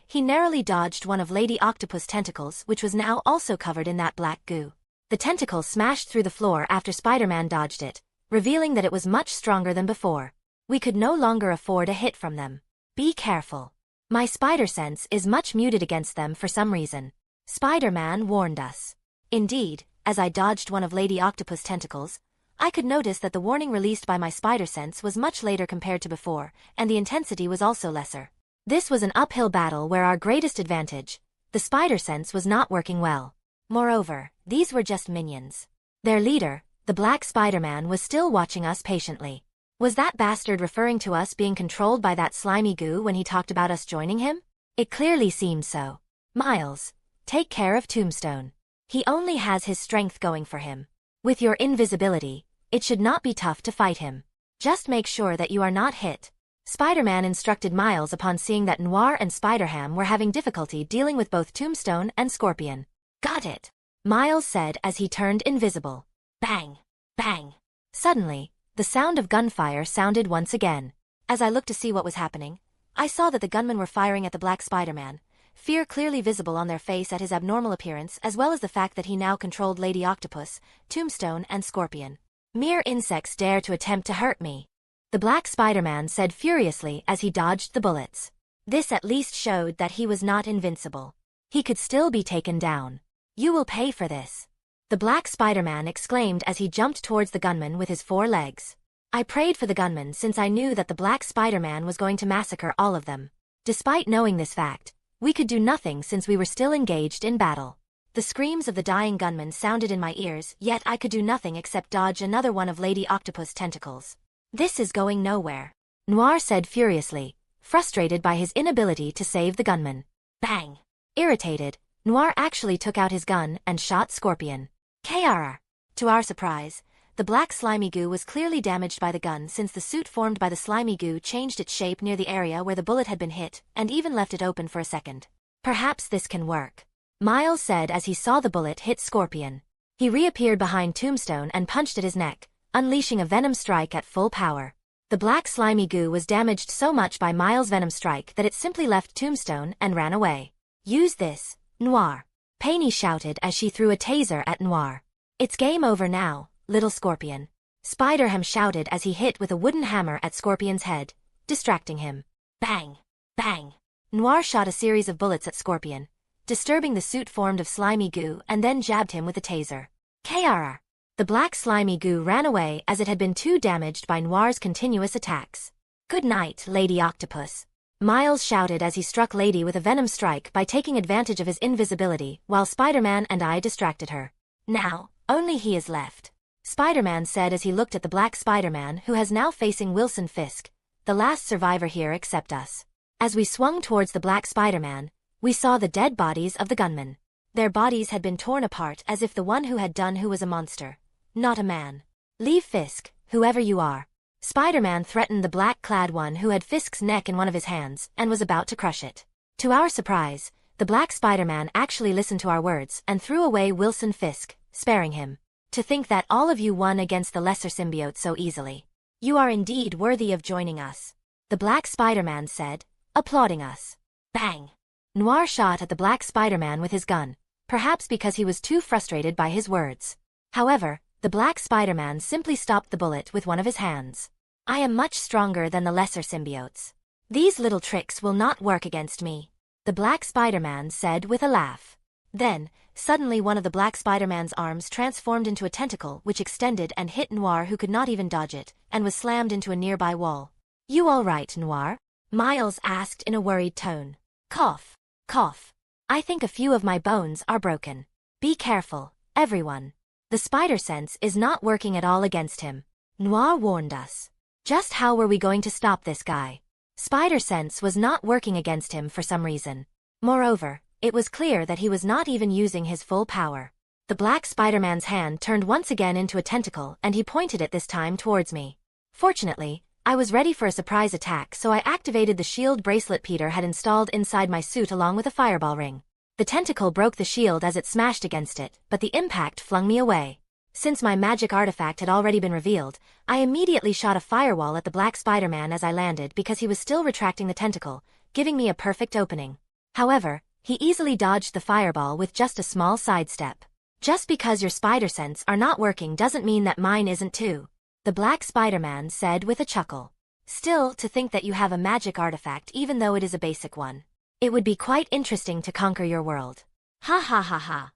he narrowly dodged one of Lady Octopus' tentacles which was now also covered in that black goo. The tentacle smashed through the floor after Spider-Man dodged it, revealing that it was much stronger than before. We could no longer afford a hit from them. Be careful. My spider sense is much muted against them for some reason. Spider-Man warned us. Indeed, as I dodged one of Lady Octopus' tentacles, I could notice that the warning released by my spider sense was much later compared to before, and the intensity was also lesser. This was an uphill battle where our greatest advantage, the spider sense, was not working well. Moreover, these were just minions. Their leader, the black Spider-Man, was still watching us patiently. Was that bastard referring to us being controlled by that slimy goo when he talked about us joining him? It clearly seemed so. Miles, take care of Tombstone. He only has his strength going for him. With your invisibility, it should not be tough to fight him. Just make sure that you are not hit. Spider-Man instructed Miles upon seeing that Noir and Spider-Ham were having difficulty dealing with both Tombstone and Scorpion. Got it, Miles said as he turned invisible. Bang! Bang! Suddenly, the sound of gunfire sounded once again. As I looked to see what was happening, I saw that the gunmen were firing at the black Spider-Man, fear clearly visible on their face at his abnormal appearance as well as the fact that he now controlled Lady Octopus, Tombstone and Scorpion. Mere insects dare to attempt to hurt me, the black Spider-Man said furiously as he dodged the bullets. This at least showed that he was not invincible. He could still be taken down. You will pay for this, the black Spider-Man exclaimed as he jumped towards the gunman with his 4 legs. I prayed for the gunman since I knew that the black Spider-Man was going to massacre all of them. Despite knowing this fact, we could do nothing since we were still engaged in battle. The screams of the dying gunman sounded in my ears, yet I could do nothing except dodge another one of Lady Octopus' tentacles. This is going nowhere, Noir said furiously, frustrated by his inability to save the gunman. Bang! Irritated, Noir actually took out his gun and shot Scorpion. KR. To our surprise, the black slimy goo was clearly damaged by the gun since the suit formed by the slimy goo changed its shape near the area where the bullet had been hit and even left it open for a second. Perhaps this can work, Miles said as he saw the bullet hit Scorpion. He reappeared behind Tombstone and punched at his neck, unleashing a venom strike at full power. The black slimy goo was damaged so much by Miles' venom strike that it simply left Tombstone and ran away. Use this, Noir. Paney shouted as she threw a taser at Noir. It's game over now, little Scorpion. Spider-Ham shouted as he hit with a wooden hammer at Scorpion's head, distracting him. Bang! Bang! Noir shot a series of bullets at Scorpion, disturbing the suit formed of slimy goo, and then jabbed him with a taser. KRR! The black slimy goo ran away as it had been too damaged by Noir's continuous attacks. Good night, Lady Octopus. Miles shouted as he struck Lady with a venom strike by taking advantage of his invisibility, while Spider-Man and I distracted her. Now, only he is left. Spider-Man said as he looked at the black Spider-Man who has now facing Wilson Fisk, the last survivor here except us. As we swung towards the black Spider-Man, we saw the dead bodies of the gunmen. Their bodies had been torn apart as if the one who had done who was a monster, not a man. Leave Fisk, whoever you are. Spider-Man threatened the black-clad one who had Fisk's neck in one of his hands and was about to crush it. To our surprise, the black Spider-Man actually listened to our words and threw away Wilson Fisk, sparing him. To think that all of you won against the lesser symbiote so easily. You are indeed worthy of joining us. The black Spider-Man said, applauding us. Bang! Noir shot at the black Spider-Man with his gun, perhaps because he was too frustrated by his words. However, the black Spider-Man simply stopped the bullet with one of his hands. I am much stronger than the lesser symbiotes. These little tricks will not work against me, the black Spider-Man said with a laugh. Then, suddenly one of the black Spider-Man's arms transformed into a tentacle which extended and hit Noir, who could not even dodge it, and was slammed into a nearby wall. You all right, Noir? Miles asked in a worried tone. Cough. Cough. I think a few of my bones are broken. Be careful, everyone. The spider sense is not working at all against him. Noir warned us. Just how were we going to stop this guy? Spider sense was not working against him for some reason. Moreover, it was clear that he was not even using his full power. The black Spider-Man's hand turned once again into a tentacle and he pointed it this time towards me. Fortunately, I was ready for a surprise attack, so I activated the shield bracelet Peter had installed inside my suit along with a fireball ring. The tentacle broke the shield as it smashed against it, but the impact flung me away. Since my magic artifact had already been revealed, I immediately shot a firewall at the black Spider-Man as I landed because he was still retracting the tentacle, giving me a perfect opening. However, he easily dodged the fireball with just a small sidestep. Just because your spider sense are not working doesn't mean that mine isn't too, the black Spider-Man said with a chuckle. Still, to think that you have a magic artifact even though it is a basic one. It would be quite interesting to conquer your world. Ha ha ha ha.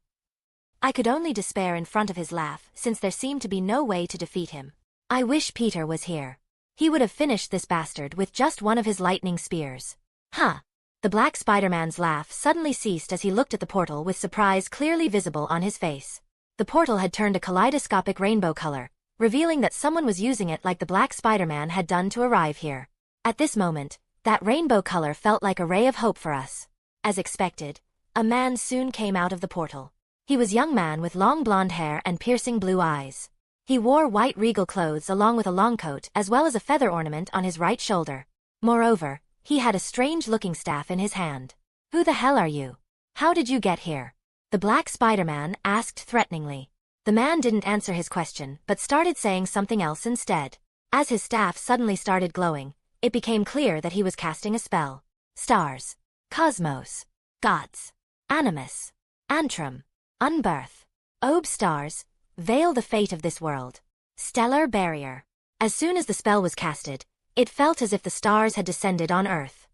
I could only despair in front of his laugh since there seemed to be no way to defeat him. I wish Peter was here. He would have finished this bastard with just one of his lightning spears. Huh. The black Spider-Man's laugh suddenly ceased as he looked at the portal with surprise clearly visible on his face. The portal had turned a kaleidoscopic rainbow color, revealing that someone was using it like the black Spider-Man had done to arrive here. At this moment, that rainbow color felt like a ray of hope for us. As expected, a man soon came out of the portal. He was a young man with long blonde hair and piercing blue eyes. He wore white regal clothes along with a long coat as well as a feather ornament on his right shoulder. Moreover, he had a strange-looking staff in his hand. Who the hell are you? How did you get here? The black Spider-Man asked threateningly. The man didn't answer his question but started saying something else instead. As his staff suddenly started glowing, it became clear that he was casting a spell. Stars. Cosmos. Gods. Animus. Antrum. Unbirth. Obe stars. Veil the fate of this world. Stellar barrier. As soon as the spell was casted, it felt as if the stars had descended on Earth.